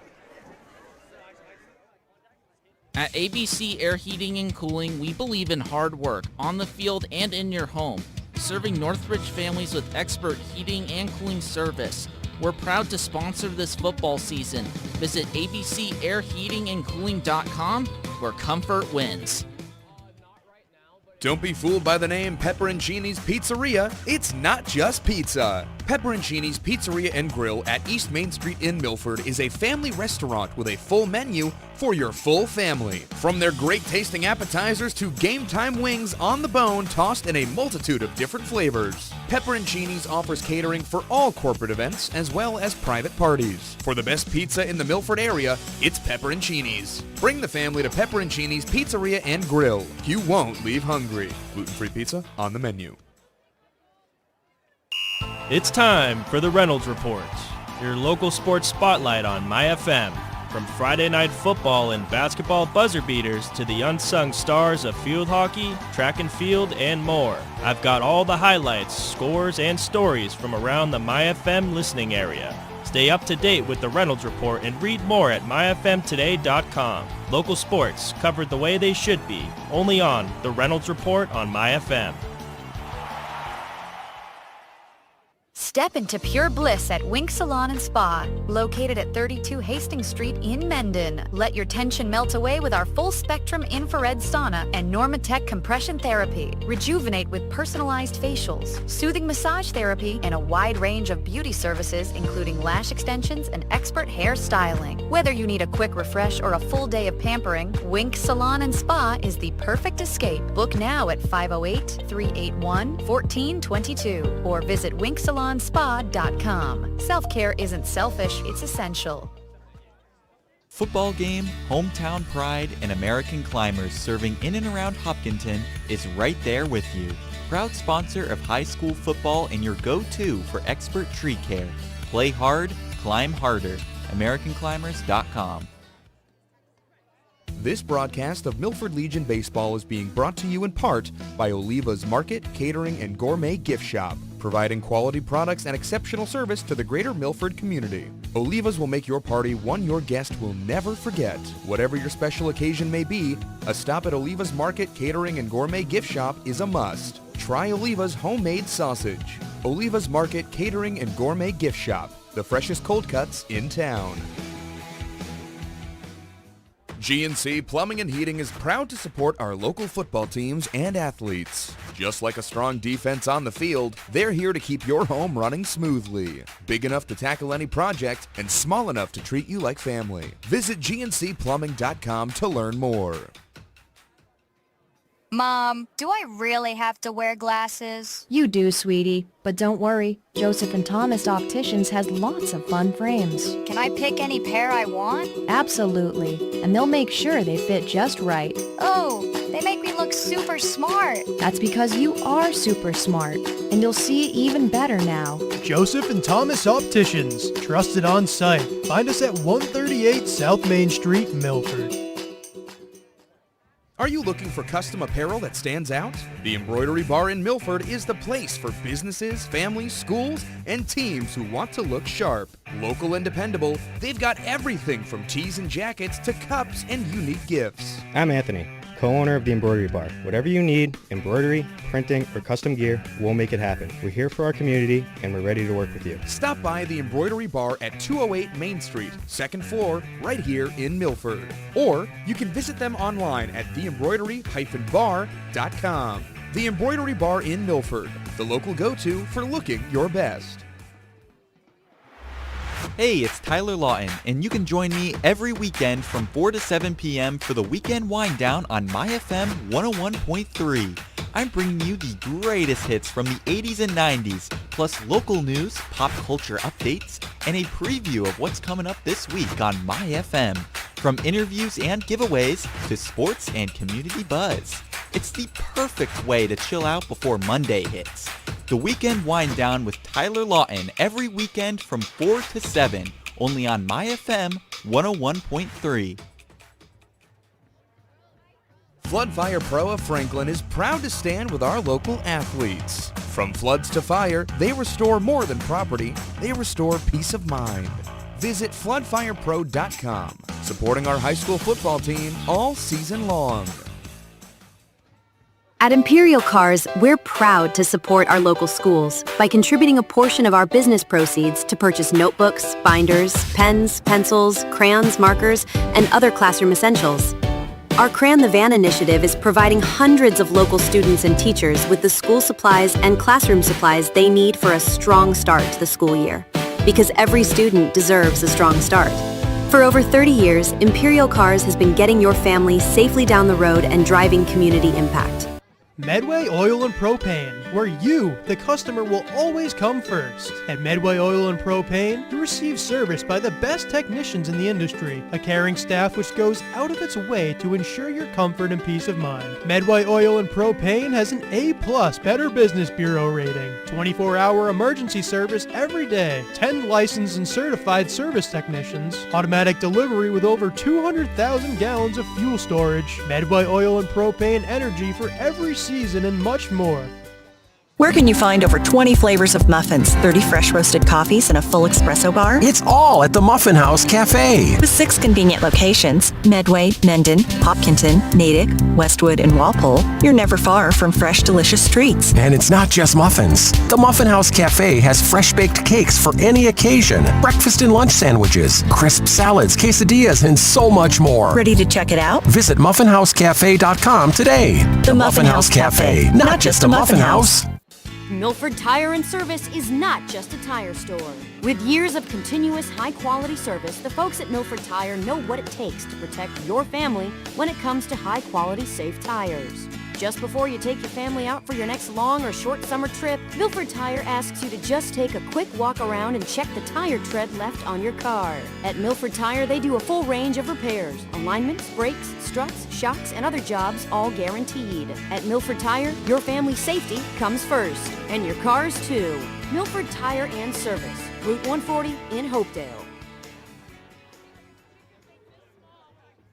At ABC Air Heating and Cooling, we believe in hard work on the field and in your home, serving Northridge families with expert heating and cooling service. We're proud to sponsor this football season. Visit abcairheatingandcooling.com, where comfort wins. Don't be fooled by the name Pepperoncini's Pizzeria. It's not just pizza. Pepperoncini's Pizzeria and Grill at East Main Street in Milford is a family restaurant with a full menu for your full family. From their great tasting appetizers to game time wings on the bone tossed in a multitude of different flavors. Pepperoncini's offers catering for all corporate events as well as private parties. For the best pizza in the Milford area, it's Pepperoncini's. Bring the family to Pepperoncini's Pizzeria and Grill. You won't leave hungry. Gluten-free pizza on the menu. It's time for the Reynolds Report, your local sports spotlight on MyFM. From Friday night football and basketball buzzer beaters to the unsung stars of field hockey, track and field, and more. I've got all the highlights, scores, and stories from around the MyFM listening area. Stay up to date with the Reynolds Report and read more at myfmtoday.com. Local sports covered the way they should be, only on the Reynolds Report on MyFM. Step into pure bliss at Wink Salon and Spa, located at 32 Hastings Street in Mendon. Let your tension melt away with our full-spectrum infrared sauna and Normatec compression therapy. Rejuvenate with personalized facials, soothing massage therapy, and a wide range of beauty services, including lash extensions and expert hair styling. Whether you need a quick refresh or a full day of pampering, Wink Salon and Spa is the perfect escape. Book now at 508-381-1422 or visit winksalonspa.com. Self-care isn't selfish, it's essential. Football game, hometown pride, and American climbers serving in and around Hopkinton is right there with you. Proud sponsor of high school football and your go-to for expert tree care. Play hard, climb harder. AmericanClimbers.com. This broadcast of Milford Legion Baseball is being brought to you in part by Oliva's Market, Catering, and Gourmet Gift Shop, providing quality products and exceptional service to the greater Milford community. Oliva's will make your party one your guest will never forget. Whatever your special occasion may be, a stop at Oliva's Market, Catering, and Gourmet Gift Shop is a must. Try Oliva's homemade sausage. Oliva's Market, Catering, and Gourmet Gift Shop, the freshest cold cuts in town. GNC Plumbing and Heating is proud to support our local football teams and athletes. Just like a strong defense on the field, they're here to keep your home running smoothly. Big enough to tackle any project and small enough to treat you like family. Visit GNCplumbing.com to learn more. Mom, do I really have to wear glasses? You do, sweetie. But don't worry, Joseph and Thomas Opticians has lots of fun frames. Can I pick any pair I want? Absolutely. And they'll make sure they fit just right. Oh, they make me look super smart. That's because you are super smart. And you'll see even better now. Joseph and Thomas Opticians. Trusted on site. Find us at 138 South Main Street, Milford. Are you looking for custom apparel that stands out? The Embroidery Bar in Milford is the place for businesses, families, schools, and teams who want to look sharp. Local and dependable, they've got everything from tees and jackets to cups and unique gifts. I'm Anthony, co-owner of the Embroidery Bar. Whatever you need, embroidery, printing, or custom gear, we'll make it happen. We're here for our community, and we're ready to work with you. Stop by the Embroidery Bar at 208 Main Street, second floor, right here in Milford. Or you can visit them online at theembroidery-bar.com. The Embroidery Bar in Milford, the local go-to for looking your best. Hey, it's Tyler Lawton, and you can join me every weekend from 4 to 7 p.m. for the Weekend Wind Down on MyFM 101.3. I'm bringing you the greatest hits from the 80s and 90s, plus local news, pop culture updates, and a preview of what's coming up this week on MyFM. From interviews and giveaways to sports and community buzz. It's the perfect way to chill out before Monday hits. The Weekend Wind Down with Tyler Lawton every weekend from 4 to 7, only on MyFM 101.3. Flood-Fire Pro of Franklin is proud to stand with our local athletes. From floods to fire, they restore more than property, they restore peace of mind. Visit floodfirepro.com, supporting our high school football team all season long. At Imperial Cars, we're proud to support our local schools by contributing a portion of our business proceeds to purchase notebooks, binders, pens, pencils, crayons, markers, and other classroom essentials. Our Crayon the Van initiative is providing hundreds of local students and teachers with the school supplies and classroom supplies they need for a strong start to the school year. Because every student deserves a strong start. For over 30 years, Imperial Cars has been getting your family safely down the road and driving community impact. Medway Oil and Propane, where you, the customer, will always come first. At Medway Oil and Propane, you receive service by the best technicians in the industry, a caring staff which goes out of its way to ensure your comfort and peace of mind. Medway Oil and Propane has an A+ Better Business Bureau rating, 24-hour emergency service every day, 10 licensed and certified service technicians, automatic delivery with over 200,000 gallons of fuel storage, Medway Oil and Propane energy for every season, and much more. Where can you find over 20 flavors of muffins, 30 fresh roasted coffees, and a full espresso bar? It's all at the Muffin House Cafe. With 6 convenient locations, Medway, Mendon, Hopkinton, Natick, Westwood, and Walpole, you're never far from fresh, delicious treats. And it's not just muffins. The Muffin House Cafe has fresh-baked cakes for any occasion, breakfast and lunch sandwiches, crisp salads, quesadillas, and so much more. Ready to check it out? Visit muffinhousecafe.com today. The Muffin House Cafe, not just a muffin house. Milford Tire and Service is not just a tire store. With years of continuous high-quality service, the folks at Milford Tire know what it takes to protect your family when it comes to high-quality, safe tires. Just before you take your family out for your next long or short summer trip, Milford Tire asks you to just take a quick walk around and check the tire tread left on your car. At Milford Tire, they do a full range of repairs, alignments, brakes, struts, shocks, and other jobs, all guaranteed. At Milford Tire, your family's safety comes first, and your cars too. Milford Tire and Service, Route 140 in Hopedale.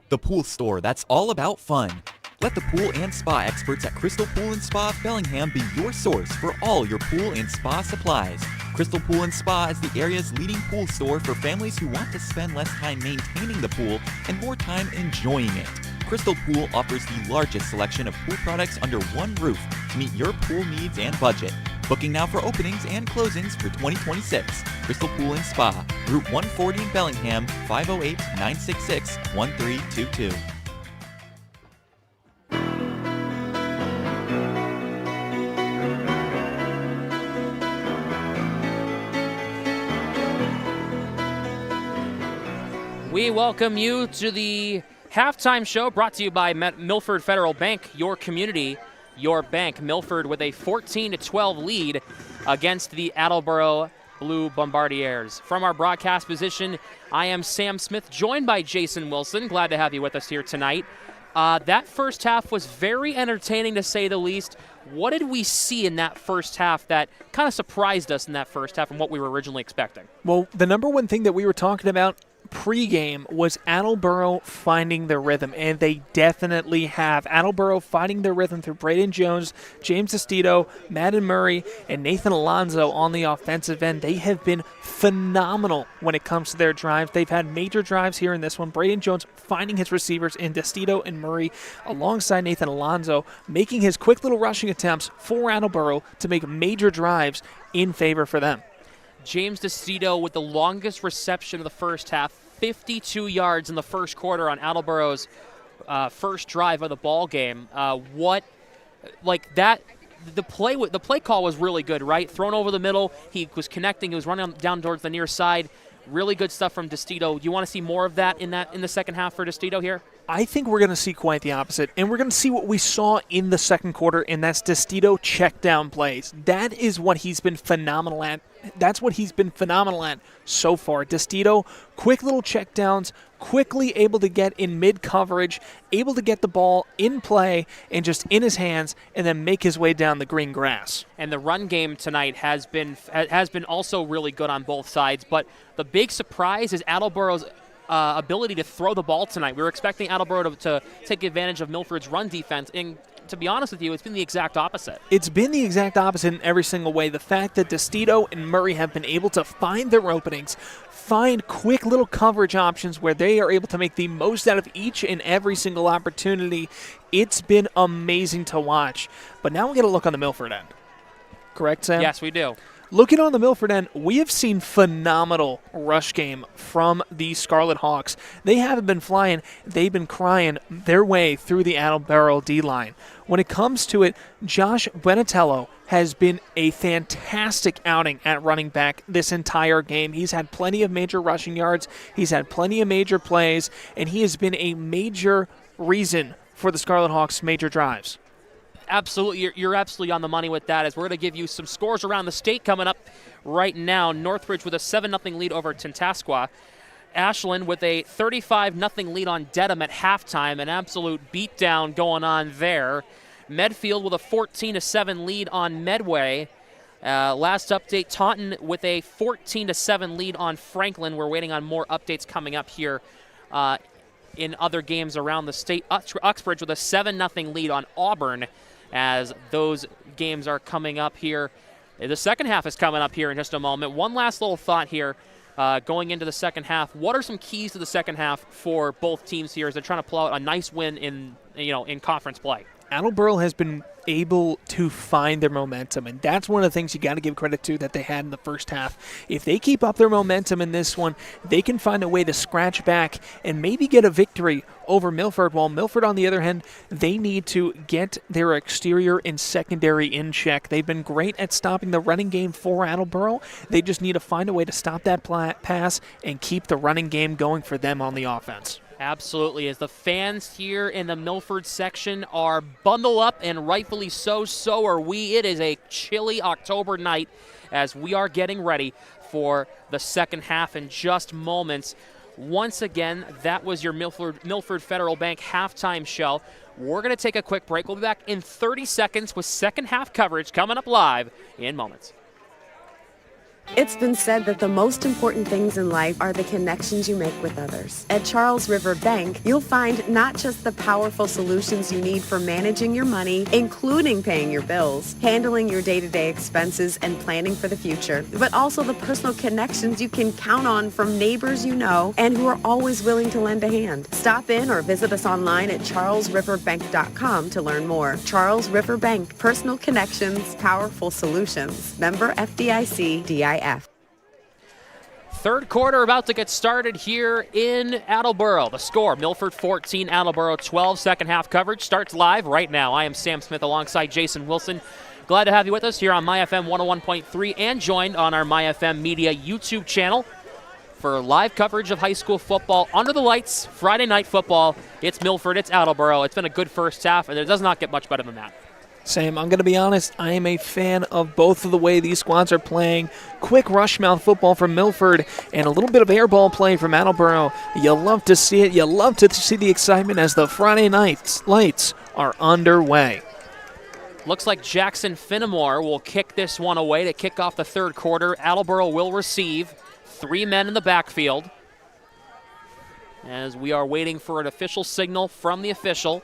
The Pool Store, that's all about fun. Let the pool and spa experts at Crystal Pool and Spa Bellingham be your source for all your pool and spa supplies. Crystal Pool and Spa is the area's leading pool store for families who want to spend less time maintaining the pool and more time enjoying it. Crystal Pool offers the largest selection of pool products under one roof to meet your pool needs and budget. Booking now for openings and closings for 2026. Crystal Pool and Spa, Route 140 in Bellingham, 508-966-1322. We welcome you to the halftime show brought to you by Milford Federal Bank, your community, your bank. Milford with a 14-12 lead against the Attleboro Blue Bombardiers. From our broadcast position, I am Sam Smith, joined by Jason Wilson. Glad to have you with us here tonight. That first half was very entertaining, to say the least. What did we see in that first half that kind of surprised us in that first half from what we were originally expecting? Well, the number one thing that we were talking about pre-game was Attleboro finding their rhythm, and they definitely have. Attleboro finding their rhythm through Braden Jones, James Estito, Madden Murray, and Nathan Alonzo on the offensive end. They have been phenomenal when it comes to their drives. They've had major drives here in this one. Braden Jones finding his receivers in Estito and Murray alongside Nathan Alonzo, making his quick little rushing attempts for Attleboro to make major drives in favor for them. James Estito with the longest reception of the first half, 52 yards in the first quarter on Attleboro's first drive of the ball game. The play call was really good, right? Thrown over the middle, he was connecting, he was running down towards the near side. Really good stuff from Estito. You want to see more of that in the second half for Estito here? I think we're going to see quite the opposite, and we're going to see what we saw in the second quarter, and that's Estito check down plays. That is what he's been phenomenal at. That's what he's been phenomenal at so far. Estito, quick little check downs, quickly able to get in mid-coverage, able to get the ball in play and just in his hands, and then make his way down the green grass. And the run game tonight has been also really good on both sides, but the big surprise is Attleboro's ability to throw the ball tonight. We were expecting Attleboro to take advantage of Milford's run defense, and to be honest with you, it's been the exact opposite. It's been the exact opposite in every single way. The fact that Estito and Murray have been able to find their openings, find quick little coverage options where they are able to make the most out of each and every single opportunity, it's been amazing to watch. But now we got to look on the Milford end. Correct, Sam? Yes, we do. Looking on the Milford end, we have seen phenomenal rush game from the Scarlet Hawks. They haven't been flying. They've been crying their way through the Attleboro D-line. When it comes to it, Josh Benatello has been a fantastic outing at running back this entire game. He's had plenty of major rushing yards. He's had plenty of major plays, and he has been a major reason for the Scarlet Hawks' major drives. Absolutely, you're absolutely on the money with that, as we're going to give you some scores around the state coming up right now. Northridge with a 7-0 lead over Tantasqua. Ashland with a 35-0 lead on Dedham at halftime. An absolute beatdown going on there. Medfield with a 14-7 lead on Medway. Last update, Taunton with a 14-7 lead on Franklin. We're waiting on more updates coming up here in other games around the state. Uxbridge with a 7-0 lead on Auburn. as those games are coming up here. The second half is coming up here in just a moment. One last little thought here going into the second half. What are some keys to the second half for both teams here as they're trying to pull out a nice win in conference play? Attleboro has been able to find their momentum, and that's one of the things you got to give credit to that they had in the first half. If they keep up their momentum in this one, they can find a way to scratch back and maybe get a victory over Milford. While Milford, on the other hand, they need to get their exterior and secondary in check. They've been great at stopping the running game for Attleboro. They just need to find a way to stop that pass and keep the running game going for them on the offense. Absolutely. As the fans here in the Milford section are bundled up, and rightfully so are we. It is a chilly October night as we are getting ready for the second half in just moments. Once again, that was your Milford Federal Bank halftime show. We're going to take a quick break. We'll be back in 30 seconds with second half coverage coming up live in moments. It's been said that the most important things in life are the connections you make with others. At Charles River Bank, you'll find not just the powerful solutions you need for managing your money, including paying your bills, handling your day-to-day expenses, and planning for the future, but also the personal connections you can count on from neighbors you know and who are always willing to lend a hand. Stop in or visit us online at charlesriverbank.com to learn more. Charles River Bank, personal connections, powerful solutions. Member FDIC, DIF. Third quarter about to get started here in Attleboro. The score, Milford 14, Attleboro 12. Second half coverage starts live right now. I am Sam Smith alongside Jason Wilson. Glad to have you with us here on MyFM 101.3 and joined on our MyFM Media YouTube channel for live coverage of high school football under the lights. Friday night football. It's Milford, it's Attleboro. It's been a good first half, and it does not get much better than that. Sam, I'm going to be honest, I am a fan of both of the way these squads are playing. Quick rush mouth football from Milford and a little bit of air ball play from Attleboro. You love to see it. You love to see the excitement as the Friday night lights are underway. Looks like Jackson Finnemore will kick this one away to kick off the third quarter. Attleboro will receive. 3 men in the backfield as we are waiting for an official signal from the official.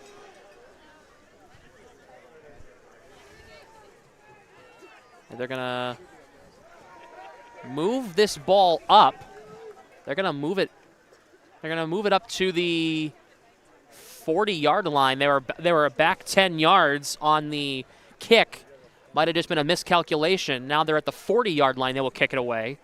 They're going to move this ball up. They're going to move it. They're going to move it up to the 40-yard line. They were back 10 yards on the kick. Might have just been a miscalculation. Now they're at the 40-yard line. They will kick it away.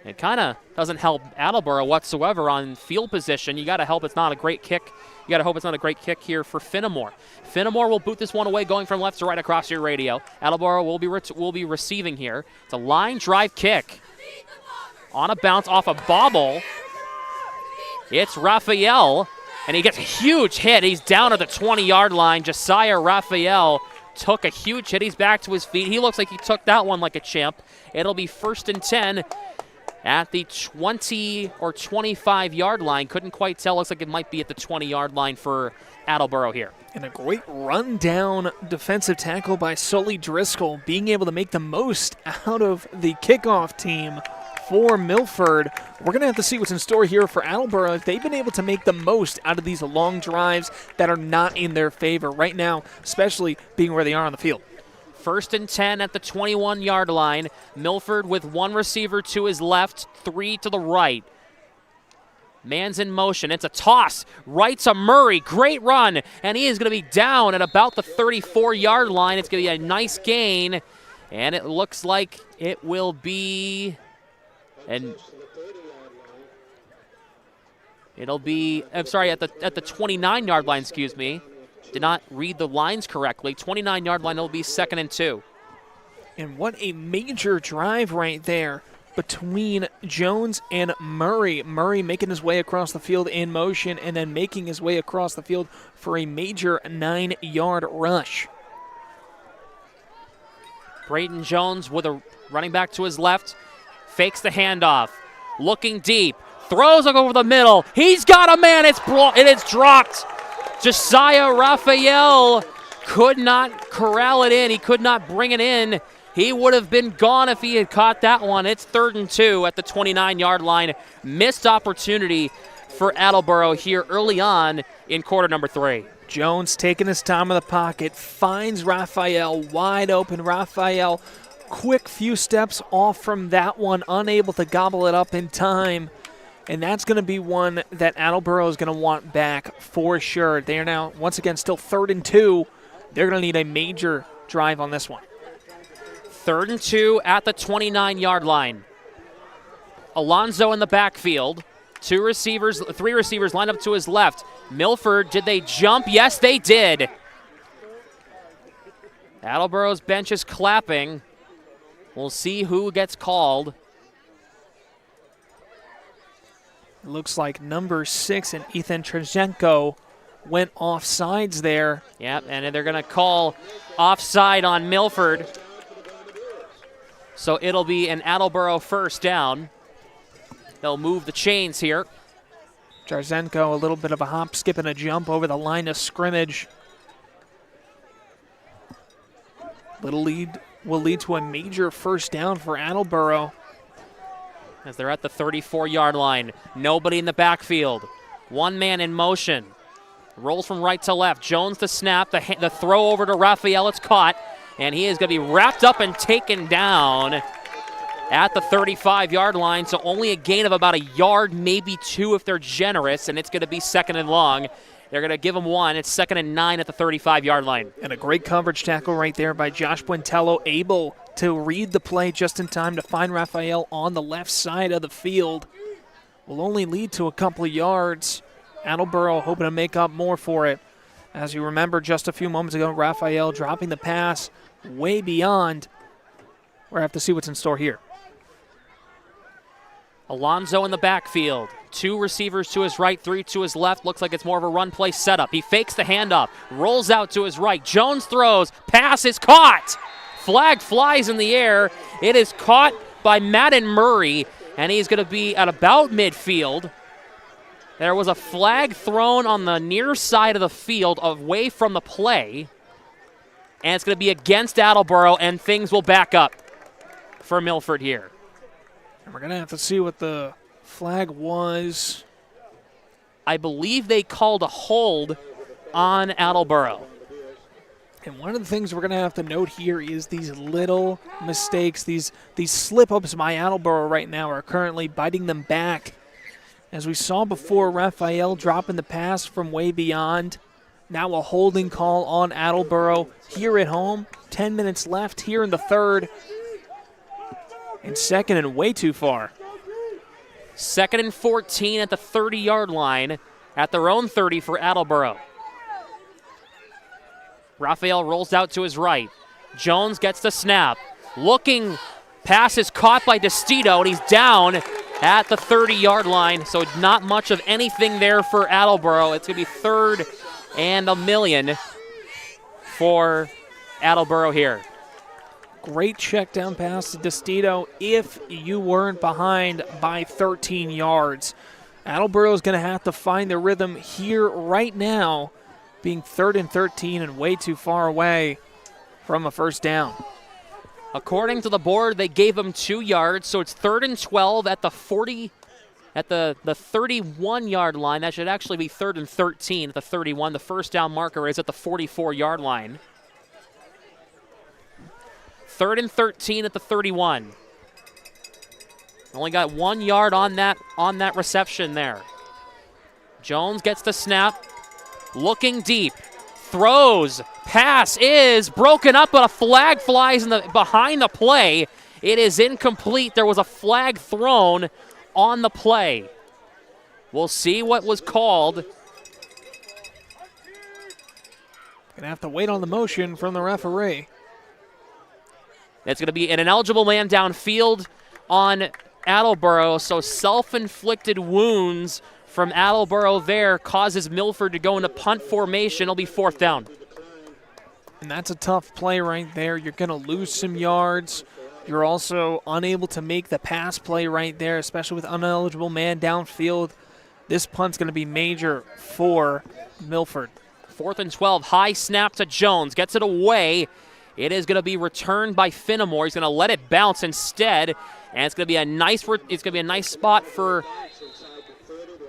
It kind of doesn't help Attleboro whatsoever on field position. You got to hope it's not a great kick. You got to hope it's not a great kick here for Finnemore. Finnemore will boot this one away, going from left to right across your radio. Attleboro will be receiving here. It's a line drive kick. On a bounce off a bobble. It's Raphael, and he gets a huge hit. He's down at the 20-yard line. Josiah Raphael took a huge hit. He's back to his feet. He looks like he took that one like a champ. It'll be 1st and 10. At the 20 or 25-yard line. Couldn't quite tell. Looks like it might be at the 20-yard line for Attleboro here. And a great run-down defensive tackle by Sully Driscoll, being able to make the most out of the kickoff team for Milford. We're going to have to see what's in store here for Attleboro. They've been able to make the most out of these long drives that are not in their favor right now, especially being where they are on the field. 1st and 10 at the 21-yard line. Milford with one receiver to his left, 3 to the right. Man's in motion. It's a toss right to Murray. Great run, and he is going to be down at about the 34-yard line. It's going to be a nice gain, and it looks like it will be it'll be, I'm sorry, at the 29-yard line, excuse me. Did not read the lines correctly. 29-yard line, it'll be 2nd and 2. And what a major drive right there between Jones and Murray. Murray making his way across the field in motion and then making his way across the field for a major 9-yard rush. Brayton Jones with a running back to his left. Fakes the handoff. Looking deep. Throws it over the middle. He's got a man. It is dropped. Josiah Raphael could not corral it in. He could not bring it in. He would have been gone if he had caught that one. It's 3rd and 2 at the 29-yard line. Missed opportunity for Attleboro here early on in quarter number 3. Jones taking his time in the pocket, finds Raphael wide open. Raphael, quick few steps off from that one, unable to gobble it up in time. And that's going to be one that Attleboro is going to want back for sure. They are now, once again, still 3rd and 2. They're going to need a major drive on this one. 3rd and 2 at the 29-yard line. Alonzo in the backfield. 3 receivers lined up to his left. Milford, did they jump? Yes, they did. Attleboro's bench is clapping. We'll see who gets called. It looks like number 6 and Ethan Trezenko went offsides there. Yep, and they're going to call offside on Milford. So it'll be an Attleboro first down. They'll move the chains here. Trezenko, a little bit of a hop, skip, and a jump over the line of scrimmage. Little lead will lead to a major first down for Attleboro. As they're at the 34-yard line. Nobody in the backfield. One man in motion. Rolls from right to left. Jones the snap. The throw over to Raphael. It's caught. And he is going to be wrapped up and taken down at the 35-yard line. So only a gain of about a yard, maybe 2 if they're generous. And it's going to be 2nd and long. They're going to give him 1. It's 2nd and 9 at the 35-yard line. And a great coverage tackle right there by Josh Buentello, able to read the play just in time to find Raphael on the left side of the field. Will only lead to a couple of yards. Attleboro hoping to make up more for it. As you remember just a few moments ago, Raphael dropping the pass way beyond. We'll have to see what's in store here. Alonzo in the backfield. 2 receivers to his right, 3 to his left. Looks like it's more of a run play setup. He fakes the handoff, rolls out to his right. Jones throws, pass is caught. Flag flies in the air. It is caught by Madden Murray, and he's going to be at about midfield. There was a flag thrown on the near side of the field away from the play, and it's going to be against Attleboro, and things will back up for Milford here. And we're going to have to see what the flag was. I believe they called a hold on Attleboro. And one of the things we're going to have to note here is these little mistakes, these slip-ups by Attleboro right now are currently biting them back. As we saw before, Raphael dropping the pass from way beyond. Now a holding call on Attleboro here at home. 10 minutes left here in the 3rd. And 2nd and way too far. 2nd and 14 at the 30-yard line at their own 30 for Attleboro. Raphael rolls out to his right. Jones gets the snap. Looking, pass is caught by DeStito, and he's down at the 30-yard line, so not much of anything there for Attleboro. It's going to be 3rd and a million for Attleboro here. Great check down pass to DeStito if you weren't behind by 13 yards. Attleboro is going to have to find the rhythm here right now, being 3rd and 13 and way too far away from a first down. According to the board, they gave him 2 yards, so it's 3rd and 12 at the 40, at the 31-yard line. That should actually be 3rd and 13 at the 31. The first down marker is at the 44-yard line. 3rd and 13 at the 31. Only got 1 yard on that reception there. Jones gets the snap, looking deep, throws, pass is broken up, but a flag flies behind the play. It is incomplete. There was a flag thrown on the play. We'll see what was called. Gonna have to wait on the motion from the referee. It's going to be an ineligible man downfield on Attleboro, so self-inflicted wounds from Attleboro there causes Milford to go into punt formation. It'll be 4th down. And that's a tough play right there. You're going to lose some yards. You're also unable to make the pass play right there, especially with ineligible man downfield. This punt's going to be major for Milford. 4th and 12, high snap to Jones, gets it away. It is going to be returned by Finnemore. He's going to let it bounce instead, and it's going to be a nice spot for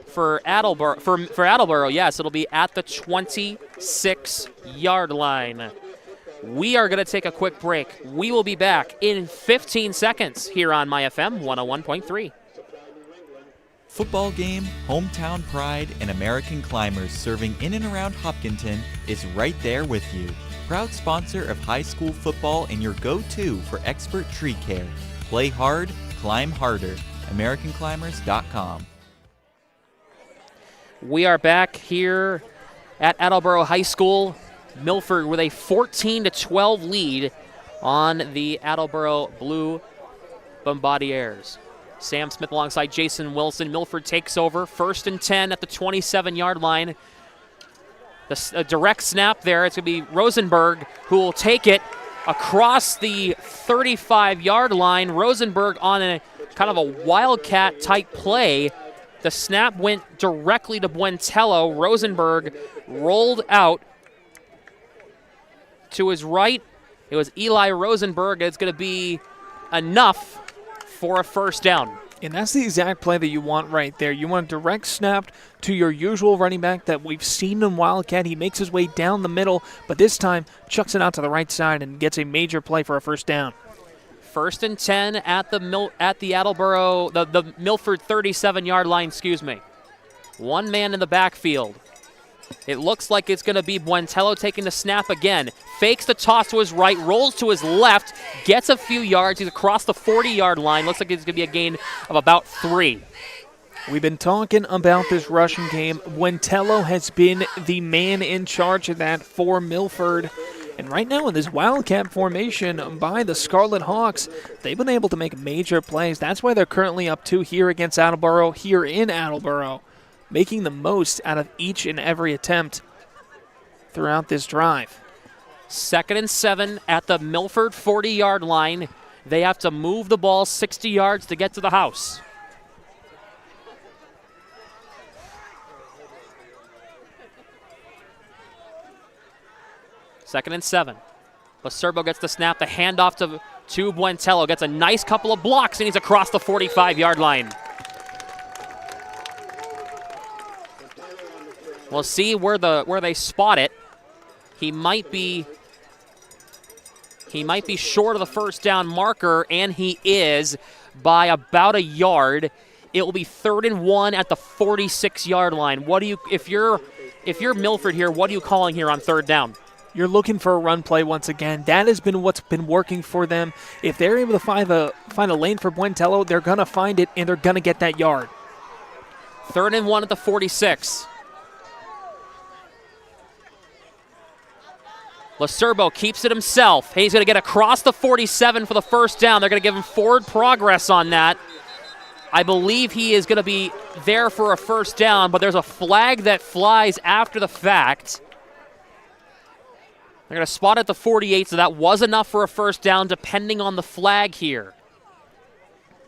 For Attleboro, yes, it'll be at the 26-yard line. We are going to take a quick break. We will be back in 15 seconds here on MyFM 101.3. Football game, hometown pride, and American climbers serving in and around Hopkinton is right there with you. Proud sponsor of high school football and your go-to for expert tree care. Play hard, climb harder. AmericanClimbers.com. We are back here at Attleboro High School. Milford with a 14-12 lead on the Attleboro Blue Bombardiers. Sam Smith alongside Jason Wilson. Milford takes over. 1st and 10 at the 27-yard line. A direct snap there. It's going to be Rosenberg who will take it across the 35-yard line. Rosenberg on a kind of a wildcat-type play. The snap went directly to Buentello. Rosenberg rolled out to his right. It was Eli Rosenberg. It's going to be enough for a first down. And that's the exact play that you want right there. You want a direct snap to your usual running back that we've seen in Wildcat. He makes his way down the middle, but this time chucks it out to the right side and gets a major play for a first down. 1st and 10 at the Attleboro, the Milford 37-yard line, One man in the backfield. It looks like it's going to be Buentello taking the snap again. Fakes the toss to his right, rolls to his left, gets a few yards. He's across the 40-yard line. Looks like it's going to be a gain of about 3. We've been talking about this rushing game. Buentello has been the man in charge of that for Milford. And right now in this Wildcat formation by the Scarlet Hawks, they've been able to make major plays. That's why they're currently up 2 here against Attleboro, here in Attleboro, making the most out of each and every attempt throughout this drive. 2nd and 7 at the Milford 40-yard line. They have to move the ball 60 yards to get to the house. Second and 7. Lacerbo gets the snap, the handoff to Buentello. Gets a nice couple of blocks, and he's across the 45-yard line. We'll see where they spot it. He might be short of the first down marker, and he is by about a yard. It will be 3rd and 1 at the 46-yard line. What do you, if you're Milford here, what are you calling here on 3rd down? You're looking for a run play once again. That has been what's been working for them. If they're able to find a lane for Buentello, they're going to find it, and they're going to get that yard. 3rd and 1 at the 46. Lacerbo keeps it himself. He's going to get across the 47 for the first down. They're going to give him forward progress on that. I believe he is going to be there for a first down, but there's a flag that flies after the fact. They're going to spot at the 48, so that was enough for a first down depending on the flag here.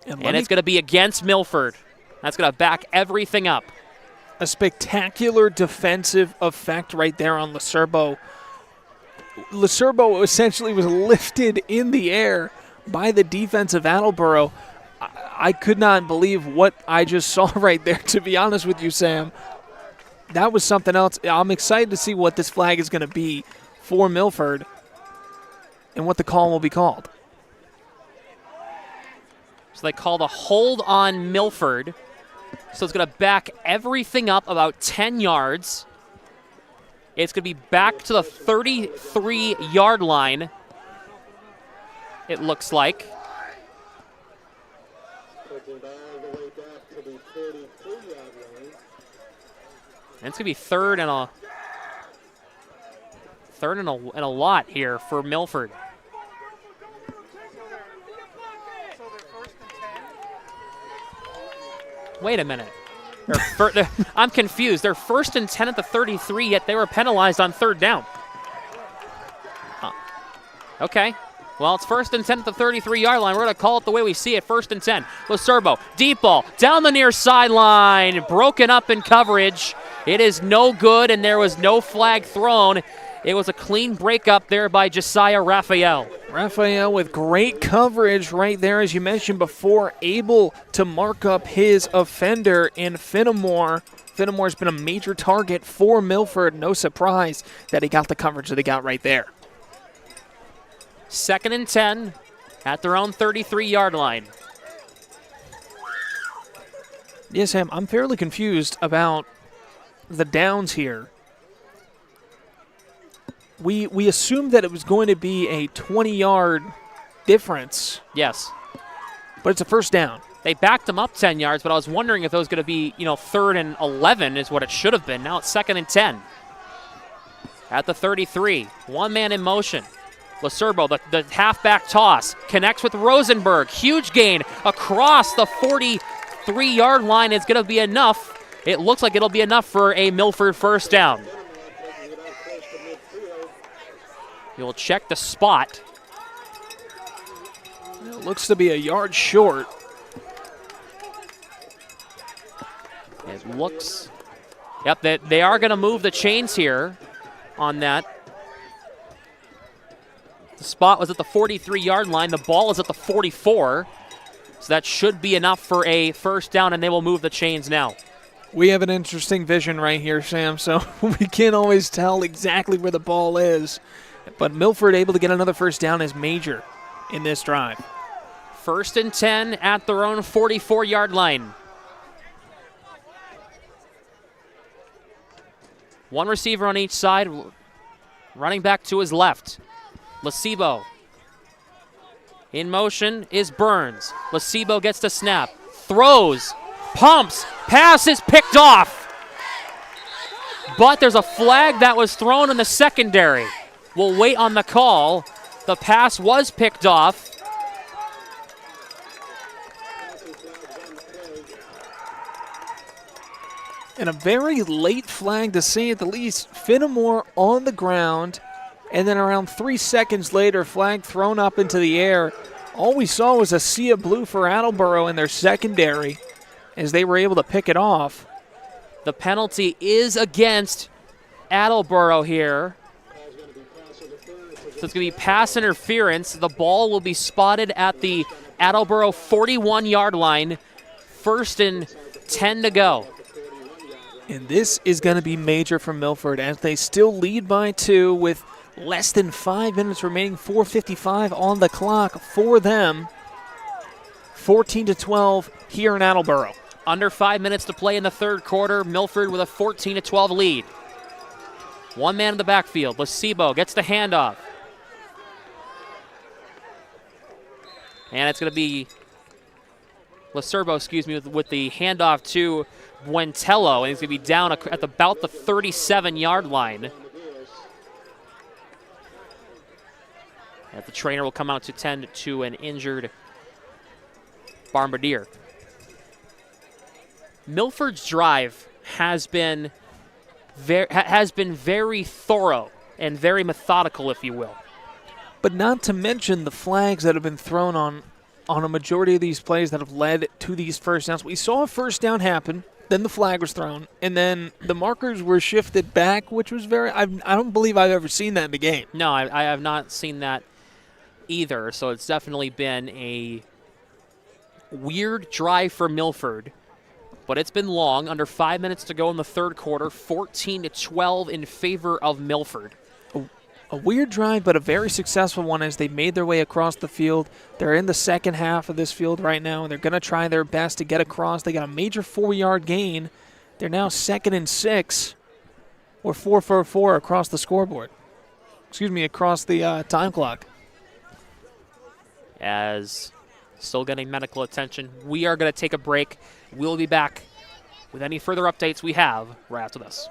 And it's going to be against Milford. That's going to back everything up. A spectacular defensive effect right there on Lacerbo. Lacerbo essentially was lifted in the air by the defense of Attleboro. I could not believe what I just saw right there, to be honest with you, Sam. That was something else. I'm excited to see what this flag is going to be for Milford and what the call will be called. So they called a hold on Milford. So it's going to back everything up about 10 yards. It's going to be back to the 33-yard line, it looks like. And it's going to be third and a lot here for Milford. Wait a minute. I'm confused. They're 1st and 10 at the 33, yet they were penalized on 3rd down. Okay. Well, it's 1st and 10 at the 33-yard line. We're going to call it the way we see it, 1st and 10. Lacerbo, deep ball, down the near sideline, broken up in coverage. It is no good, and there was no flag thrown. It was a clean breakup there by Josiah Raphael. Raphael with great coverage right there, as you mentioned before, able to mark up his offender in Fenimore. Fenimore's been a major target for Milford. No surprise that he got the coverage that he got right there. 2nd and 10 at their own 33-yard line. Yes, Sam, I'm fairly confused about the downs here. We assumed that it was going to be a 20-yard difference. Yes. But it's a first down. They backed them up 10 yards, but I was wondering if it was going to be, 3rd and 11 is what it should have been. Now it's 2nd and 10. At the 33, one man in motion. Lacerbo, the halfback toss, connects with Rosenberg. Huge gain across the 43-yard line is going to be enough. It looks like it'll be enough for a Milford first down. You'll check the spot. It looks to be a yard short. It looks. Yep, they are going to move the chains here on that. The spot was at the 43-yard line. The ball is at the 44. So that should be enough for a first down, and they will move the chains now. We have an interesting vision right here, Sam, so we can't always tell exactly where the ball is. But Milford able to get another first down is major in this drive. 1st and 10 at their own 44-yard line. One receiver on each side, running back to his left. Lacebo. In motion is Burns. Lacebo gets the snap, throws, pumps, pass is picked off. But there's a flag that was thrown in the secondary. We'll wait on the call. The pass was picked off. And a very late flag, to say at the least. Fenimore on the ground, and then around 3 seconds later, flag thrown up into the air. All we saw was a sea of blue for Attleboro in their secondary as they were able to pick it off. The penalty is against Attleboro here. So it's going to be pass interference. The ball will be spotted at the Attleboro 41-yard line. 1st and 10 to go. And this is going to be major for Milford as they still lead by 2 with less than 5 minutes remaining, 4:55 on the clock for them. 14-12 here in Attleboro. Under 5 minutes to play in the third quarter. Milford with a 14-12 lead. One man in the backfield. Lacebo gets the handoff. And it's going to be Lacerbo, with the handoff to Buentello, and he's going to be down at about the 37-yard line. And the trainer will come out to tend to an injured Bombardier. Milford's drive has been very thorough and very methodical, if you will. But not to mention the flags that have been thrown on a majority of these plays that have led to these first downs. We saw a first down happen, then the flag was thrown, and then the markers were shifted back, which was I don't believe I've ever seen that in the game. No, I have not seen that either, so it's definitely been a weird drive for Milford, but it's been long. Under 5 minutes to go in the third quarter, 14-12 in favor of Milford. A weird drive, but a very successful one as they made their way across the field. They're in the second half of this field right now, and they're going to try their best to get across. They got a major 4-yard gain. They're now 2nd and 6, or 4 for 4 across the scoreboard. Across the time clock. As still getting medical attention, we are going to take a break. We'll be back with any further updates we have right after this.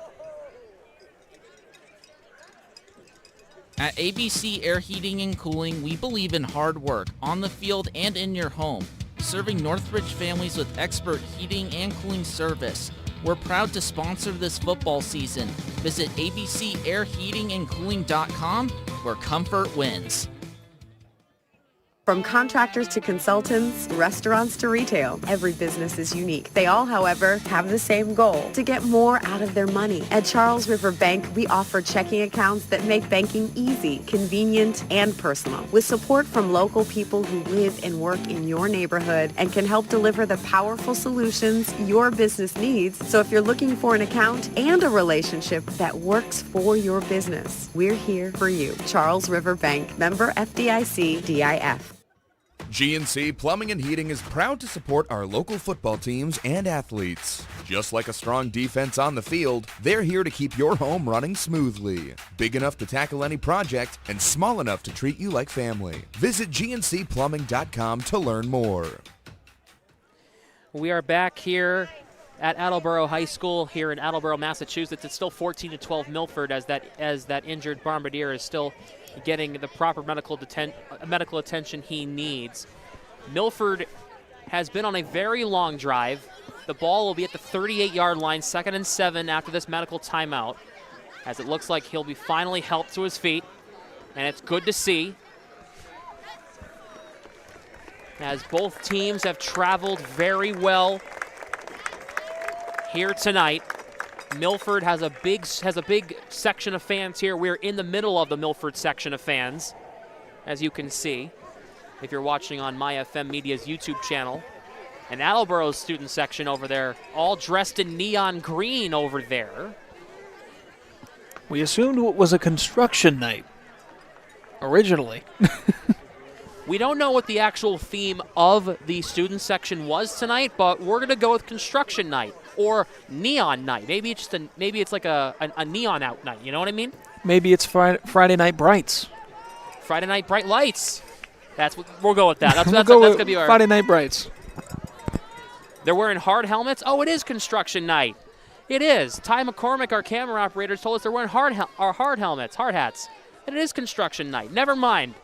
At ABC Air Heating and Cooling, we believe in hard work on the field and in your home, serving Northridge families with expert heating and cooling service. We're proud to sponsor this football season. Visit abcairheatingandcooling.com where comfort wins. From contractors to consultants, restaurants to retail, every business is unique. They all, however, have the same goal, to get more out of their money. At Charles River Bank, we offer checking accounts that make banking easy, convenient, and personal. With support from local people who live and work in your neighborhood and can help deliver the powerful solutions your business needs. So if you're looking for an account and a relationship that works for your business, we're here for you. Charles River Bank, member FDIC, DIF. GNC Plumbing and Heating is proud to support our local football teams and athletes. Just like a strong defense on the field, they're here to keep your home running smoothly. Big enough to tackle any project and small enough to treat you like family. Visit GNCplumbing.com to learn more. We are back here at Attleboro High School here in Attleboro, Massachusetts. It's still 14-12 Milford as that injured Bombardier is still getting the proper medical attention he needs. Milford has been on a very long drive. The ball will be at the 38-yard line, 2nd and 7 after this medical timeout, as it looks like he'll be finally helped to his feet, and it's good to see, as both teams have traveled very well here tonight. Milford has a big section of fans here. We're in the middle of the Milford section of fans, as you can see if you're watching on MyFM Media's YouTube channel. And Attleboro's student section over there, all dressed in neon green over there. We assumed it was a construction night originally. We don't know what the actual theme of the student section was tonight, but we're going to go with construction night or neon night. Maybe it's like a neon out night. You know what I mean? Maybe it's Friday Night Brights. Friday Night Bright Lights. That's what we'll go with that. That's that's going to be our Friday Night Brights. They're wearing hard helmets. Oh, it is construction night. It is. Ty McCormick, our camera operator, told us they're wearing hard helmets, hard hats. And it is construction night. Never mind.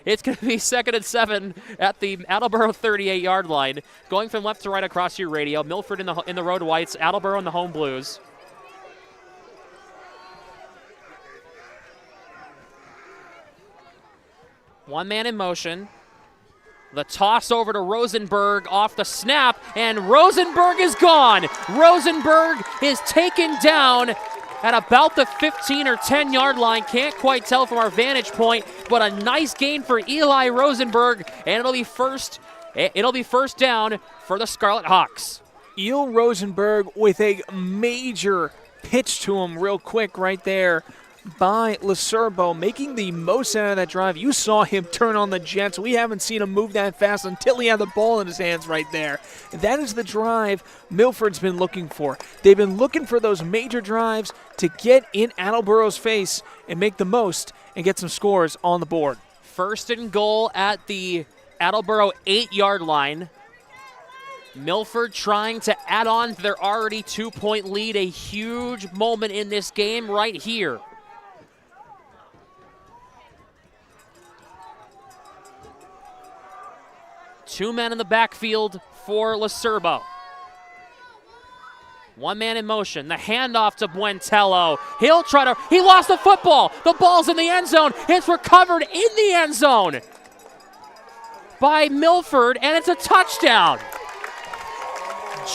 It's going to be 2nd and 7 at the Attleboro 38-yard line. Going from left to right across your radio. Milford in the road whites, Attleboro in the home blues. One man in motion. The toss over to Rosenberg off the snap, and Rosenberg is gone. Rosenberg is taken down at about the 15 or 10-yard line. Can't quite tell from our vantage point, but a nice gain for Eli Rosenberg, and it'll be first down for the Scarlet Hawks. Eel Rosenberg with a major pitch to him real quick right there by Lacerbo, making the most out of that drive. You saw him turn on the jets. We haven't seen him move that fast until he had the ball in his hands right there. That is the drive Milford's been looking for. They've been looking for those major drives to get in Attleboro's face and make the most and get some scores on the board. 1st and goal at the Attleboro 8-yard line. Milford trying to add on to their already 2-point lead. A huge moment in this game right here. Two men in the backfield for Lacerbo. One man in motion. The handoff to Buentello. He lost the football. The ball's in the end zone. It's recovered in the end zone by Milford, and it's a touchdown.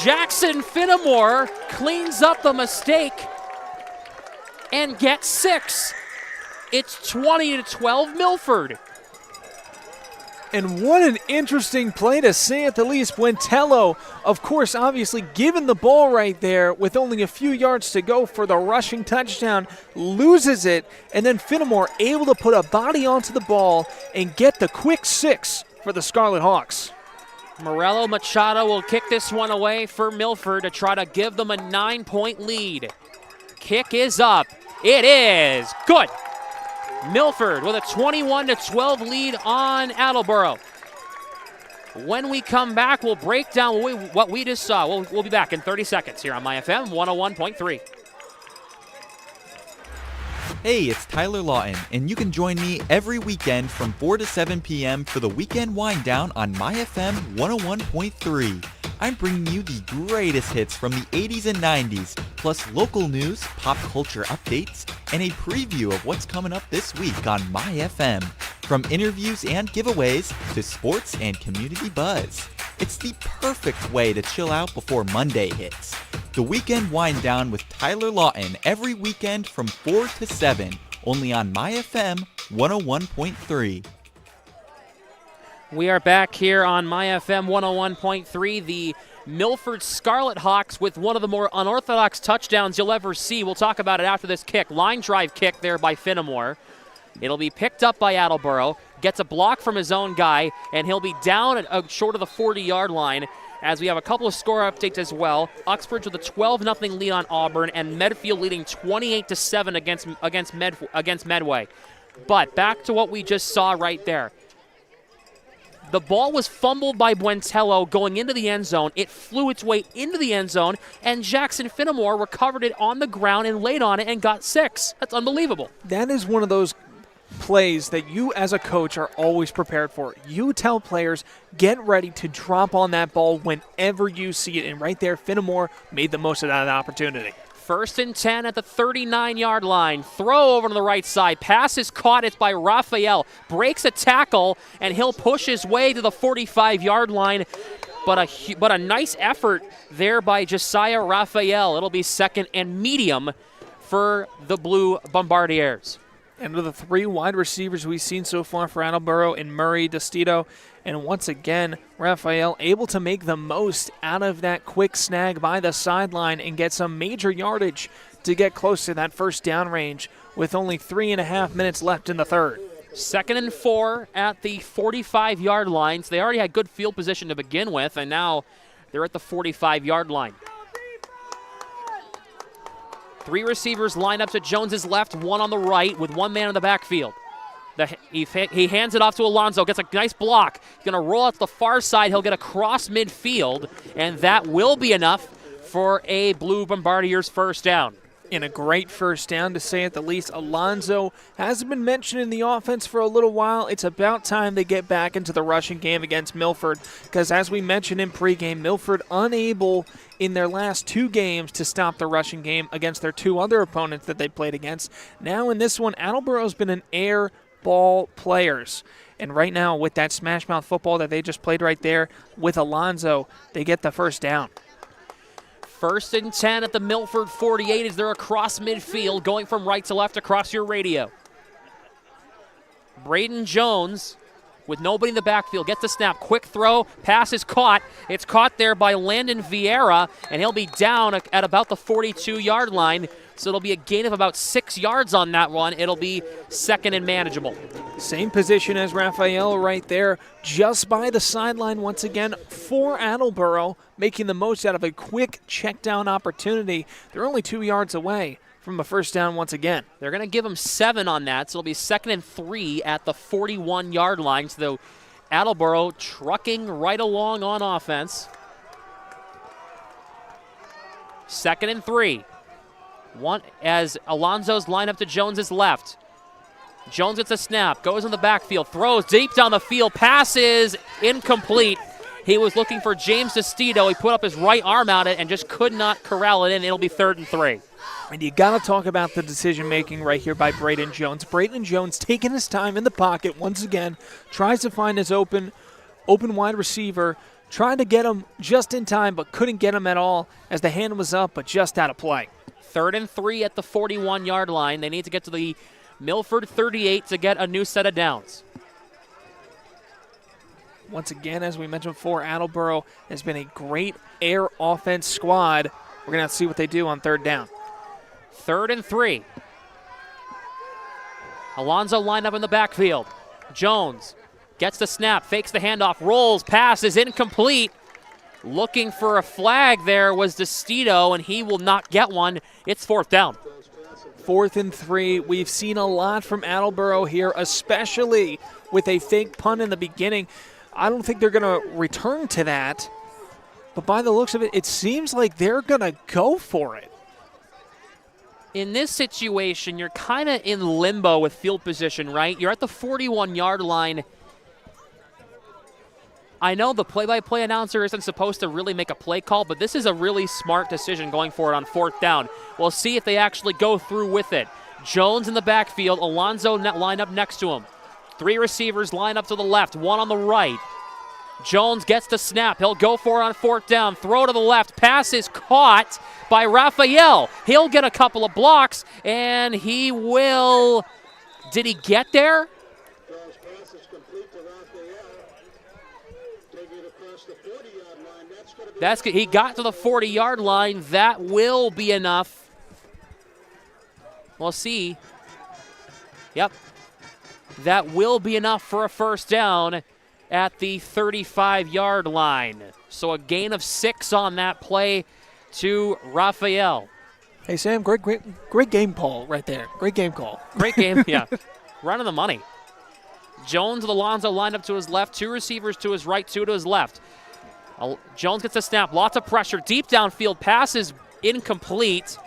Jackson Finnemore cleans up the mistake and gets 6. It's 20-12 Milford. And what an interesting play to say at the least. Buentello, of course, obviously given the ball right there with only a few yards to go for the rushing touchdown, loses it, and then Finnemore able to put a body onto the ball and get the quick 6 for the Scarlet Hawks. Morello Machado will kick this one away for Milford to try to give them a 9-point lead. Kick is up. It is good. Milford with a 21-12 lead on Attleboro. When we come back, we'll break down what we just saw. We'll be back in 30 seconds here on MyFM 101.3. Hey, it's Tyler Lawton, and you can join me every weekend from 4 to 7 p.m. for the Weekend Wind Down on MyFM 101.3. I'm bringing you the greatest hits from the 80s and 90s, plus local news, pop culture updates, and a preview of what's coming up this week on MyFM. From interviews and giveaways to sports and community buzz. It's the perfect way to chill out before Monday hits. The Weekend Wind Down with Tyler Lawton every weekend from 4 to 7, only on MyFM 101.3. We are back here on MyFM 101.3. The Milford Scarlet Hawks with one of the more unorthodox touchdowns you'll ever see. We'll talk about it after this kick. Line drive kick there by Fenimore. It'll be picked up by Attleboro. Gets a block from his own guy, and he'll be down short of the 40-yard line as we have a couple of score updates as well. Uxbridge with a 12-0 lead on Auburn, and Medfield leading 28-7 against Medway. But back to what we just saw right there. The ball was fumbled by Buentello going into the end zone. It flew its way into the end zone, and Jackson Fenimore recovered it on the ground and laid on it and got 6. That's unbelievable. That is one of those plays that you as a coach are always prepared for. You tell players, get ready to drop on that ball whenever you see it. And right there, Fenimore made the most of that opportunity. 1st and 10 at the 39-yard line. Throw over to the right side. Pass is caught. It's by Raphael. Breaks a tackle, and he'll push his way to the 45-yard line. But a nice effort there by Josiah Raphael. It'll be 2nd and medium for the Blue Bombardiers. And of the 3 wide receivers we've seen so far for Attleboro in Murray, Destito, and once again, Raphael able to make the most out of that quick snag by the sideline and get some major yardage to get close to that first down range with only 3.5 minutes left in the third. 2nd and 4 at the 45-yard line. So they already had good field position to begin with, and now they're at the 45-yard line. 3 receivers line up to Jones's left, 1 on the right with 1 man in the backfield. He hands it off to Alonzo, gets a nice block. He's going to roll out to the far side. He'll get across midfield, and that will be enough for a Blue Bombardiers first down. In a great first down, to say at the least. Alonzo hasn't been mentioned in the offense for a little while. It's about time they get back into the rushing game against Milford, because as we mentioned in pregame, Milford unable in their last 2 games to stop the rushing game against their 2 other opponents that they played against. Now in this one, Attleboro's been an air ball players. And right now with that smash mouth football that they just played right there with Alonzo, they get the first down. 1st and 10 at the Milford 48 as they're across midfield, going from right to left across your radio. Braden Jones with nobody in the backfield gets the snap. Quick throw, pass is caught. It's caught there by Landon Vieira, and he'll be down at about the 42-yard line. So it'll be a gain of about 6 yards on that one. It'll be 2nd and manageable. Same position as Raphael right there, just by the sideline once again for Attleboro, making the most out of a quick check down opportunity. They're only 2 yards away from a first down once again. They're going to give him 7 on that, so it'll be 2nd and 3 at the 41-yard line. So Attleboro trucking right along on offense. 2nd and 3. One as Alonzo's line up to Jones's left. Jones gets a snap, goes in the backfield, throws deep down the field, passes incomplete. He was looking for James Destito. He put up his right arm at it and just could not corral it in. It'll be 3rd and 3. And you got to talk about the decision-making right here by Braden Jones. Braden Jones taking his time in the pocket once again, tries to find his open wide receiver, trying to get him just in time, but couldn't get him at all as the hand was up, but just out of play. 3rd and 3 at the 41-yard line. They need to get to the Milford 38 to get a new set of downs. Once again, as we mentioned before, Attleboro has been a great air offense squad. We're going to have to see what they do on 3rd down. 3rd and 3. Alonzo lined up in the backfield. Jones gets the snap, fakes the handoff, rolls, pass is incomplete. Looking for a flag there was Destito, and he will not get one. It's 4th down. 4th and 3. We've seen a lot from Attleboro here, especially with a fake punt in the beginning. I don't think they're going to return to that, but by the looks of it, it seems like they're going to go for it. In this situation, you're kind of in limbo with field position, right? You're at the 41-yard line. I know the play-by-play announcer isn't supposed to really make a play call, but this is a really smart decision going for it on 4th down. We'll see if they actually go through with it. Jones in the backfield, Alonzo lined up next to him. Three receivers line up to the left, one on the right. Jones gets the snap. He'll go for it on fourth down. Throw to the left. Pass is caught by Raphael. He'll get a couple of blocks, and he will. Did he get there? That's good. He got to the 40-yard line. That will be enough. We'll see. Yep. That will be enough for a first down at the 35-yard line. So a gain of 6 on that play to Raphael. Hey, Sam, great game call right there. Great game call. Great game, yeah. Right on the money. Jones with Alonso lined up to his left. Two receivers to his right, two to his left. Jones gets a snap. Lots of pressure. Deep downfield. Pass is incomplete.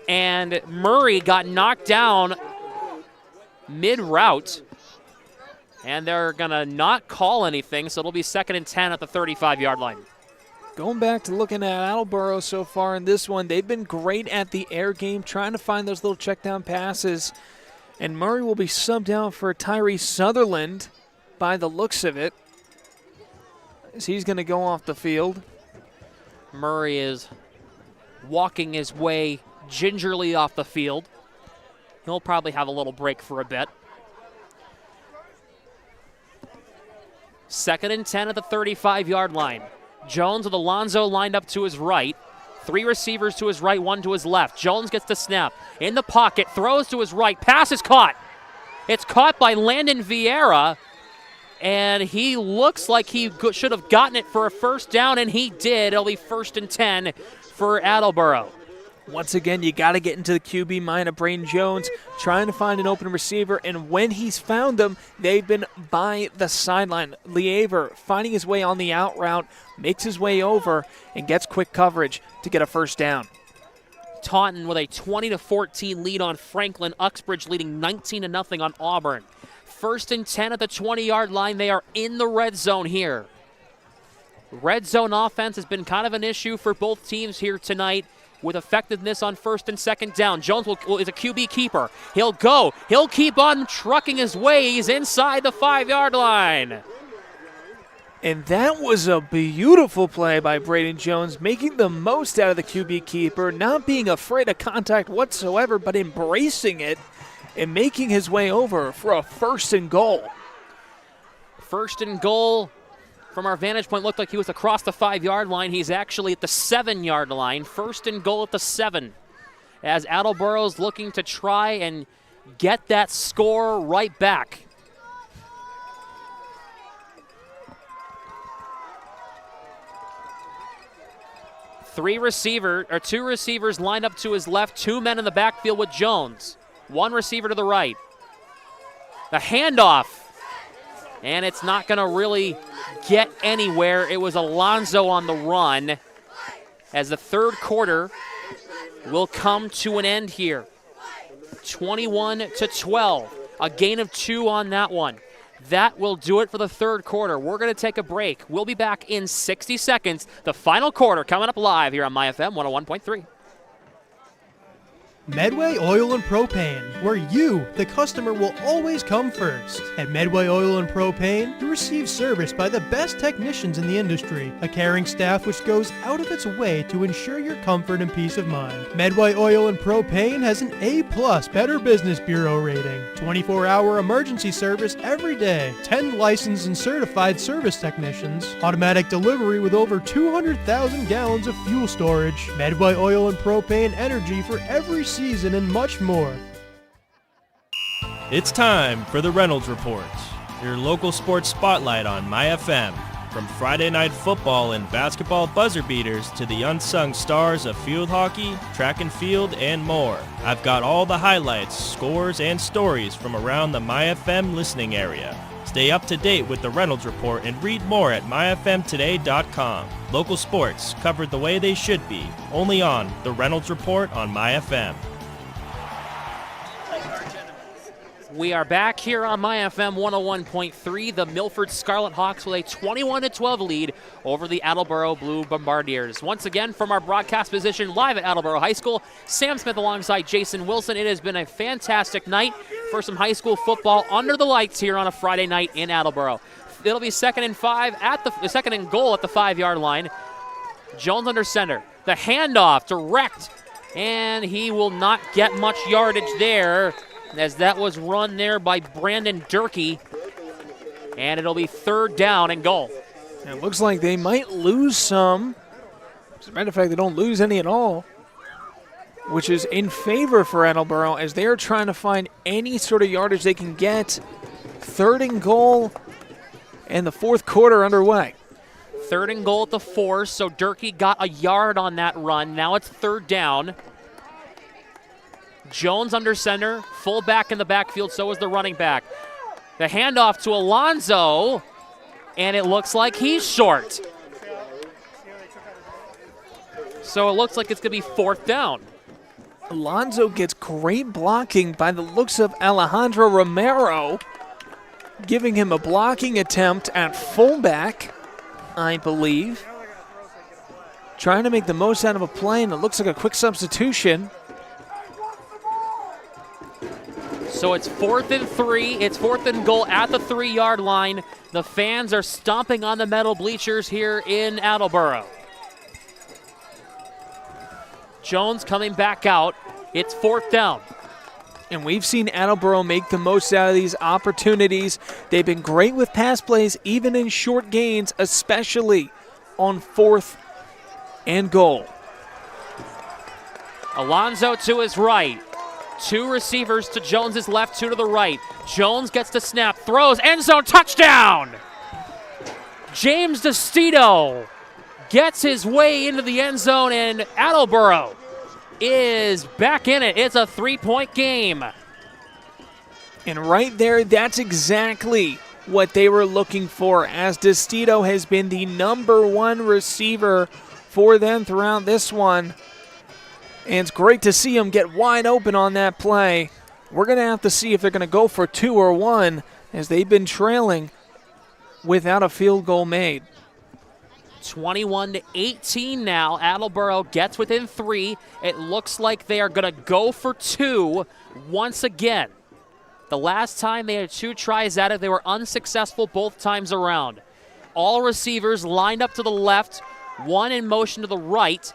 And Murray got knocked down mid-route. And they're going to not call anything, so it'll be 2nd and 10 at the 35-yard line. Going back to looking at Attleboro so far in this one, they've been great at the air game, trying to find those little check down passes. And Murray will be subbed out for Tyree Sutherland by the looks of it, as he's going to go off the field. Murray is walking his way gingerly off the field. He'll probably have a little break for a bit. 2nd and 10 at the 35-yard line. Jones with Alonso lined up to his right. Three receivers to his right, one to his left. Jones gets the snap. In the pocket, throws to his right. Pass is caught. It's caught by Landon Vieira, and he looks like he should have gotten it for a first down, and he did. It'll be 1st and 10 for Attleboro. Once again, you got to get into the QB mind of Braden Jones, trying to find an open receiver, and when he's found them, they've been by the sideline. Liever finding his way on the out route, makes his way over, and gets quick coverage to get a first down. Taunton with a 20-14 lead on Franklin. Uxbridge leading 19-0 on Auburn. 1st and 10 at the 20-yard line. They are in the red zone here. Red zone offense has been kind of an issue for both teams here tonight, with effectiveness on 1st and 2nd down. Jones is a QB keeper. He'll go. He'll keep on trucking his way. He's inside the 5-yard line. And that was a beautiful play by Braden Jones, making the most out of the QB keeper, not being afraid of contact whatsoever, but embracing it and making his way over for a 1st and goal. 1st and goal. From our vantage point, looked like he was across the 5-yard line. He's actually at the 7-yard line. 1st and goal at the 7. As Attleboro's looking to try and get that score right back. Two receivers lined up to his left. 2 men in the backfield with Jones. 1 receiver to the right. The handoff. And it's not going to really get anywhere. It was Alonso on the run, as the 3rd quarter will come to an end here. 21-12, a gain of 2 on that one. That will do it for the 3rd quarter. We're going to take a break. We'll be back in 60 seconds. The final quarter coming up live here on MyFM 101.3. Medway Oil and Propane, where you, the customer, will always come first. At Medway Oil and Propane, you receive service by the best technicians in the industry, a caring staff which goes out of its way to ensure your comfort and peace of mind. Medway Oil and Propane has an A+ Better Business Bureau rating, 24-hour emergency service every day, 10 licensed and certified service technicians, automatic delivery with over 200,000 gallons of fuel storage, Medway Oil and Propane energy for every season, and much more. It's time for the Reynolds Report, your local sports spotlight on MyFM. From Friday night football and basketball buzzer beaters to the unsung stars of field hockey, track and field, and more. I've got all the highlights, scores, and stories from around the MyFM listening area. Stay up to date with the Reynolds Report and read more at myfmtoday.com. Local sports covered the way they should be, only on the Reynolds Report on MyFM. We are back here on MyFM 101.3. The Milford Scarlet Hawks with a 21-12 lead over the Attleboro Blue Bombardiers. Once again, from our broadcast position live at Attleboro High School, Sam Smith alongside Jason Wilson. It has been a fantastic night. for some high school football under the lights here on a Friday night in Attleboro. It'll be 2nd and 5 at the 2nd and goal at the 5-yard line. Jones under center. The handoff direct, and he will not get much yardage there as that was run there by Brandon Durkee. And it'll be 3rd down and goal. It looks like they might lose some. As a matter of fact, they don't lose any at all, which is in favor for Attleboro as they are trying to find any sort of yardage they can get. 3rd and goal and the 4th quarter underway. 3rd and goal at the 4, so Durkee got a yard on that run. Now it's 3rd down. Jones under center, full back in the backfield, so is the running back. The handoff to Alonzo, and it looks like he's short. So it looks like it's going to be 4th down. Alonzo gets great blocking by the looks of Alejandro Romero, giving him a blocking attempt at fullback, I believe. Trying to make the most out of a play, and it looks like a quick substitution. So it's 4th and 3. It's 4th and goal at the 3-yard line. The fans are stomping on the metal bleachers here in Attleboro. Jones coming back out. It's 4th down. And we've seen Attleboro make the most out of these opportunities. They've been great with pass plays, even in short gains, especially on 4th and goal. Alonzo to his right. 2 receivers to Jones's left, 2 to the right. Jones gets the snap, throws, end zone, touchdown! James DeStito gets his way into the end zone, and Attleboro is back in it. It's a 3-point game. And right there, that's exactly what they were looking for, as DeStito has been the #1 receiver for them throughout this one. And it's great to see him get wide open on that play. We're going to have to see if they're going to go for 2 or 1, as they've been trailing without a field goal made. 21-18 now. Attleboro gets within 3. It looks like they are going to go for 2 once again. The last time they had 2 tries at it, they were unsuccessful both times around. All receivers lined up to the left, 1 in motion to the right.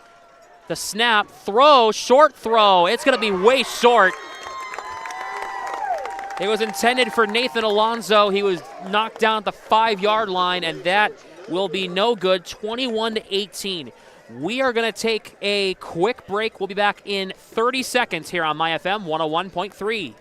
The snap, throw, short throw. It's going to be way short. It was intended for Nathan Alonzo. He was knocked down at the 5-yard line, and that will be no good. 21-18. We are going to take a quick break. We'll be back in 30 seconds here on MyFM 101.3.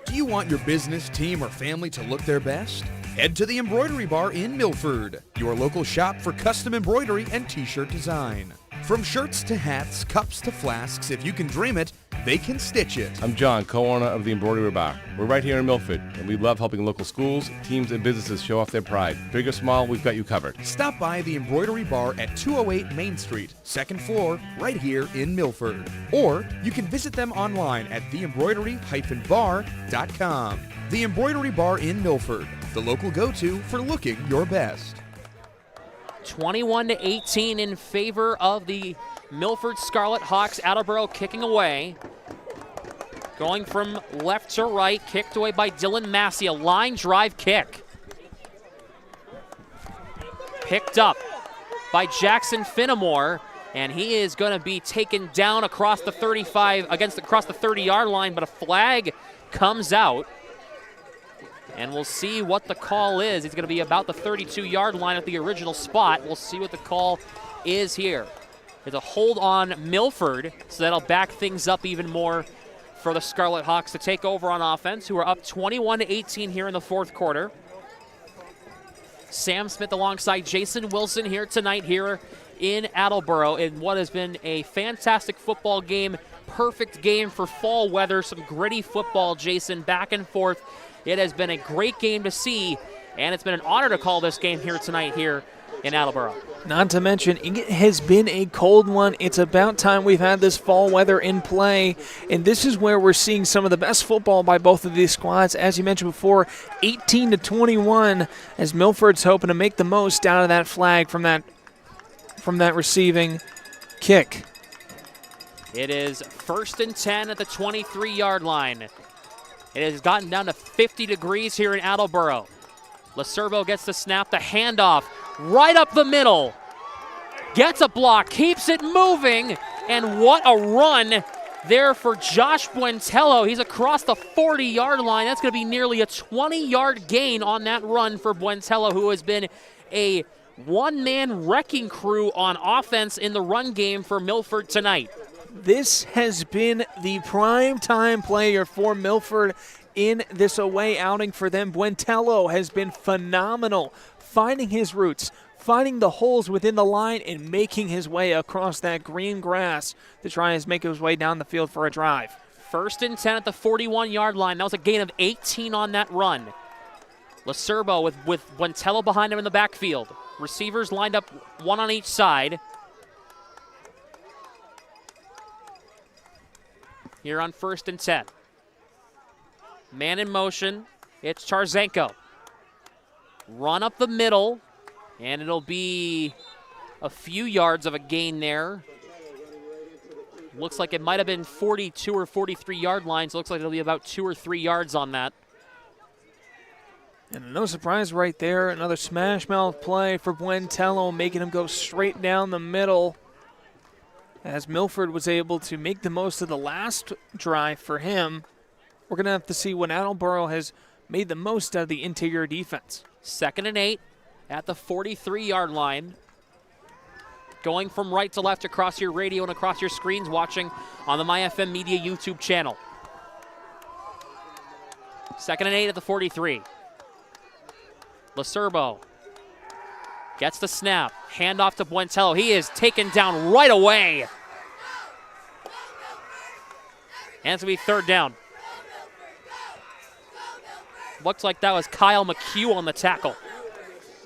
Do you want your business, team, or family to look their best? Head to the Embroidery Bar in Milford, your local shop for custom embroidery and t-shirt design. From shirts to hats, cups to flasks, if you can dream it, they can stitch it. I'm John, co-owner of the Embroidery Bar. We're right here in Milford, and we love helping local schools, teams, and businesses show off their pride. Big or small, we've got you covered. Stop by the Embroidery Bar at 208 Main Street, 2nd floor, right here in Milford. Or you can visit them online at theembroidery-bar.com. The Embroidery Bar in Milford, the local go-to for looking your best. 21-18 in favor of the Milford Scarlet Hawks. Attleboro kicking away. Going from left to right, kicked away by Dylan Massey, a line drive kick. Picked up by Jackson Finnemore, and he is going to be taken down across the 35, across the 30-yard line, but a flag comes out. And we'll see what the call is. He's going to be about the 32-yard line at the original spot. We'll see what the call is here. It's a hold on Milford, so that'll back things up even more for the Scarlet Hawks to take over on offense, who are up 21-18 here in the 4th quarter. Sam Smith alongside Jason Wilson here tonight here in Attleboro in what has been a fantastic football game, perfect game for fall weather, some gritty football, Jason, back and forth. It has been a great game to see, and it's been an honor to call this game here tonight here in Attleboro. Not to mention, it has been a cold one. It's about time we've had this fall weather in play, and this is where we're seeing some of the best football by both of these squads. As you mentioned before, 18-21, as Milford's hoping to make the most out of that flag from that receiving kick. It is 1st and 10 at the 23-yard line. It has gotten down to 50 degrees here in Attleboro. Lacerbo gets the snap, the handoff, right up the middle. Gets a block, keeps it moving, and what a run there for Josh Buentello. He's across the 40-yard line. That's going to be nearly a 20-yard gain on that run for Buentello, who has been a one-man wrecking crew on offense in the run game for Milford tonight. This has been the prime time player for Milford in this away outing for them. Buentello has been phenomenal, finding his roots, finding the holes within the line, and making his way across that green grass to try and make his way down the field for a drive. 1st and 10 at the 41-yard line. That was a gain of 18 on that run. Lacerbo with Buentello behind him in the backfield. Receivers lined up, one on each side. Here on 1st and 10. Man in motion, it's Charzanko. Run up the middle, and it'll be a few yards of a gain there. Looks like it might have been 42 or 43 yard lines. Looks like it'll be about 2 or 3 yards on that. And no surprise right there, another smash mouth play for Buentello, making him go straight down the middle, as Milford was able to make the most of the last drive for him. We're going to have to see when Attleboro has made the most out of the interior defense. 2nd and 8 at the 43-yard line. Going from right to left across your radio and across your screens, watching on the MyFM Media YouTube channel. 2nd and 8 at the 43. Lacerbo gets the snap. Handoff to Buentello. He is taken down right away. And it's going to be 3rd down. Looks like that was Kyle McHugh on the tackle.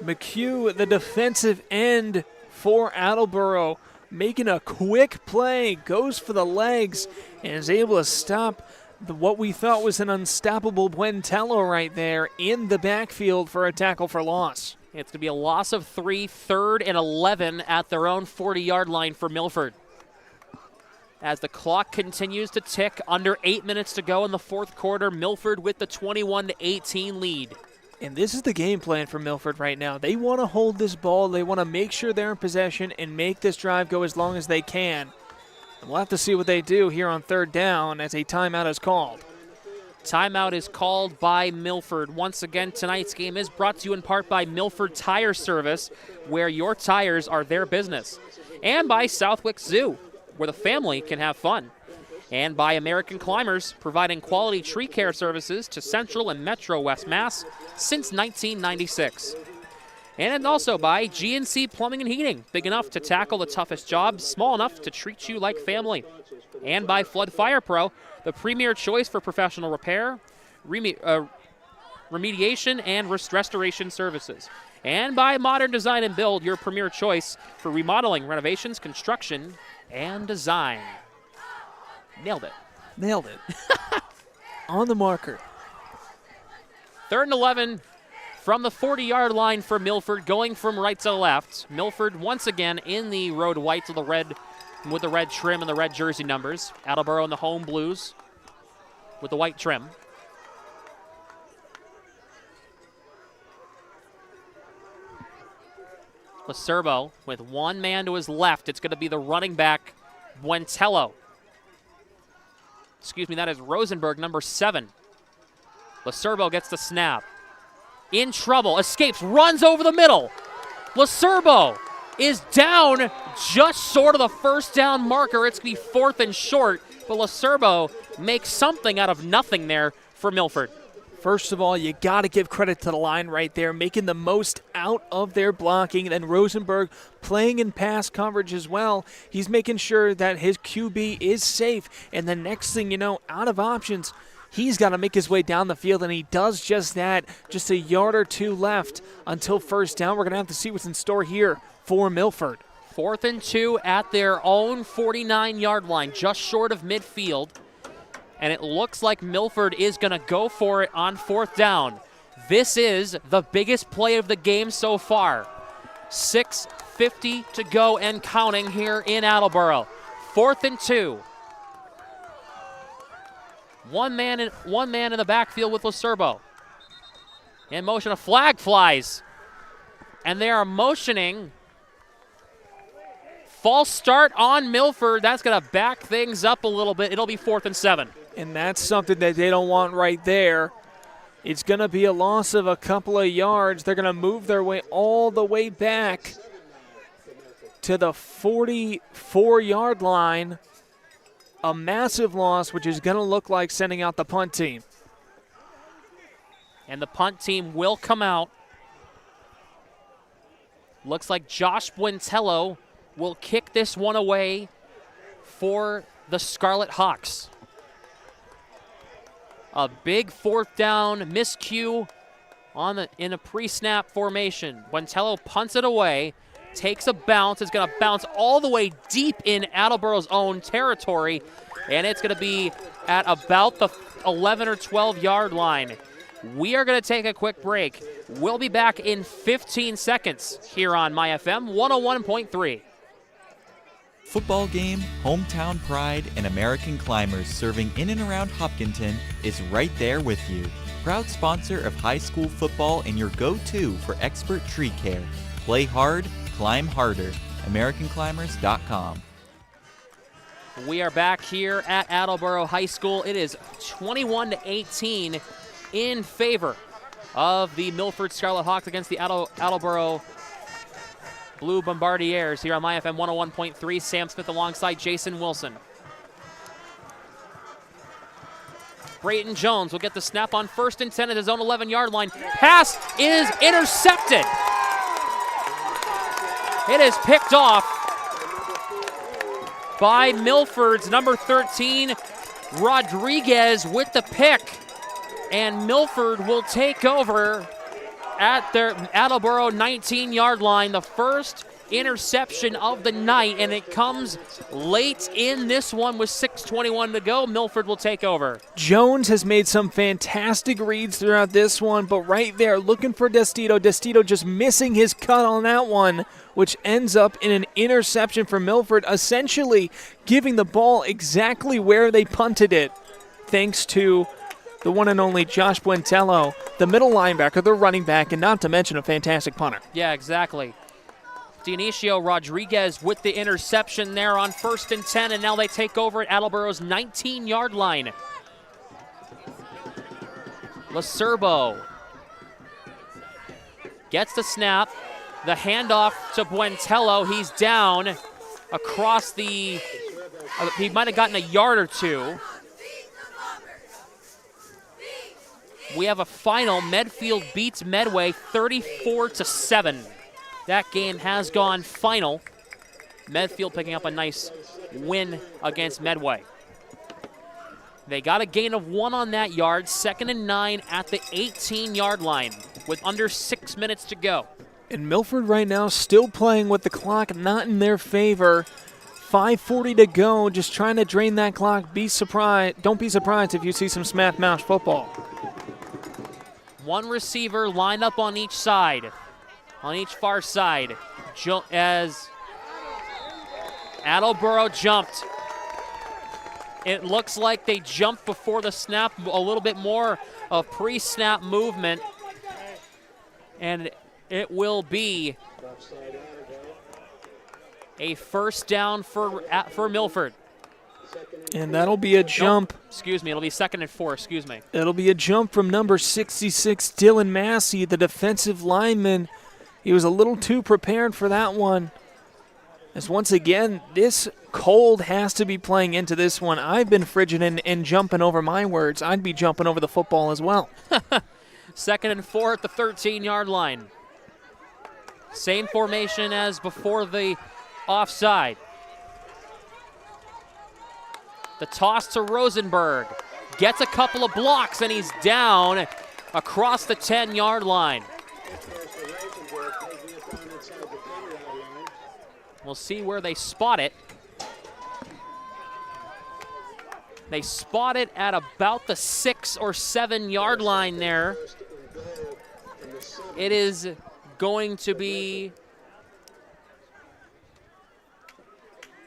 McHugh, the defensive end for Attleboro, making a quick play, goes for the legs, and is able to stop what we thought was an unstoppable Buentello right there in the backfield for a tackle for loss. It's going to be a loss of 3, 3rd and 11 at their own 40-yard line for Milford. As the clock continues to tick, under 8 minutes to go in the 4th quarter, Milford with the 21-18 lead. And this is the game plan for Milford right now. They want to hold this ball. They want to make sure they're in possession and make this drive go as long as they can. And we'll have to see what they do here on 3rd down as a timeout is called. Timeout is called by Milford. Once again, tonight's game is brought to you in part by Milford Tire Service, where your tires are their business. And by Southwick Zoo, where the family can have fun. And by American Climbers, providing quality tree care services to Central and Metro West Mass since 1996. And also by GNC Plumbing and Heating, big enough to tackle the toughest jobs, small enough to treat you like family. And by Flood Fire Pro, the premier choice for professional repair, remediation, and restoration services. And by Modern Design and Build, your premier choice for remodeling, renovations, construction, and design. Nailed it. Nailed it. On the marker. 3rd and 11 from the 40-yard line for Milford, going from right to left. Milford once again in the road whites with the red trim and the red jersey numbers. Attleboro in the home blues with the white trim. Lacerbo with one man to his left. It's going to be the running back, Buentello. Excuse me, that is Rosenberg, number 7. Lacerbo gets the snap. In trouble, escapes, runs over the middle. Lacerbo is down just short of the 1st down marker. It's going to be 4th and short, but Lacerbo makes something out of nothing there for Milford. First of all, you got to give credit to the line right there, making the most out of their blocking. And then Rosenberg playing in pass coverage as well. He's making sure that his QB is safe. And the next thing you know, out of options, he's got to make his way down the field, and he does just that. Just a yard or 2 left until 1st down. We're going to have to see what's in store here for Milford. 4th and 2 at their own 49-yard line, just short of midfield. And it looks like Milford is going to go for it on 4th down. This is the biggest play of the game so far. 6:50 to go and counting here in Attleboro. 4th and 2. One man in the backfield with Lacerbo. In motion, a flag flies. And they are motioning. False start on Milford. That's going to back things up a little bit. It'll be 4th and 7. And that's something that they don't want right there. It's going to be a loss of a couple of yards. They're going to move their way all the way back to the 44-yard line. A massive loss, which is going to look like sending out the punt team. And the punt team will come out. Looks like Josh Buentello will kick this one away for the Scarlet Hawks. A big 4th down miscue in a pre-snap formation. Buentello punts it away, takes a bounce. It's going to bounce all the way deep in Attleboro's own territory, and it's going to be at about the 11 or 12-yard line. We are going to take a quick break. We'll be back in 15 seconds here on MyFM 101.3. Football game, hometown pride, and American climbers serving in and around Hopkinton is right there with you. Proud sponsor of high school football and your go-to for expert tree care. Play hard, climb harder. AmericanClimbers.com. We are back here at Attleboro High School. It is 21-18 in favor of the Milford Scarlet Hawks against the Attleboro Blue Bombardiers here on MyFM 101.3. Sam Smith alongside Jason Wilson. Brayton Jones will get the snap on 1st and 10 at his own 11-yard line. Pass is intercepted. It is picked off by Milford's number 13, Rodriguez, with the pick. And Milford will take over at their Attleboro 19-yard line, the first interception of the night, and it comes late in this one with 6:21 to go. Milford will take over. Jones has made some fantastic reads throughout this one, but right there looking for Destito. Destito just missing his cut on that one, which ends up in an interception for Milford, essentially giving the ball exactly where they punted it, thanks to the one and only Josh Buentello, the middle linebacker, the running back, and not to mention a fantastic punter. Yeah, exactly. Dionisio Rodriguez with the interception there on 1st and 10, and now they take over at Attleboro's 19-yard line. Lacerbo gets the snap, the handoff to Buentello. He's down across the, he might have gotten a yard or two. We have a final. Medfield beats Medway 34-7. That game has gone final. Medfield picking up a nice win against Medway. They got a gain of 1 on that yard. 2nd and 9 at the 18-yard line with under 6 minutes to go. And Milford right now still playing with the clock not in their favor. 5:40 to go, just trying to drain that clock. Don't be surprised if you see some smash mouth football. One receiver lined up on each side, on each far side, as Attleboro jumped. It looks like they jumped before the snap, a little bit more of pre-snap movement, and it will be a 1st down for Milford. And that'll be a jump. Nope, excuse me, it'll be 2nd and 4, excuse me. It'll be a jump from number 66, Dylan Massey, the defensive lineman. He was a little too prepared for that one. As once again, this cold has to be playing into this one. I've been frigid and jumping over my words. I'd be jumping over the football as well. 2nd and 4 at the 13-yard line. Same formation as before the offside. The toss to Rosenberg. Gets a couple of blocks, and he's down across the 10-yard line. We'll see where they spot it. They spot it at about the 6 or 7-yard line there. It is going to be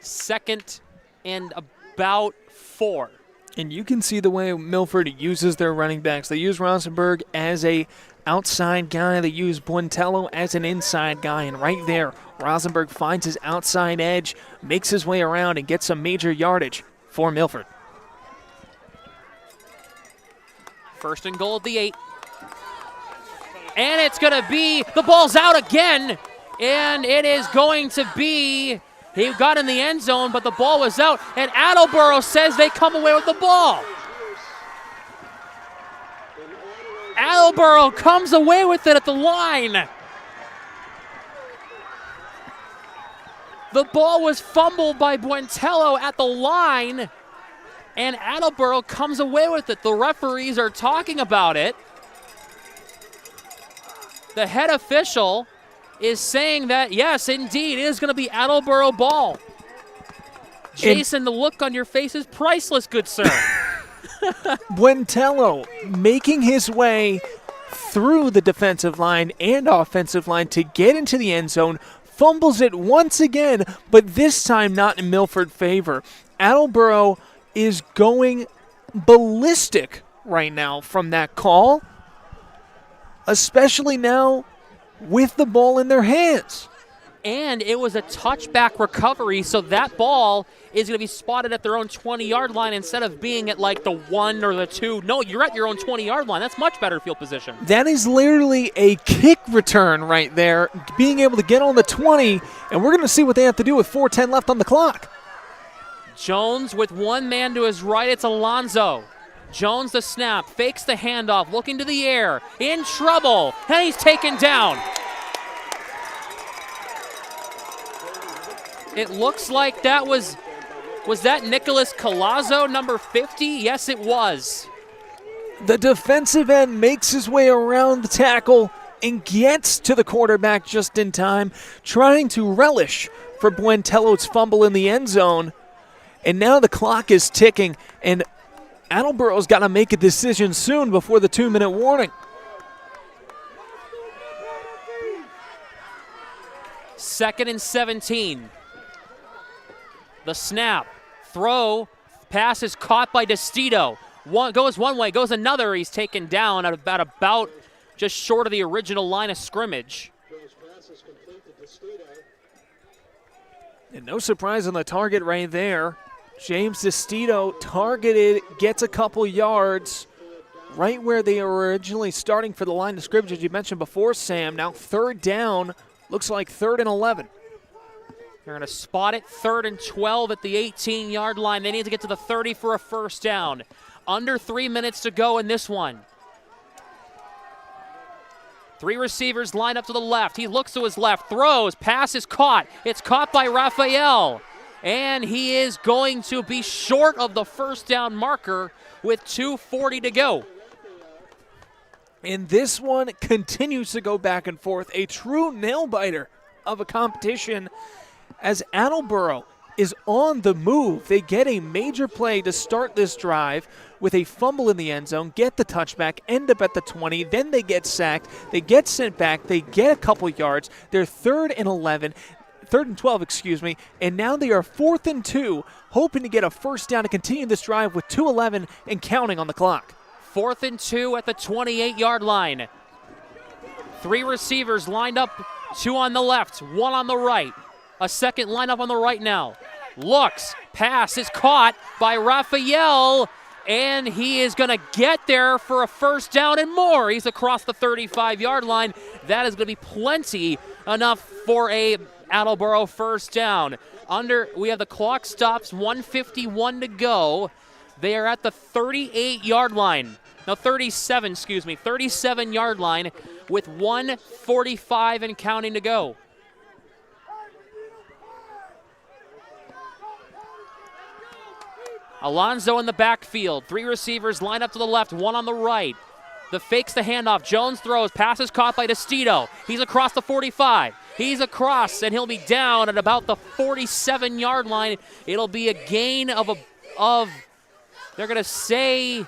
2nd and about 4. And you can see the way Milford uses their running backs. They use Rosenberg as a outside guy. They use Buentello as an inside guy. And right there, Rosenberg finds his outside edge, makes his way around, and gets some major yardage for Milford. First and goal at the 8. And it's going to be, the ball's out again. And it is going to be, he got in the end zone, but the ball was out. And Attleboro says they come away with the ball. Attleboro comes away with it at the line. The ball was fumbled by Buentello at the line, and Attleboro comes away with it. The referees are talking about it. The head official is saying that, yes, indeed, it is going to be Attleboro ball. Jason, the look on your face is priceless, good sir. Buentello making his way through the defensive line and offensive line to get into the end zone, fumbles it once again, but this time not in Milford's favor. Attleboro is going ballistic right now from that call, especially now with the ball in their hands. And it was a touchback recovery, so that ball is going to be spotted at their own 20-yard line instead of being at like the 1 or the 2. No, you're at your own 20-yard line. That's much better field position. That is literally a kick return right there, being able to get on the 20, and we're going to see what they have to do with 4:10 left on the clock. Jones with one man to his right. It's Alonzo. Jones the snap, fakes the handoff, looking to the air, in trouble, and he's taken down. It looks like that was that Nicholas Collazo, number 50? Yes, it was. The defensive end makes his way around the tackle and gets to the quarterback just in time, trying to relish for Buentello's fumble in the end zone. And now the clock is ticking, and Attleboro's got to make a decision soon before the 2-minute warning. Second and 17. The snap, throw, pass is caught by DeStito. Goes one way, goes another. He's taken down at about just short of the original line of scrimmage. And no surprise on the target right there. James DeStito targeted, gets a couple yards right where they were originally starting for the line of scrimmage, as you mentioned before, Sam. Now third down, looks like 3rd and 11. They're going to spot it, 3rd and 12 at the 18-yard line. They need to get to the 30 for a first down. Under 3 minutes to go in this one. 3 receivers line up to the left. He looks to his left, throws, pass is caught. It's caught by Raphael. And he is going to be short of the first down marker with 2:40 to go. And this one continues to go back and forth. A true nail-biter of a competition as Attleboro is on the move. They get a major play to start this drive with a fumble in the end zone, get the touchback, end up at the 20, then they get sacked, they get sent back, they get a couple yards. They're 3rd and 12, and now they are 4th and 2, hoping to get a first down to continue this drive with 2:11 and counting on the clock. 4th and 2 at the 28-yard line. 3 receivers lined up, 2 on the left, 1 on the right. A second lineup on the right now. Looks, pass is caught by Raphael, and he is going to get there for a first down and more. He's across the 35-yard line. That is going to be plenty enough for a Attleboro first down. We have the clock stops, 1:51 to go. They are at the 38-yard line. No, 37-yard line with 1:45 and counting to go. Alonzo in the backfield. 3 receivers line up to the left, 1 on the right. The fakes the handoff. Jones throws. Pass is caught by DeStito. He's across the 45. He's across, and he'll be down at about the 47-yard line. It'll be a gain of they're going to say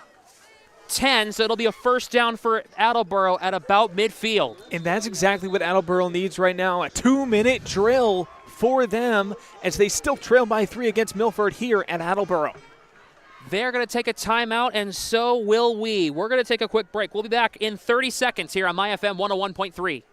10, so it'll be a first down for Attleboro at about midfield. And that's exactly what Attleboro needs right now, a 2-minute drill for them as they still trail by 3 against Milford here at Attleboro. They're going to take a timeout, and so will we. We're going to take a quick break. We'll be back in 30 seconds here on MyFM 101.3.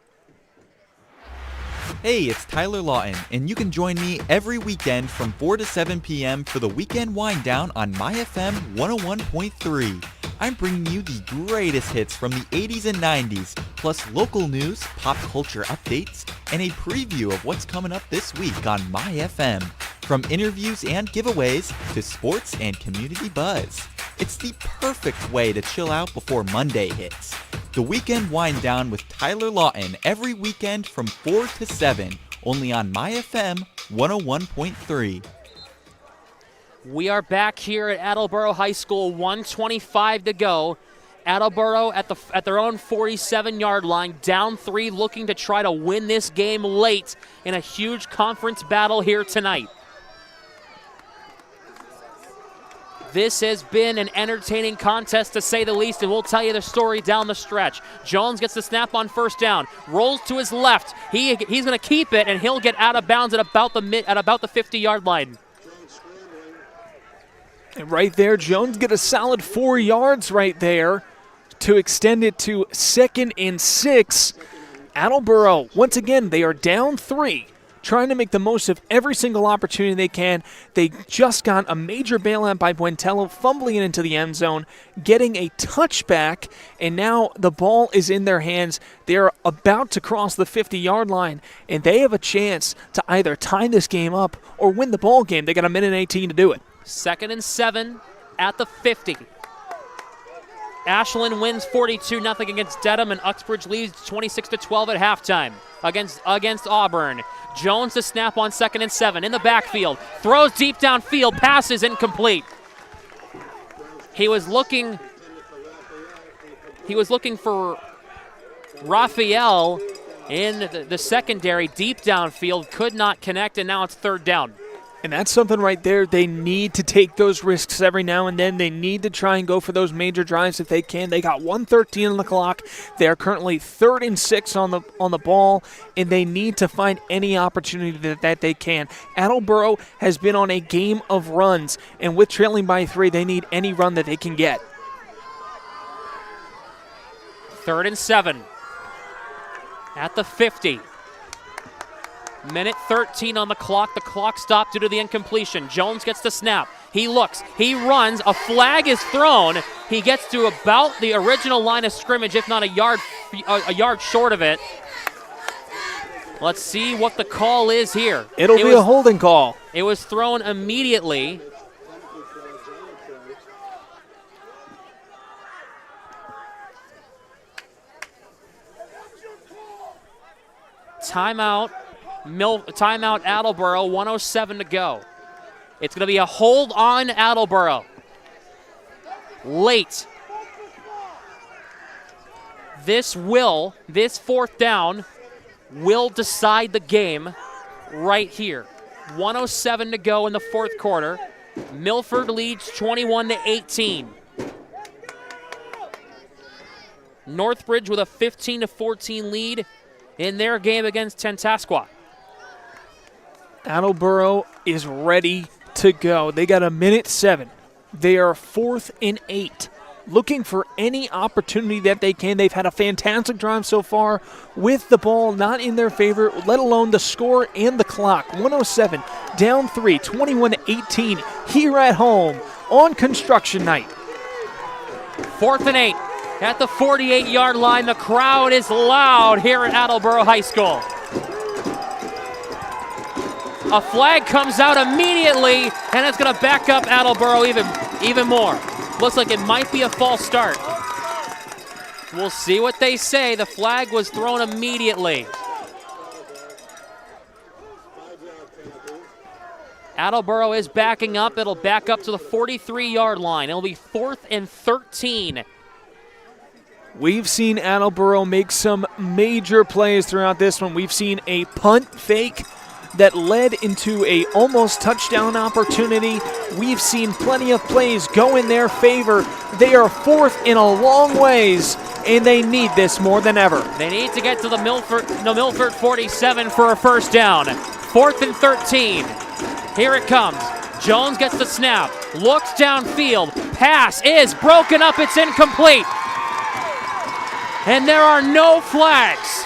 Hey, it's Tyler Lawton, and you can join me every weekend from 4 to 7 p.m. for the Weekend Wind Down on MyFM 101.3. I'm bringing you the greatest hits from the 80s and 90s, plus local news, pop culture updates, and a preview of what's coming up this week on MyFM. From interviews and giveaways to sports and community buzz. It's the perfect way to chill out before Monday hits. The Weekend Wind Down with Tyler Lawton every weekend from 4 to 7, only on MyFM 101.3. We are back here at Attleboro High School, 1:25 to go. Attleboro at their own 47-yard line, down 3, looking to try to win this game late in a huge conference battle here tonight. This has been an entertaining contest, to say the least, and we'll tell you the story down the stretch. Jones gets the snap on first down, rolls to his left. He's going to keep it, and he'll get out of bounds at about the 50-yard line. And right there, Jones get a solid 4 yards right there to extend it to 2nd and 6. Attleboro, once again, they are down 3. Trying to make the most of every single opportunity they can. They just got a major bailout by Buentello, fumbling it into the end zone, getting a touchback, and now the ball is in their hands. They're about to cross the 50-yard line, and they have a chance to either tie this game up or win the ball game. They got 1:18 to do it. 2nd and 7 at the 50. Ashland wins 42-0 against Dedham, and Uxbridge leads 26-12 at halftime against Auburn. Jones to snap on 2nd and 7 in the backfield. Throws deep downfield, passes incomplete. He was looking for Raphael in the secondary, deep downfield, could not connect, and now it's 3rd down. And that's something right there. They need to take those risks every now and then. They need to try and go for those major drives if they can. They got 1:13 on the clock. They are currently 3rd and 6 on the ball, and they need to find any opportunity that they can. Attleboro has been on a game of runs, and with trailing by 3, they need any run that they can get. 3rd and 7 at the 50. Minute 13 on the clock. The clock stopped due to the incompletion. Jones gets the snap. He looks. He runs. A flag is thrown. He gets to about the original line of scrimmage, if not a yard short of it. Let's see what the call is here. It'll be a holding call. It was thrown immediately. Timeout. Timeout Attleboro, 1:07 to go. It's going to be a hold on Attleboro. Late. This 4th down will decide the game right here. 1:07 to go in the 4th quarter. Milford leads 21-18. Northbridge with a 15-14 lead in their game against Tantasqua. Attleboro is ready to go. They got 1:07. They are 4th and 8. Looking for any opportunity that they can. They've had a fantastic drive so far with the ball not in their favor, let alone the score and the clock. 1:07, down 3, 21-18 here at home on construction night. 4th and 8 at the 48-yard line. The crowd is loud here at Attleboro High School. A flag comes out immediately, and it's going to back up Attleboro even more. Looks like it might be a false start. We'll see what they say. The flag was thrown immediately. Attleboro is backing up. It'll back up to the 43-yard line. It'll be 4th and 13. We've seen Attleboro make some major plays throughout this one. We've seen a punt fake that led into a almost touchdown opportunity. We've seen plenty of plays go in their favor. They are 4th in a long ways, and they need this more than ever. They need to get to the Milford 47 for a first down. 4th and 13. Here it comes. Jones gets the snap, looks downfield, pass is broken up, it's incomplete. And there are no flags.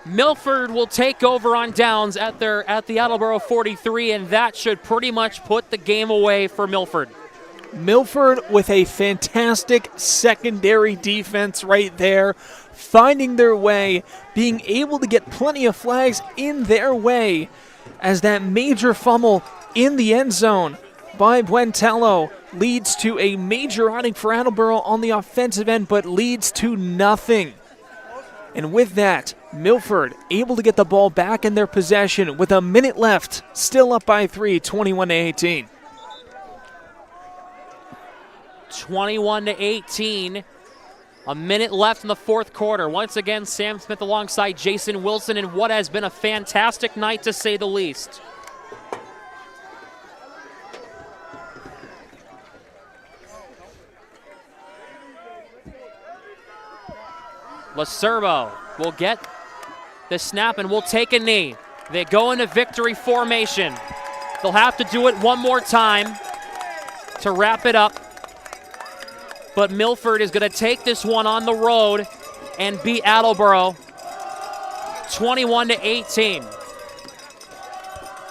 Milford will take over on downs at the Attleboro 43, and that should pretty much put the game away for Milford. Milford with a fantastic secondary defense right there, finding their way, being able to get plenty of flags in their way as that major fumble in the end zone by Buentello leads to a major outing for Attleboro on the offensive end, but leads to nothing. And with that, Milford able to get the ball back in their possession with a minute left, still up by 3, 21-18. 21-18. A minute left in the fourth quarter. Once again, Sam Smith alongside Jason Wilson in what has been a fantastic night to say the least. Lacerbo will get the snap and will take a knee. They go into victory formation. They'll have to do it one more time to wrap it up. But Milford is going to take this one on the road and beat Attleboro 21-18.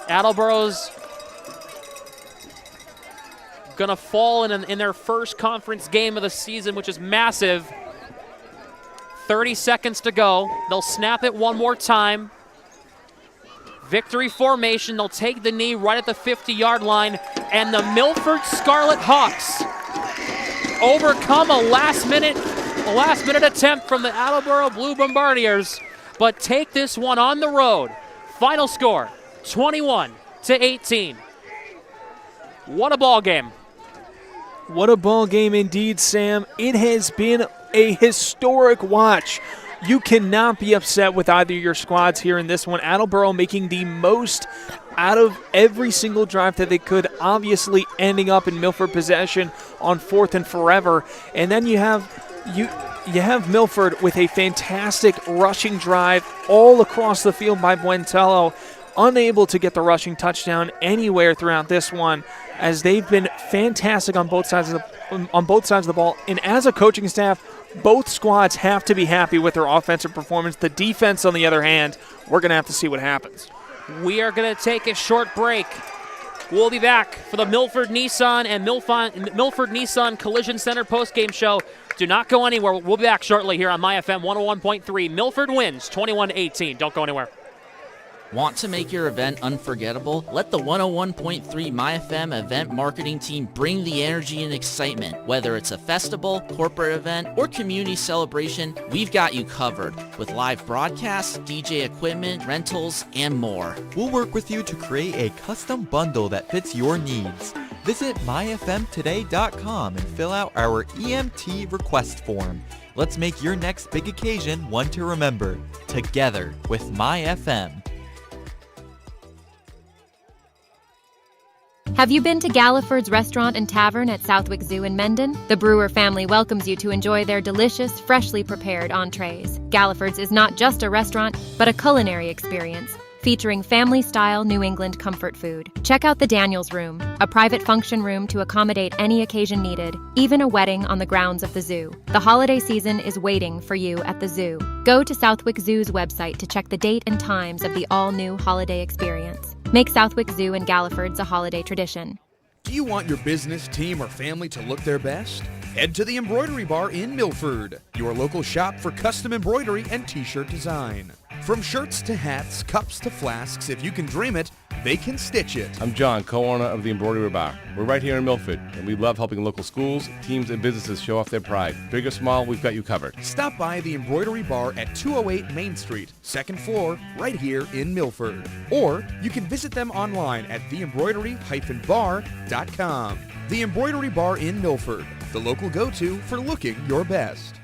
Attleboro's going to fall in their first conference game of the season, which is massive. 30 seconds to go. They'll snap it one more time. Victory formation. They'll take the knee right at the 50-yard line. And the Milford Scarlet Hawks overcome a last-minute attempt from the Attleboro Blue Bombardiers, but take this one on the road. Final score, 21-18. What a ball game. What a ball game indeed, Sam. It has been a historic watch. You cannot be upset with either of your squads here in this one. Attleboro making the most out of every single drive that they could, obviously ending up in Milford possession on 4th and forever. And then you have Milford with a fantastic rushing drive all across the field by Buentello, unable to get the rushing touchdown anywhere throughout this one, as they've been fantastic on both sides of the ball. And as a coaching staff, both squads have to be happy with their offensive performance. The defense, on the other hand, we're going to have to see what happens. We are going to take a short break. We'll be back for the Milford Nissan and Milford Nissan Collision Center postgame show. Do not go anywhere. We'll be back shortly here on MyFM 101.3. Milford wins 21-18. Don't go anywhere. Want to make your event unforgettable? Let the 101.3 MyFM event marketing team bring the energy and excitement. Whether it's a festival, corporate event, or community celebration, we've got you covered with live broadcasts, DJ equipment, rentals, and more. We'll work with you to create a custom bundle that fits your needs. Visit myfmtoday.com and fill out our EMT request form. Let's make your next big occasion one to remember. Together with MyFM. Have you been to Galliford's Restaurant and Tavern at Southwick Zoo in Mendon? The Brewer family welcomes you to enjoy their delicious, freshly prepared entrees. Galliford's is not just a restaurant, but a culinary experience, featuring family-style New England comfort food. Check out the Daniels Room, a private function room to accommodate any occasion needed, even a wedding on the grounds of the zoo. The holiday season is waiting for you at the zoo. Go to Southwick Zoo's website to check the date and times of the all-new holiday experience. Make Southwick Zoo and Galliford's a holiday tradition. Do you want your business, team, or family to look their best? Head to the Embroidery Bar in Milford, your local shop for custom embroidery and t-shirt design. From shirts to hats, cups to flasks, if you can dream it, they can stitch it. I'm John, co-owner of the Embroidery Bar. We're right here in Milford, and we love helping local schools, teams, and businesses show off their pride. Big or small, we've got you covered. Stop by the Embroidery Bar at 208 Main Street, 2nd floor, right here in Milford. Or you can visit them online at theembroidery-bar.com. The Embroidery Bar in Milford, the local go-to for looking your best.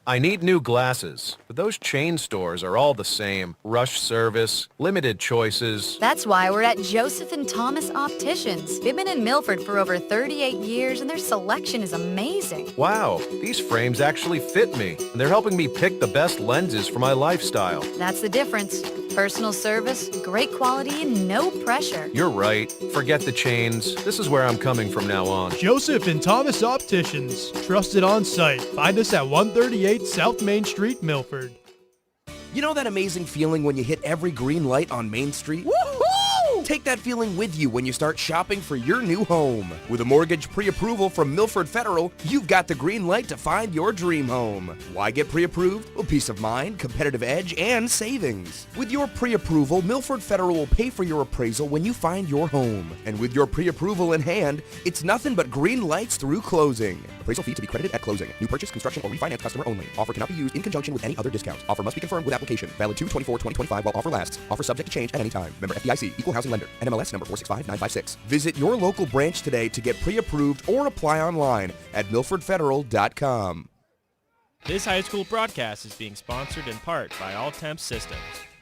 I need new glasses, but those chain stores are all the same. Rush service, limited choices. That's why we're at Joseph and Thomas Opticians. We've been in Milford for over 38 years, and their selection is amazing. Wow, these frames actually fit me, and they're helping me pick the best lenses for my lifestyle. That's the difference. Personal service, great quality, and no pressure. You're right. Forget the chains. This is where I'm coming from now on. Joseph and Thomas Opticians. Trusted on site. Find us at 138 South Main Street, Milford. You know that amazing feeling when you hit every green light on Main Street? Woohoo! Take that feeling with you when you start shopping for your new home. With a mortgage pre-approval from Milford Federal, you've got the green light to find your dream home. Why get pre-approved? Well, peace of mind, competitive edge, and savings. With your pre-approval, Milford Federal will pay for your appraisal when you find your home. And with your pre-approval in hand, it's nothing but green lights through closing. Appraisal fee to be credited at closing. New purchase, construction, or refinance customer only. Offer cannot be used in conjunction with any other discount. Offer must be confirmed with application. Valid 2/24/2025 while offer lasts. Offer subject to change at any time. Member FDIC. Equal housing lender. NMLS number 465956. Visit your local branch today to get pre-approved or apply online at milfordfederal.com. This high school broadcast is being sponsored in part by All Temps Systems.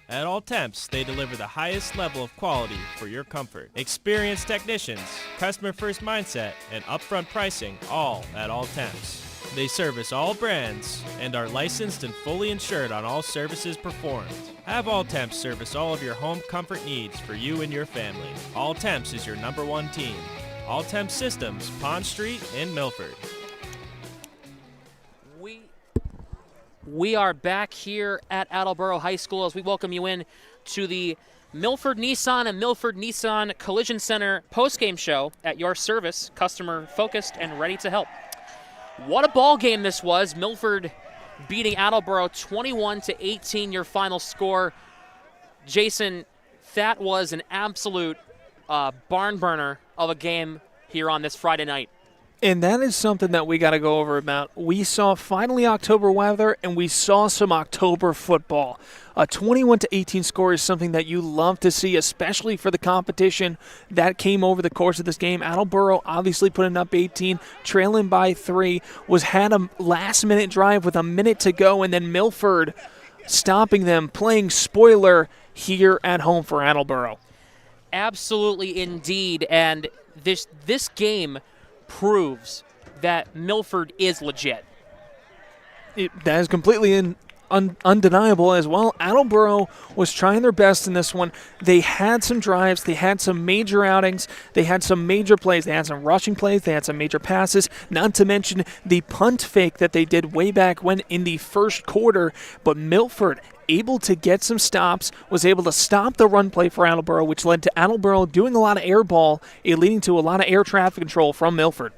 At All Temps, they deliver the highest level of quality for your comfort. Experienced technicians, customer-first mindset, and upfront pricing, all at All Temps. They service all brands and are licensed and fully insured on all services performed. Have All Temps service all of your home comfort needs for you and your family. All Temps is your #1 team. All Temps Systems, Pond Street in Milford. We are back here at Attleboro High School as we welcome you in to the Milford Nissan and Milford Nissan Collision Center postgame show at your service, customer focused and ready to help. What a ball game this was. Milford beating Attleboro 21-18, your final score. Jason, that was an absolute barn burner of a game here on this Friday night. And that is something that we got to go over about. We saw finally October weather, and we saw some October football. A 21-18 score is something that you love to see, especially for the competition that came over the course of this game. Attleboro obviously putting up 18, trailing by 3, had a last-minute drive with a minute to go, and then Milford stopping them, playing spoiler here at home for Attleboro. Absolutely, indeed, and this game proves that Milford is legit. That is completely undeniable as well. Attleboro was trying their best in this one. They had some drives. They had some major outings. They had some major plays. They had some rushing plays. They had some major passes, not to mention the punt fake that they did way back when in the first quarter. But Milford, able to get some stops, was able to stop the run play for Attleboro, which led to Attleboro doing a lot of air ball, leading to a lot of air traffic control from Milford.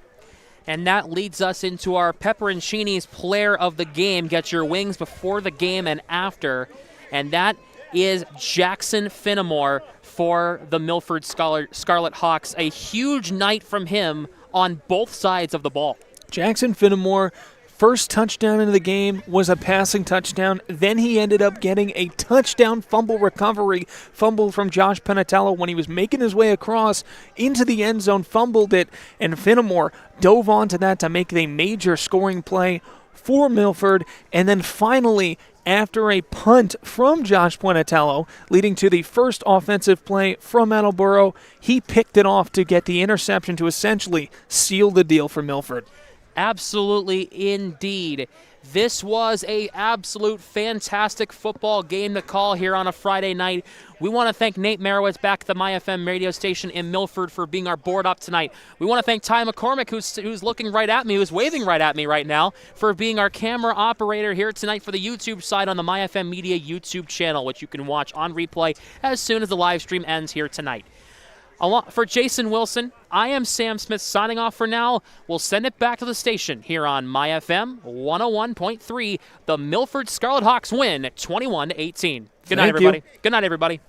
And that leads us into our Pepperoncini's player of the game. Get your wings before the game and after. And that is Jackson Finnemore for the Milford Scarlet Hawks. A huge night from him on both sides of the ball. Jackson Finnemore, first touchdown in the game was a passing touchdown. Then he ended up getting a touchdown fumble recovery, fumble from Josh Penatello when he was making his way across into the end zone, fumbled it, and Finnemore dove onto that to make a major scoring play for Milford. And then finally, after a punt from Josh Penatello, leading to the first offensive play from Attleboro, he picked it off to get the interception to essentially seal the deal for Milford. Absolutely, indeed. This was a absolute fantastic football game to call here on a Friday night. We want to thank Nate Merowitz back at the MyFM radio station in Milford for being our board up tonight. We want to thank Ty McCormick, who's looking right at me, who's waving right at me right now, for being our camera operator here tonight for the YouTube side on the MyFM Media YouTube channel, which you can watch on replay as soon as the live stream ends here tonight. For Jason Wilson, I am Sam Smith signing off for now. We'll send it back to the station here on MyFM 101.3. The Milford Scarlet Hawks win 21-18. Good night, everybody. Good night, everybody.